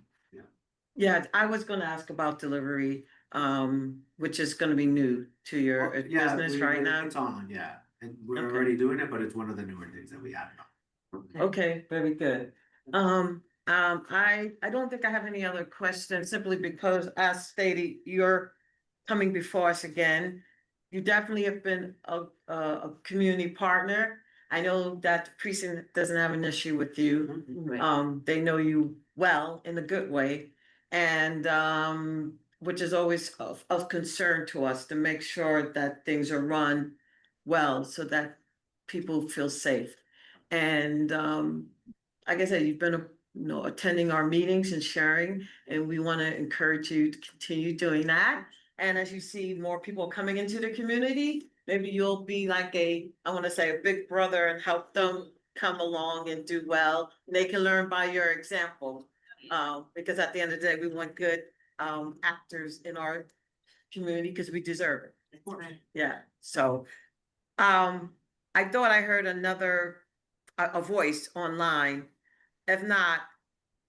Yeah, I was gonna ask about delivery, which is gonna be new to your business right now. It's on, yeah. And we're Okay. already doing it, but it's one of the newer things that we added on. Okay, very good. I don't think I have any other questions simply because as stated, you're coming before us again. You definitely have been a community partner. I know that the precinct doesn't have an issue with you. Right. They know you well in a good way. And which is always of concern to us to make sure that things are run well so that people feel safe. And like I said, you've been attending our meetings and sharing, and we want to encourage you to continue doing that. And as you see more people coming into the community, maybe you'll be like I want to say, a big brother and help them come along and do well. They can learn by your example. Because at the end of the day, we want good actors in our community because we deserve it. Yeah. So I thought I heard a voice online. If not,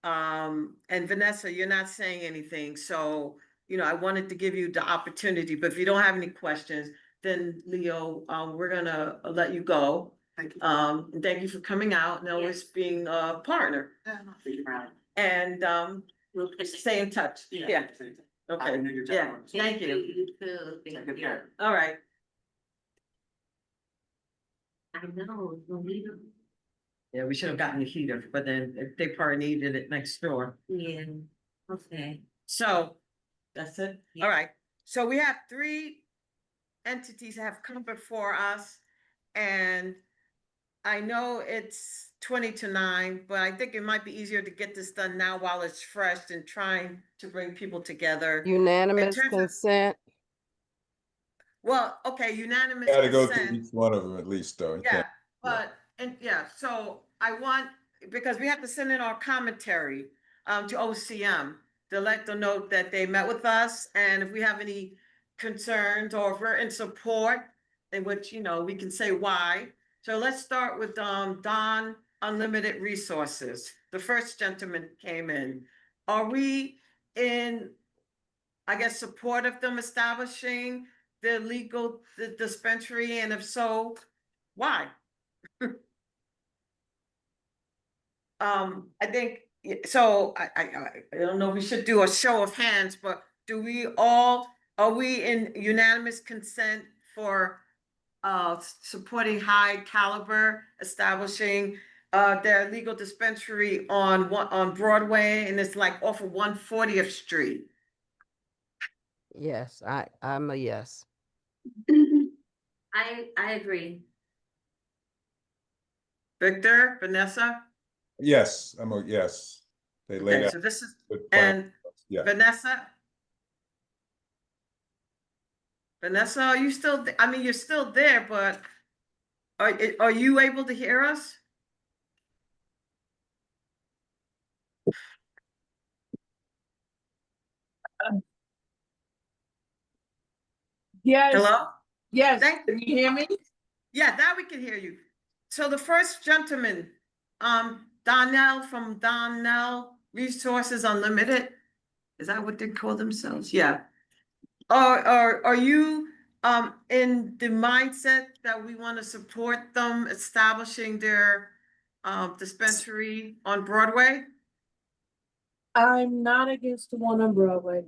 and Vanessa, you're not saying anything, so I wanted to give you the opportunity, but if you don't have any questions, then Leo, we're gonna let you go. Thank you. And thank you for coming out and always being a partner. Thank you for having me. And stay in touch. Yeah. Okay. Yeah. Thank you. You too. Thank you. All right. I know, we'll leave them. Yeah, we should have gotten a heater, but then if they probably needed it next door. Yeah, okay. So that's it. Yeah. All right. So we have 3 entities that have come before us. And I know it's 20 to 9, but I think it might be easier to get this done now while it's fresh than trying to bring people together. Unanimous terms of- consent. Well, okay, unanimous Gotta go consent. through each one of them at least, though. You Yeah, can't- but, so I want, because we have to send in our commentary to OCM to let them know that they met with us, and if we have any concerns or if we're in support, in which, we can say why. So let's start with Don Unlimited Resources. The first gentleman came in. Are we in I guess, support of them establishing the legal dispensary, and if so, why? I think, so I don't know if we should do a show of hands, but are we in unanimous consent for supporting High Caliber establishing their legal dispensary on Broadway, and it's like off of 140th Street? Yes, I'm a yes. I agree. Victor, Vanessa? Yes, I'm a yes. They laid Okay, out so this is, a good plan. and Yeah. Vanessa? Vanessa, are you still, I mean, you're still there, but are you able to hear us? Yes, Hello? yes, Thank can you hear me? Yeah, now we can hear you. So the first gentleman, Donnell from Donnell Resources Unlimited, is that what they call themselves? Yeah. Are you in the mindset that we want to support them establishing their dispensary on Broadway? I'm not against the one on Broadway.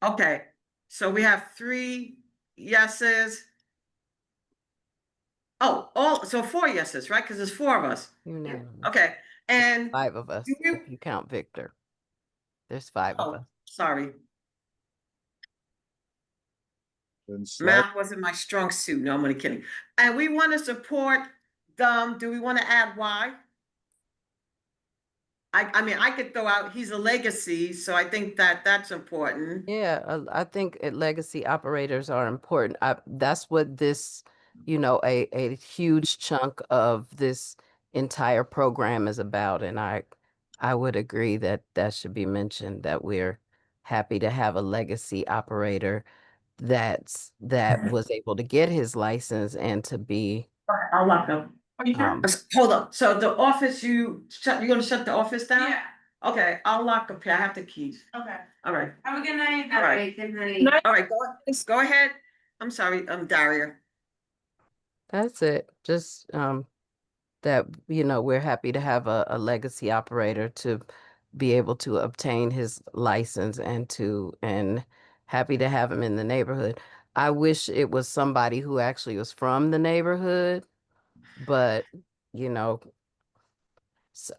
Okay, so we have 3 yeses. Oh, so 4 yeses, right? Because there's 4 of us. Unanimous. Okay, and 5 of us, do you- if you count Victor. There's 5 of oh, us. sorry, Then slide. math wasn't my strong suit. No, I'm only kidding. And we want to support them. Do we want to add why? I mean, I could throw out, he's a legacy, so I think that that's important. Yeah, I think legacy operators are important. That's what this, a huge chunk of this entire program is about. And I would agree that that should be mentioned, that we're happy to have a legacy operator that was able to get his license and to be, I'll lock up. Hold up. So the office, you're gonna shut the office down? Yeah. Okay, I'll lock up here. I have the keys. Okay. All right. Have a good night. All right. Good night. All right, go ahead. I'm sorry, Daria. that's it. Just that, we're happy to have a legacy operator to be able to obtain his license and happy to have him in the neighborhood. I wish it was somebody who actually was from the neighborhood, but you know,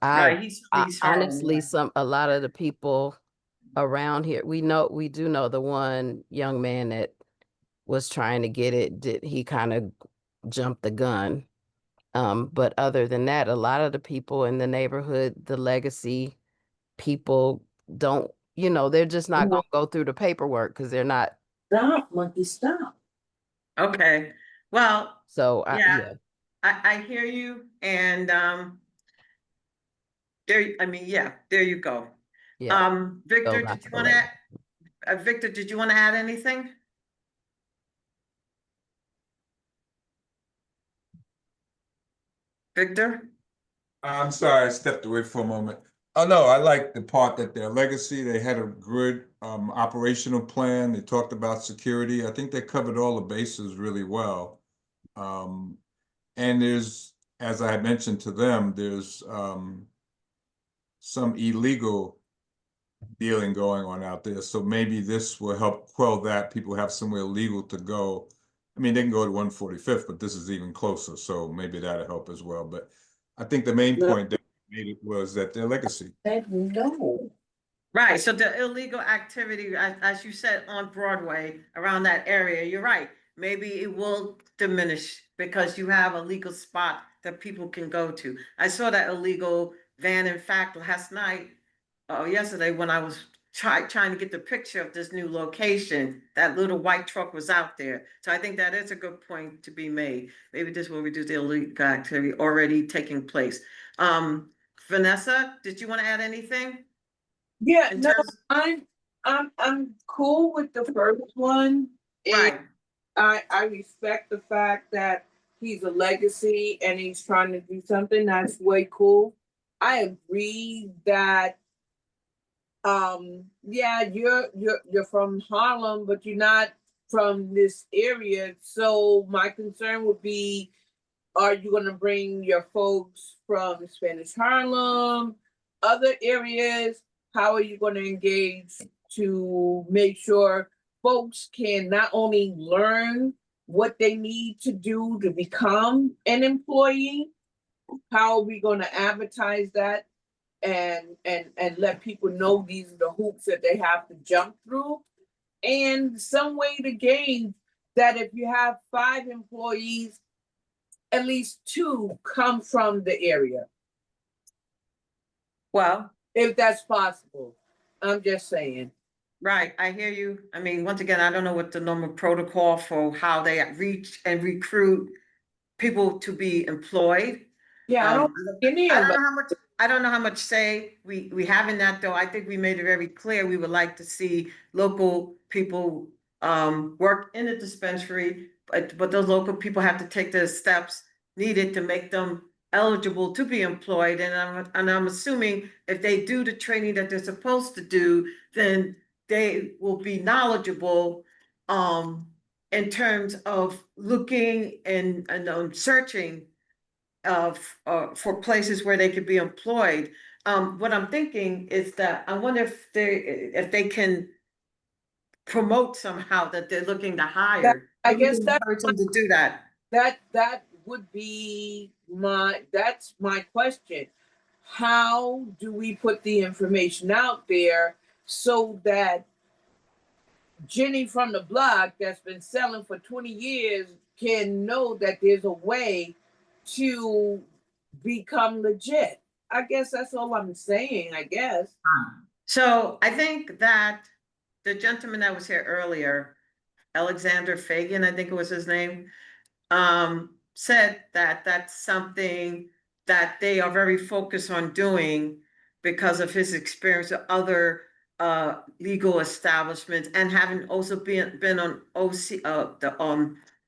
Right, he's honestly, horrible. a lot of the people around here, we do know the one young man that was trying to get it, he kind of jumped the gun. But other than that, a lot of the people in the neighborhood, the legacy people don't, they're just not going to go through the paperwork because they're not. Stop, monkey, stop. Okay, well, So yeah, I hear you, and there you go. yeah. Victor, not did you the want to legacy. Victor, did you want to add anything? Victor? I'm sorry, I stepped away for a moment. Oh, no, I like the part that their legacy, they had a good operational plan. They talked about security. I think they covered all the bases really well. And there's, as I had mentioned to them, there's some illegal dealing going on out there. So maybe this will help quell that. People have somewhere legal to go. I mean, they can go to 145th, but this is even closer. So maybe that'll help as well. But I think the main point that made it was that their legacy. No. Right, so the illegal activity, as you said, on Broadway, around that area, you're right. Maybe it will diminish because you have a legal spot that people can go to. I saw that illegal van, in fact, last night, yesterday, when I was trying to get the picture of this new location, that little white truck was out there. So I think that is a good point to be made. Maybe this will reduce the illegal activity already taking place. Vanessa, did you want to add anything? Yeah, In no, terms- I'm cool with the first one. Right. I respect the fact that he's a legacy and he's trying to do something that's way cool. I agree that yeah, you're from Harlem, but you're not from this area. So my concern would be, are you gonna bring your folks from Spanish Harlem, other areas? How are you gonna engage to make sure folks can not only learn what they need to do to become an employee? How are we gonna advertise that and let people know these are the hoops that they have to jump through? And some way to gauge that if you have 5 employees, at least 2 come from the area, Well, if that's possible. I'm just saying. right, I hear you. I mean, once again, I don't know what the normal protocol for how they reach and recruit people to be employed. Yeah, I don't any I of don't us. know how much, I don't know how much say we have in that, though. I think we made it very clear we would like to see local people work in the dispensary, but those local people have to take the steps needed to make them eligible to be employed. And I'm assuming if they do the training that they're supposed to do, then they will be knowledgeable in terms of looking and searching of for places where they could be employed. What I'm thinking is that I wonder if they can promote somehow that they're looking to hire. I Maybe we guess can that encourage them to do that. that would be that's my question. How do we put the information out there so that Jenny from the block that's been selling for 20 years can know that there's a way to become legit? I guess that's all I'm saying, I guess. So I think that the gentleman that was here earlier, Alexander Fagan, I think it was his name, said that that's something that they are very focused on doing because of his experience with other legal establishments and having also been on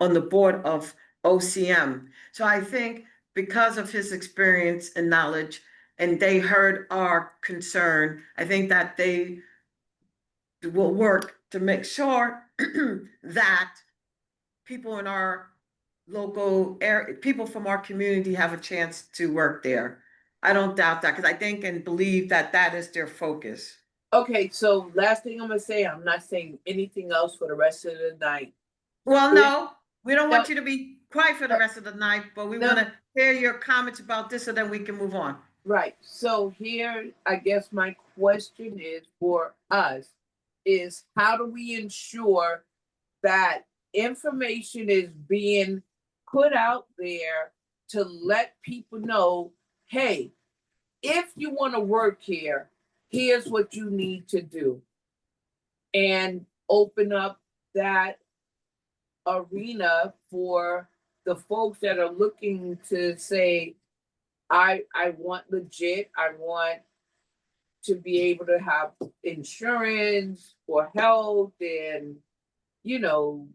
on the board of OCM. So I think because of his experience and knowledge, and they heard our concern, I think that they will work to make sure that people in our local area, people from our community have a chance to work there. I don't doubt that because I think and believe that that is their focus. Okay, so last thing I'm gonna say, I'm not saying anything else for the rest of the night. Well, no, we don't No. want you to be quiet for the rest of the night, but we No. want to hear your comments about this so then we can move on. Right. So here, I guess my question is for us is how do we ensure that information is being put out there to let people know, hey, if you want to work here, here's what you need to do. And open up that arena for the folks that are looking to say, I want legit, I want to be able to have insurance for health and, you know,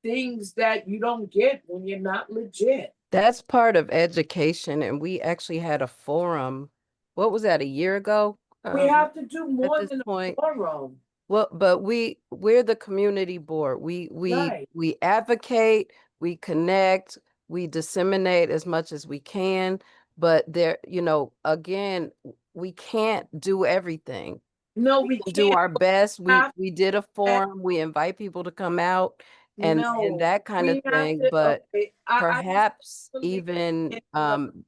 things that you don't get when you're not legit. That's part of education, and we actually had a forum. What was that, a year ago? We have to do more this than point. a forum. Well, but we're the community board. Right. We advocate, we connect, we disseminate as much as we can, but there, you know, again, we can't do everything. No, We we can do can't. our best. have We did a forum, we invite people to come out and No, that kind of we have thing, to. but Okay, I just perhaps believe even in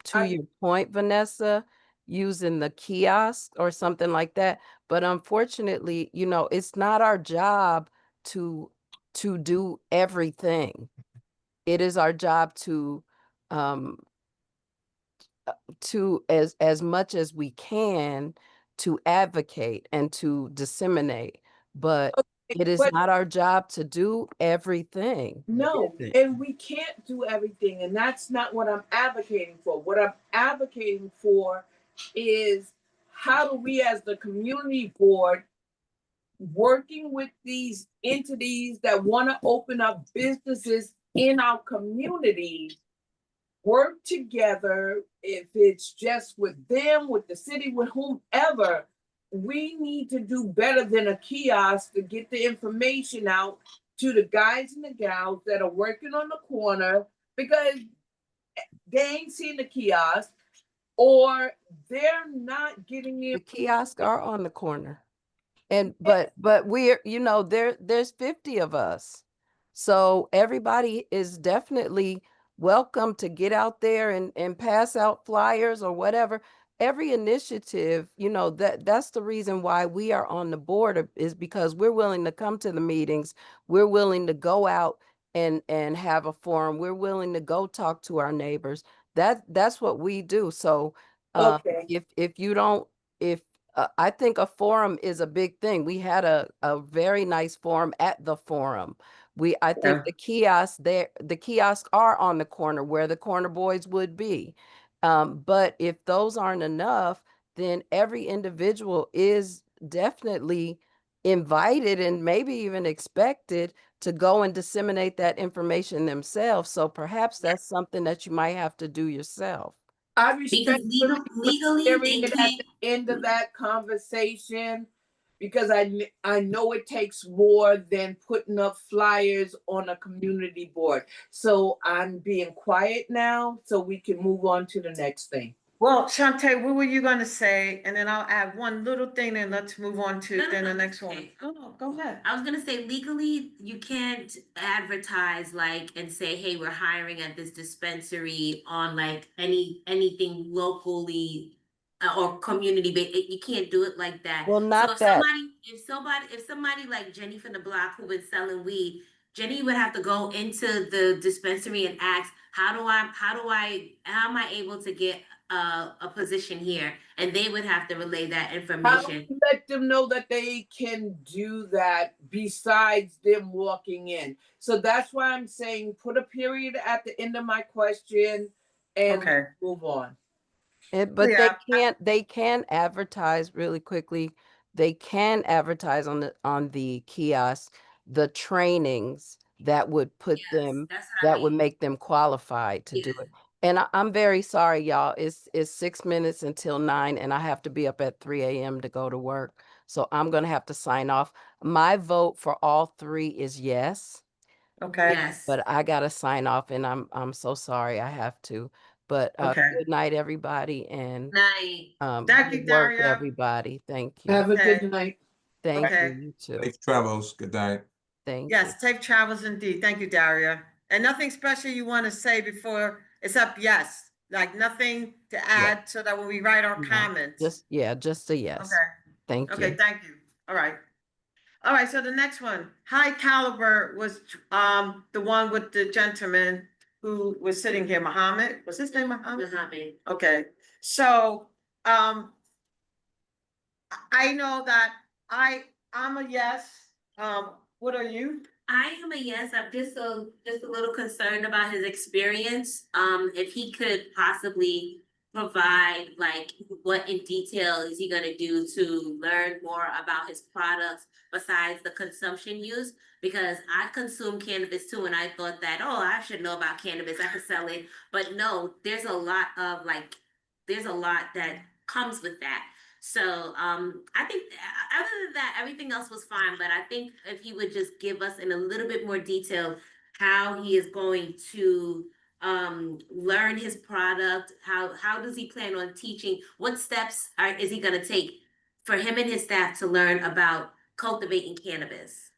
to your point, Vanessa, using the kiosk or something like that. But unfortunately, you know, it's not our job to do everything. It is our job um to as much as we can to advocate and to disseminate. But it is but not our job to do everything. no, and we can't do everything, and that's not what I'm advocating for. What I'm advocating for is how do we, as the community board, working with these entities that want to open up businesses in our communities, work together, if it's just with them, with the city, with whomever, we need to do better than a kiosk to get the information out to the guys and the gals that are working on the corner, because they ain't seen the kiosk or they're not getting The it. kiosks are on the corner. And but we're, there's 50 of us. So everybody is definitely welcome to get out there and pass out flyers or whatever. Every initiative, that's the reason why we are on the board, is because we're willing to come to the meetings. We're willing to go out and have a forum. We're willing to go talk to our neighbors. That's what we do. So Okay. if you don't, if I think a forum is a big thing. We had a very nice forum at the forum. I think Yeah. the kiosks are on the corner where the corner boys would be. But if those aren't enough, then every individual is definitely invited and maybe even expected to go and disseminate that information themselves. So perhaps that's something that you might have to do yourself. I Because respectfully legally, hearing they it at can't. the end of that conversation, because I know it takes more than putting up flyers on a community board. So I'm being quiet now so we can move on to the next thing. Well, Shantae, what were you gonna say? And then I'll add one little thing and let's move on to No, then no, the no, next one. okay. No, go ahead. I was gonna say legally, you can't advertise and say, hey, we're hiring at this dispensary on anything locally or community based. You can't do it like that. Well, So not that. if somebody like Jenny from the block who was selling weed, Jenny would have to go into the dispensary and ask, how am I able to get a position here? And they would have to relay that How do information. we let them know that they can do that besides them walking in? So that's why I'm saying put a period at the end of my question and Okay. move on. But Yeah. they can advertise really quickly. They can advertise on the kiosk the trainings that would put Yes, them, that's what I that would mean. make them qualified to do Yeah. it. And I'm very sorry, y'all. It's 6 minutes until 9, and I have to be up at 3 a.m. to go to work. So I'm gonna have to sign off. My vote for all three is yes, Okay. Yes. but I gotta sign off, and I'm so sorry I have to. But Okay. good night, everybody, and Night. Thank you, good work, Daria. everybody. Thank you. Have a Okay. good night. Thank you. Okay. You too. Safe travels. Good night. Thank you. Yes, safe travels indeed. Thank you, Daria. And nothing special you want to say before, except yes, like nothing to add so that when we write our No, comments. just a yes. Okay. Thank Okay, you. thank you. All right. All right, so the next one, High Caliber was the one with the gentleman who was sitting here, Muhammad. Was his name Muhammad? Muhammad. Okay, so I know that I'm a yes. What are you? I am a yes. I'm just a little concerned about his experience. If he could possibly provide what in detail is he gonna do to learn more about his products besides the consumption use? Because I consume cannabis too, and I thought that, oh, I should know about cannabis, I could sell it. But no, there's a lot that comes with that. So I think other than that, everything else was fine. But I think if he would just give us in a little bit more detail how he is going to learn his product, how does he plan on teaching, what steps is he going to take for him and his staff to learn about cultivating cannabis?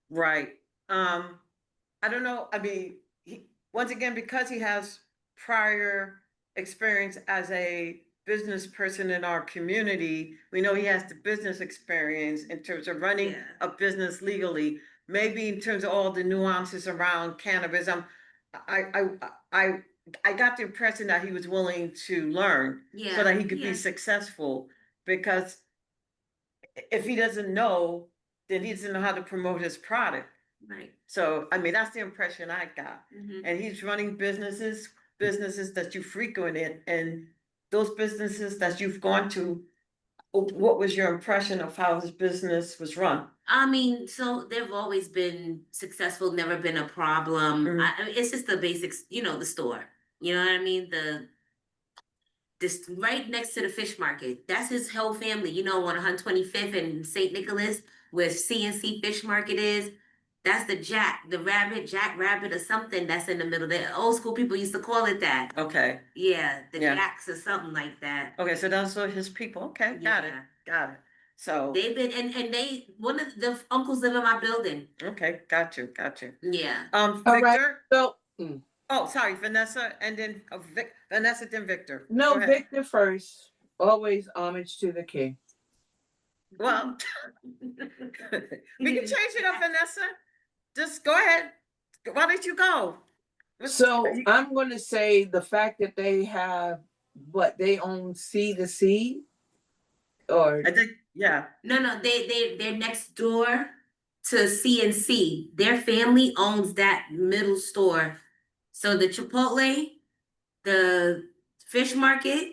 Right. I don't know. I mean, once again, because he has prior experience as a business person in our community, we know he has the business experience in terms of running Yeah. a business legally. Maybe in terms of all the nuances around cannabis. I got the impression that he was willing to learn so that he could be successful. Because if he doesn't know, then he doesn't know how to promote his product. Right. So, I mean, that's the impression I got. Mhm. And he's running businesses that you frequented, and those businesses that you've gone to, what was your impression of how his business was run? I mean, so they've always been successful, never been a problem. Mhm. It's just the basics, the store. You know what I mean? this right next to the fish market. That's his whole family, you know, on 125th and St. Nicholas, where CNC Fish Market is. That's the Jack Rabbit or something that's in the middle there. Old school people used to call it that. Okay, Yeah, the Yeah. Jacks or something like that. okay, so those are his people. Okay, got it, Yeah. got it. So, They've been and they one of the uncles live in my building. okay, got you, got you. Yeah. All right. Victor? So, Oh, sorry, Vanessa, and then Vanessa, then Victor. no, Go ahead. Victor first. Always homage to the king. Well, we can change it up, Vanessa. Just go ahead. Why don't you go? So I'm going to say the fact that they have what they own C to C, or I think, yeah. No, they're next door to CNC. Their family owns that middle store. So the Chipotle, the fish market,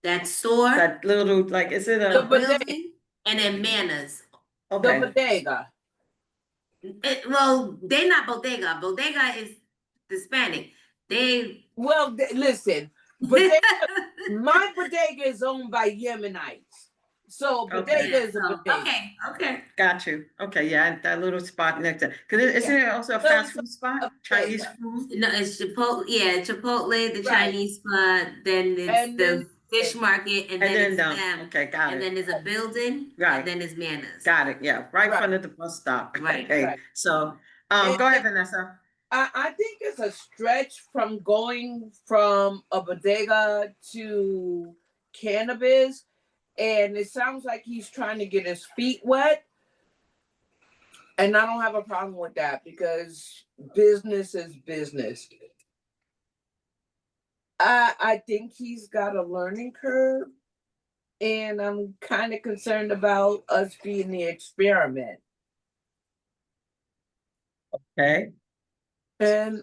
that store, That little, like, is it the a, building, and then Manners. the okay, bodega. Well, they're not bodega. Bodega is Hispanic. They Well, listen, bodega, my bodega is owned by Yemenites, so bodega Yeah, is a so, bodega. okay. got you. Okay, yeah, that little spot next to, cause isn't it also a So fast it's food spot? a Chinese bodega. food? No, it's Chipotle. Yeah, Chipotle, the Right. Chinese spot. Then it's And the then- fish market, and then it's them. them. Okay, got And it. then there's a building, Right. and then there's Manners. Got it, yeah, right in Right. front of the bus stop. Right, Okay, right. so, And- go ahead, Vanessa. I think it's a stretch from going from a bodega to cannabis, and it sounds like he's trying to get his feet wet. And I don't have a problem with that because business is business. I think he's got a learning curve, and I'm kind of concerned about us being the experiment. Okay. And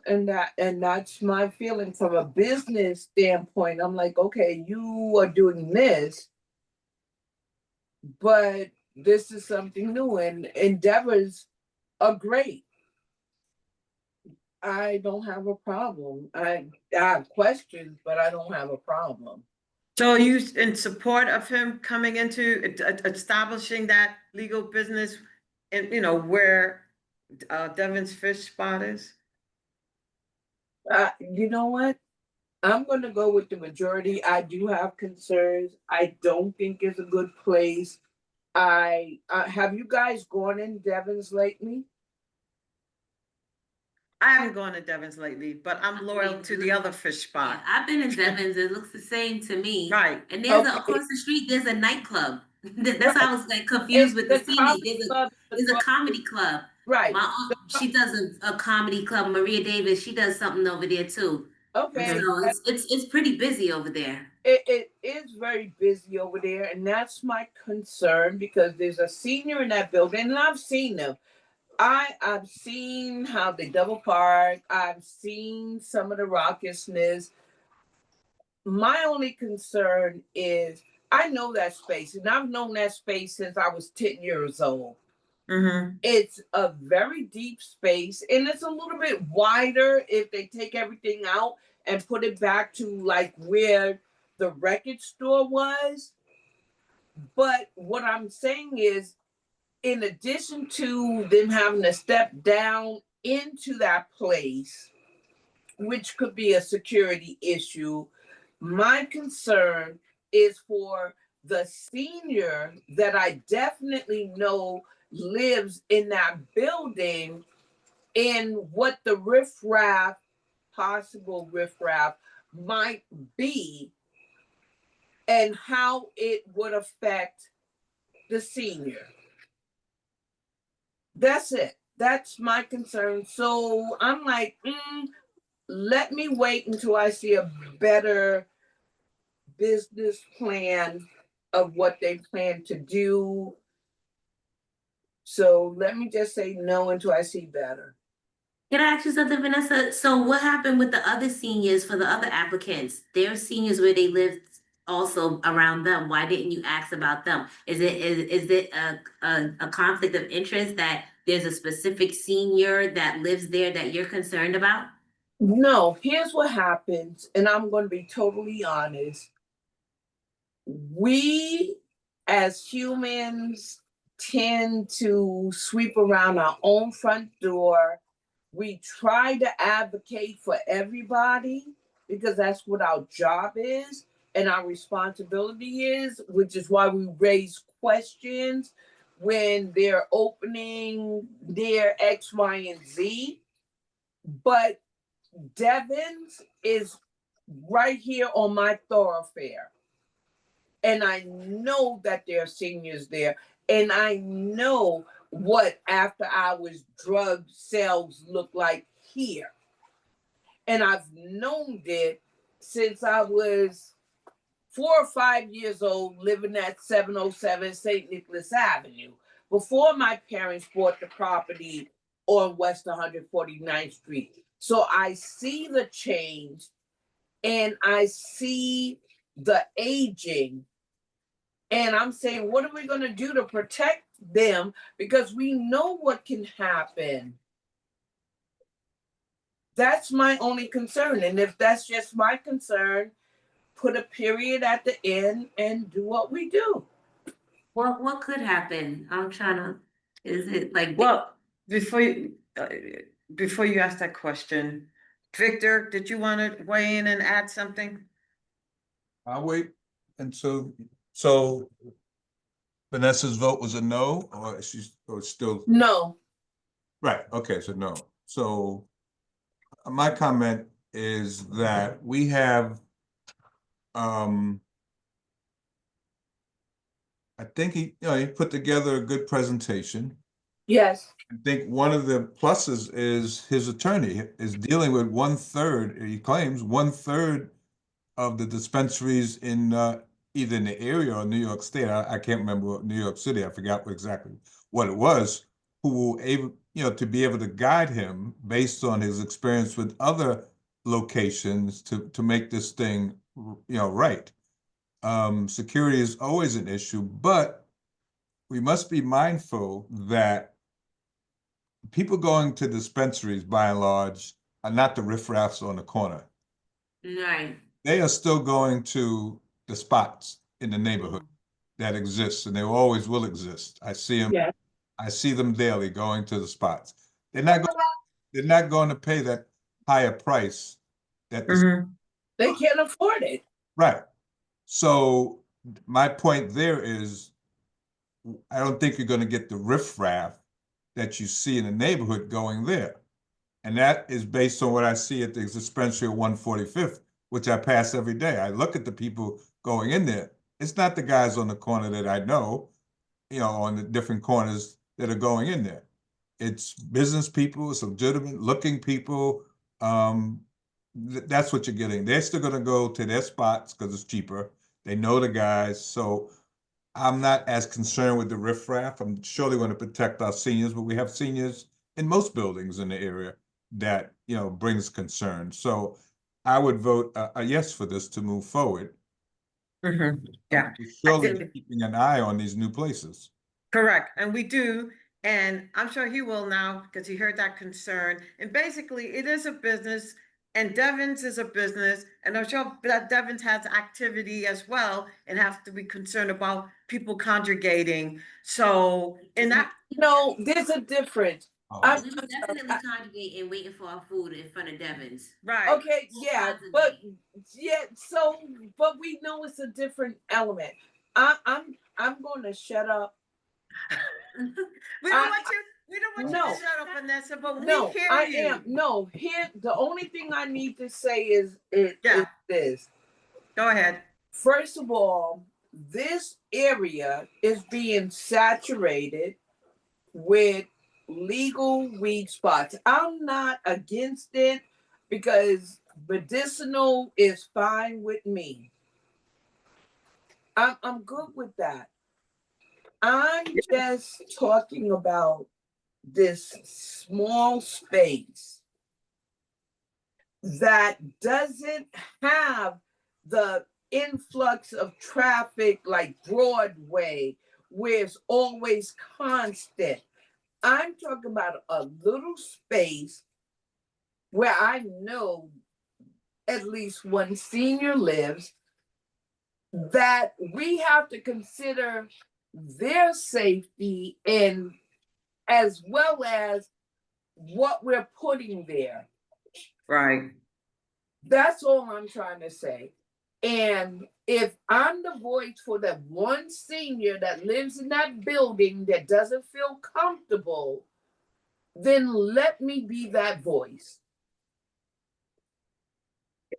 that's my feeling from a business standpoint. I'm like, okay, you are doing this, but this is something new, and endeavors are great. I don't have a problem. I have questions, but I don't have a problem. So are you in support of him coming into establishing that legal business and, you know, where Devon's fish spot is? You know what? I'm going to go with the majority. I do have concerns. I don't think it's a good place. I have you guys gone in Devon's lately? I haven't gone to Devon's lately, but I'm loyal to the other fish spot. I've been in Devon's. It looks the same to me. Right. And there's Okay. across the street. There's a nightclub. That's how I was like It's confused with the the CD. comedy club, There's a comedy club. Right. My aunt, she does a comedy club. Maria Davis, she does something over there too. Okay. So it's pretty busy over there. It is very busy over there, and that's my concern because there's a senior in that building, and I've seen them. I've seen how they double park. I've seen some of the raucousness. My only concern is I know that space, and I've known that space since I was 10 years old. Mm-hmm. It's a very deep space, and it's a little bit wider if they take everything out and put it back to like where the record store was. But what I'm saying is, in addition to them having to step down into that place, which could be a security issue, my concern is for the senior that I definitely know lives in that building and what the possible riffraff might be and how it would affect the senior. That's it. That's my concern. So I'm like, let me wait until I see a better business plan of what they plan to do. So let me just say no until I see better. Can I ask you something, Vanessa? So what happened with the other seniors for the other applicants? They're seniors where they lived also around them. Why didn't you ask about them? Is it a conflict of interest that there's a specific senior that lives there that you're concerned about? No, here's what happens, and I'm going to be totally honest. we as humans tend to sweep around our own front door. We try to advocate for everybody because that's what our job is and our responsibility is, which is why we raise questions when they're opening their X, Y, and Z. But Devon's is right here on my thoroughfare. And I know that there are seniors there. And I know what after hours drug sales look like here. And I've known it since I was 4 or 5 years old, living at 707 St. Nicholas Avenue, before my parents bought the property on West 149th Street. So I see the change and I see the aging. And I'm saying, what are we going to do to protect them? Because we know what can happen. That's my only concern. And if that's just my concern, put a period at the end and do what we do. What could happen? I'm trying to, is it like? Well, before you ask that question, Victor, did you want to weigh in and add something? I'll wait until, so Vanessa's vote was a no, or it's still? No. Right, okay, so no. So my comment is that we have, I think he put together a good presentation. Yes. I think one of the pluses is his attorney is dealing with 1/3, he claims 1/3 of the dispensaries in either in the area or New York State. I can't remember New York City. I forgot exactly what it was. Who will able, to be able to guide him based on his experience with other locations to make this thing, right. Security is always an issue, but we must be mindful that people going to dispensaries, by and large, are not the riffraffs on the corner. Right. They are still going to the spots in the neighborhood that exist, and they always will exist. I see them. Yeah. I see them daily going to the spots. They're not going to pay that higher price that they can't afford it. Right. So my point there is, I don't think you're going to get the riffraff that you see in the neighborhood going there. And that is based on what I see at the dispensary of 145th, which I pass every day. I look at the people going in there. It's not the guys on the corner that I know, on the different corners that are going in there. It's business people, it's legitimate looking people. That's what you're getting. They're still going to go to their spots because it's cheaper. They know the guys. So I'm not as concerned with the riffraff. I'm surely going to protect our seniors, but we have seniors in most buildings in the area that, brings concern. So I would vote a yes for this to move forward. Yeah. Surely keeping an eye on these new places. Correct, and we do, and I'm sure he will now, because he heard that concern. And basically, it is a business, and Devon's is a business, and I'm sure that Devon's has activity as well, and has to be concerned about people congregating. So, in that, No, there's a difference. We would definitely congregate and waiting for our food in front of Devon's. right? Okay, yeah, but but we know it's a different element. I'm going to shut up. We don't want you to shut up, Vanessa, but we hear you. Here, the only thing I need to say is this. Go ahead. First of all, this area is being saturated with legal weed spots. I'm not against it because medicinal is fine with me. I'm good with that. I'm just talking about this small space that doesn't have the influx of traffic like Broadway, where it's always constant. I'm talking about a little space where I know at least one senior lives, that we have to consider their safety and as well as what we're putting there. Right. That's all I'm trying to say. And if I'm the voice for that one senior that lives in that building that doesn't feel comfortable, then let me be that voice.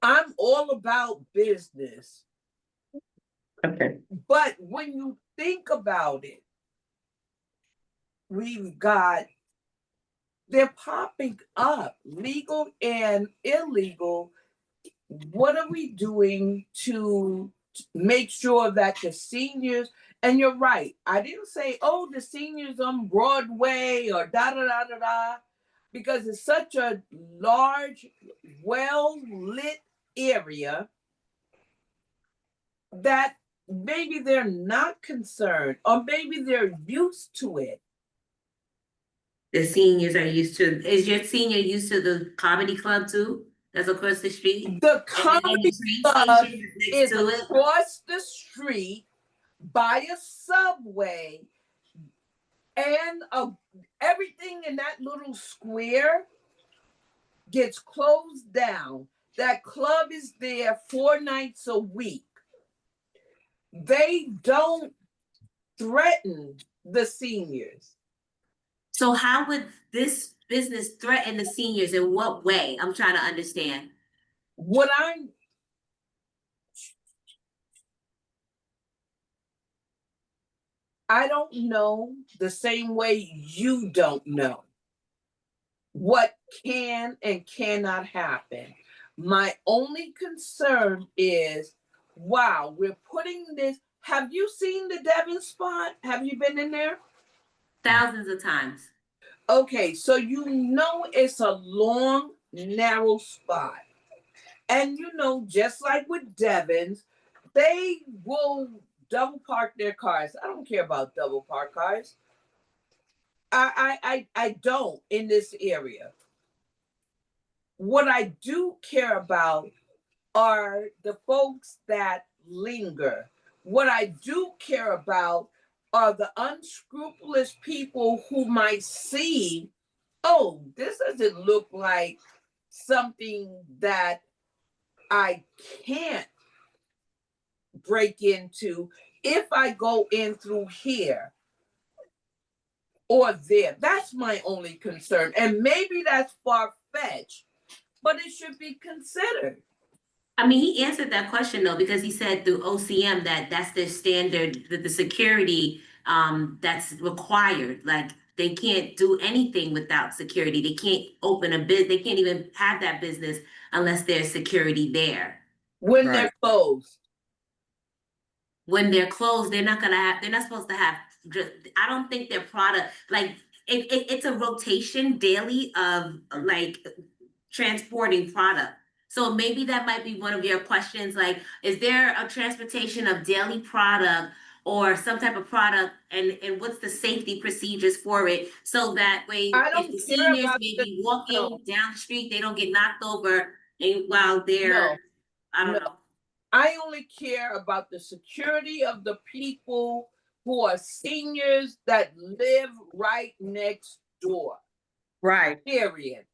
I'm all about business. Okay. But when you think about it, we've got, they're popping up, legal and illegal. What are we doing to make sure that the seniors, and you're right, I didn't say, oh, the seniors on Broadway or da da da da da, because it's such a large, well lit area that maybe they're not concerned or maybe they're used to it. The seniors are used to, is your senior used to the comedy club too? That's across the street? The And then comedy the train club station is next is to it? across the street by a subway, and everything in that little square gets closed down. That club is there 4 nights a week. They don't threaten the seniors. So how would this business threaten the seniors? In what way? I'm trying to understand. What I don't know the same way you don't know what can and cannot happen. My only concern is, wow, we're putting this. Have you seen the Devon spot? Have you been in there? Thousands of times. Okay, so you know it's a long, narrow spot. And you know, just like with Devon's, they will double park their cars. I don't care about double park cars. I don't in this area. What I do care about are the folks that linger. What I do care about are the unscrupulous people who might see, oh, this doesn't look like something that I can't break into if I go in through here or there. That's my only concern. And maybe that's far-fetched, but it should be considered. I mean, he answered that question though, because he said through OCM that that's their standard, that the security that's required. Like they can't do anything without security. They can't open a business. They can't even have that business unless there's security there. When they're closed. When they're closed, they're not gonna have. They're not supposed to have. I don't think their product like it's a rotation daily of like transporting product. So maybe that might be one of your questions, like, is there a transportation of daily product or some type of product and what's the safety procedures for it? So that way, I if don't the care seniors about may the be walking down the street, they don't get knocked over and while they're, I don't know. I only care about the security of the people who are seniors that live right next door. Right. Period.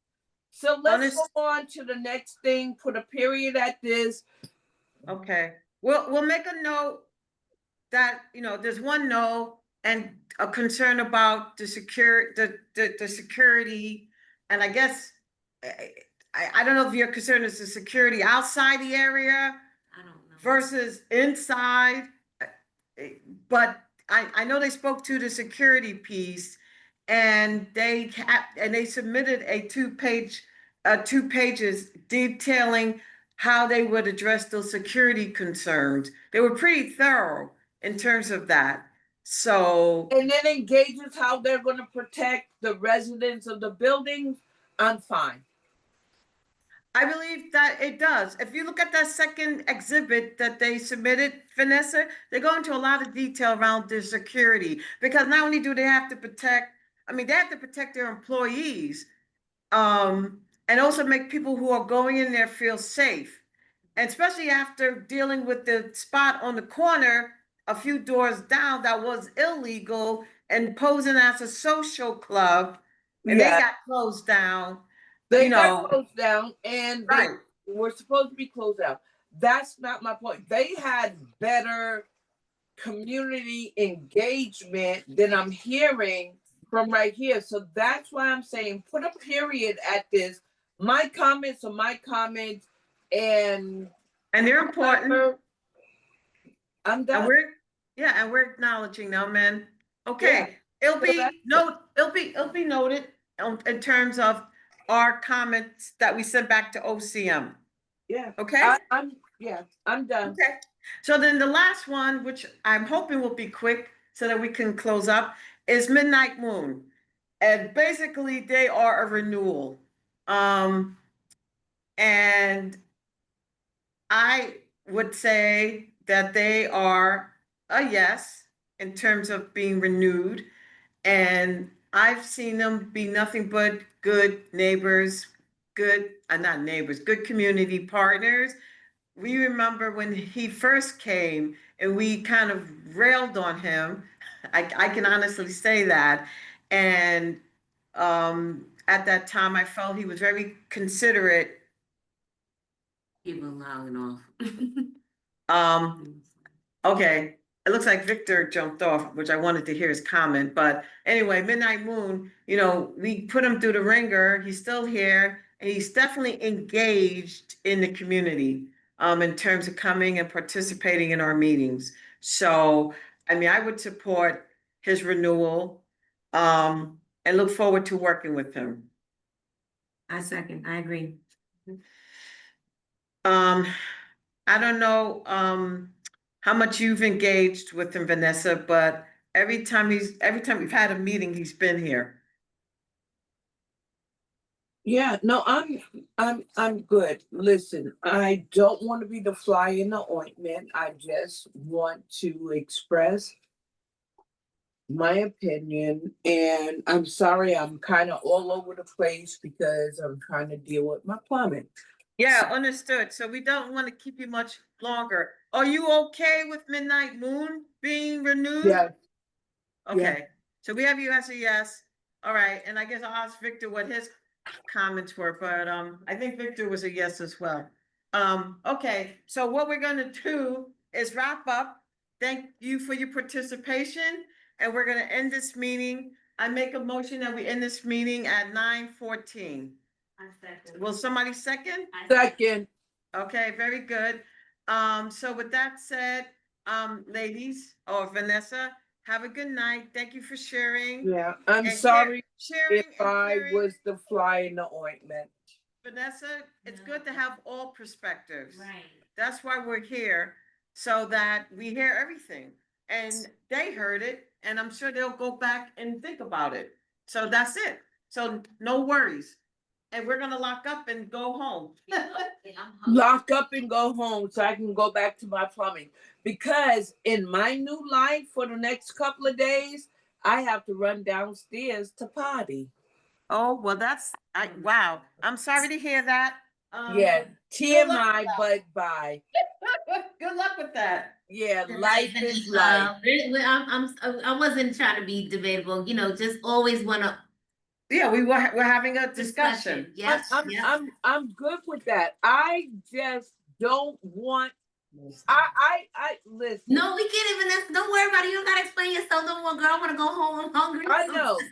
So let's go on to the next thing, put a period at this. Okay, we'll make a note that, you know, there's one no and a concern about the security. And I guess, I don't know if your concern is the security outside the area versus inside. But I know they spoke to the security piece and they submitted a two pages detailing how they would address those security concerns. They were pretty thorough in terms of that. So. And then engages how they're going to protect the residents of the buildings. I'm fine. I believe that it does. If you look at that second exhibit that they submitted, Vanessa, they go into a lot of detail around their security, because not only do they have to protect, I mean, they have to protect their employees, and also make people who are going in there feel safe. And especially after dealing with the spot on the corner a few doors down that was illegal and posing as a social club, and they Yeah. got closed down. They You got know, closed down and they right. were supposed to be closed down. That's not my point. They had better community engagement than I'm hearing from right here. So that's why I'm saying put a period at this. My comments are my comments, and they're important. I'm And done. we're acknowledging them, and Yeah. okay, it'll So that's be noted in terms of our comments that we sent back to OCM. Yeah. Okay. I'm done. Okay. So then the last one, which I'm hoping will be quick so that we can close up, is Midnight Moon. And basically they are a renewal. And I would say that they are a yes in terms of being renewed. And I've seen them be nothing but good neighbors, not neighbors, good community partners. We remember when he first came and we kind of railed on him. I can honestly say that. And at that time, I felt he was very considerate. People loud off. Okay, it looks like Victor jumped off, which I wanted to hear his comment. But anyway, Midnight Moon, we put him through the ringer. He's still here, and he's definitely engaged in the community in terms of coming and participating in our meetings. So, I mean, I would support his renewal and look forward to working with him. I second, I agree. I don't know how much you've engaged with him, Vanessa, but every time we've had a meeting, he's been here. Yeah, no, I'm good. Listen, I don't want to be the fly in the ointment. I just want to express my opinion, and I'm sorry I'm kind of all over the place because I'm trying to deal with my plumbing. Yeah, understood. So we don't want to keep you much longer. Are you okay with Midnight Moon being renewed? Yeah. Okay, so we have you as a yes. All right, and I guess I'll ask Victor what his comments were, but I think Victor was a yes as well. Okay, so what we're gonna do is wrap up. Thank you for your participation, and we're gonna end this meeting. I make a motion that we end this meeting at 9:14. I second. Will somebody second? Second. Okay, very good. So with that said, ladies or Vanessa, have a good night. Thank you for sharing. Yeah, I'm And sorry sharing if and I caring. was the fly in the ointment. Vanessa, it's good to have all perspectives. Right. That's why we're here, so that we hear everything. And they heard it, and I'm sure they'll go back and think about it. So that's it. So no worries. And we're gonna lock up and go home. Lock up and go home so I can go back to my plumbing. Because in my new life for the next couple of days, I have to run downstairs to potty. Oh, well, wow. I'm sorry to hear that. Yeah, good luck TMI, with but bye. Good luck with that. Yeah, life is life. I wasn't trying to be debatable, just always wanna. Yeah, we're having a discussion. Yes, I'm good with that. I just don't want. I listen. No, we can't even. Don't worry about it. You don't gotta explain yourself no more, girl. I wanna go home. I'm hungry. I know.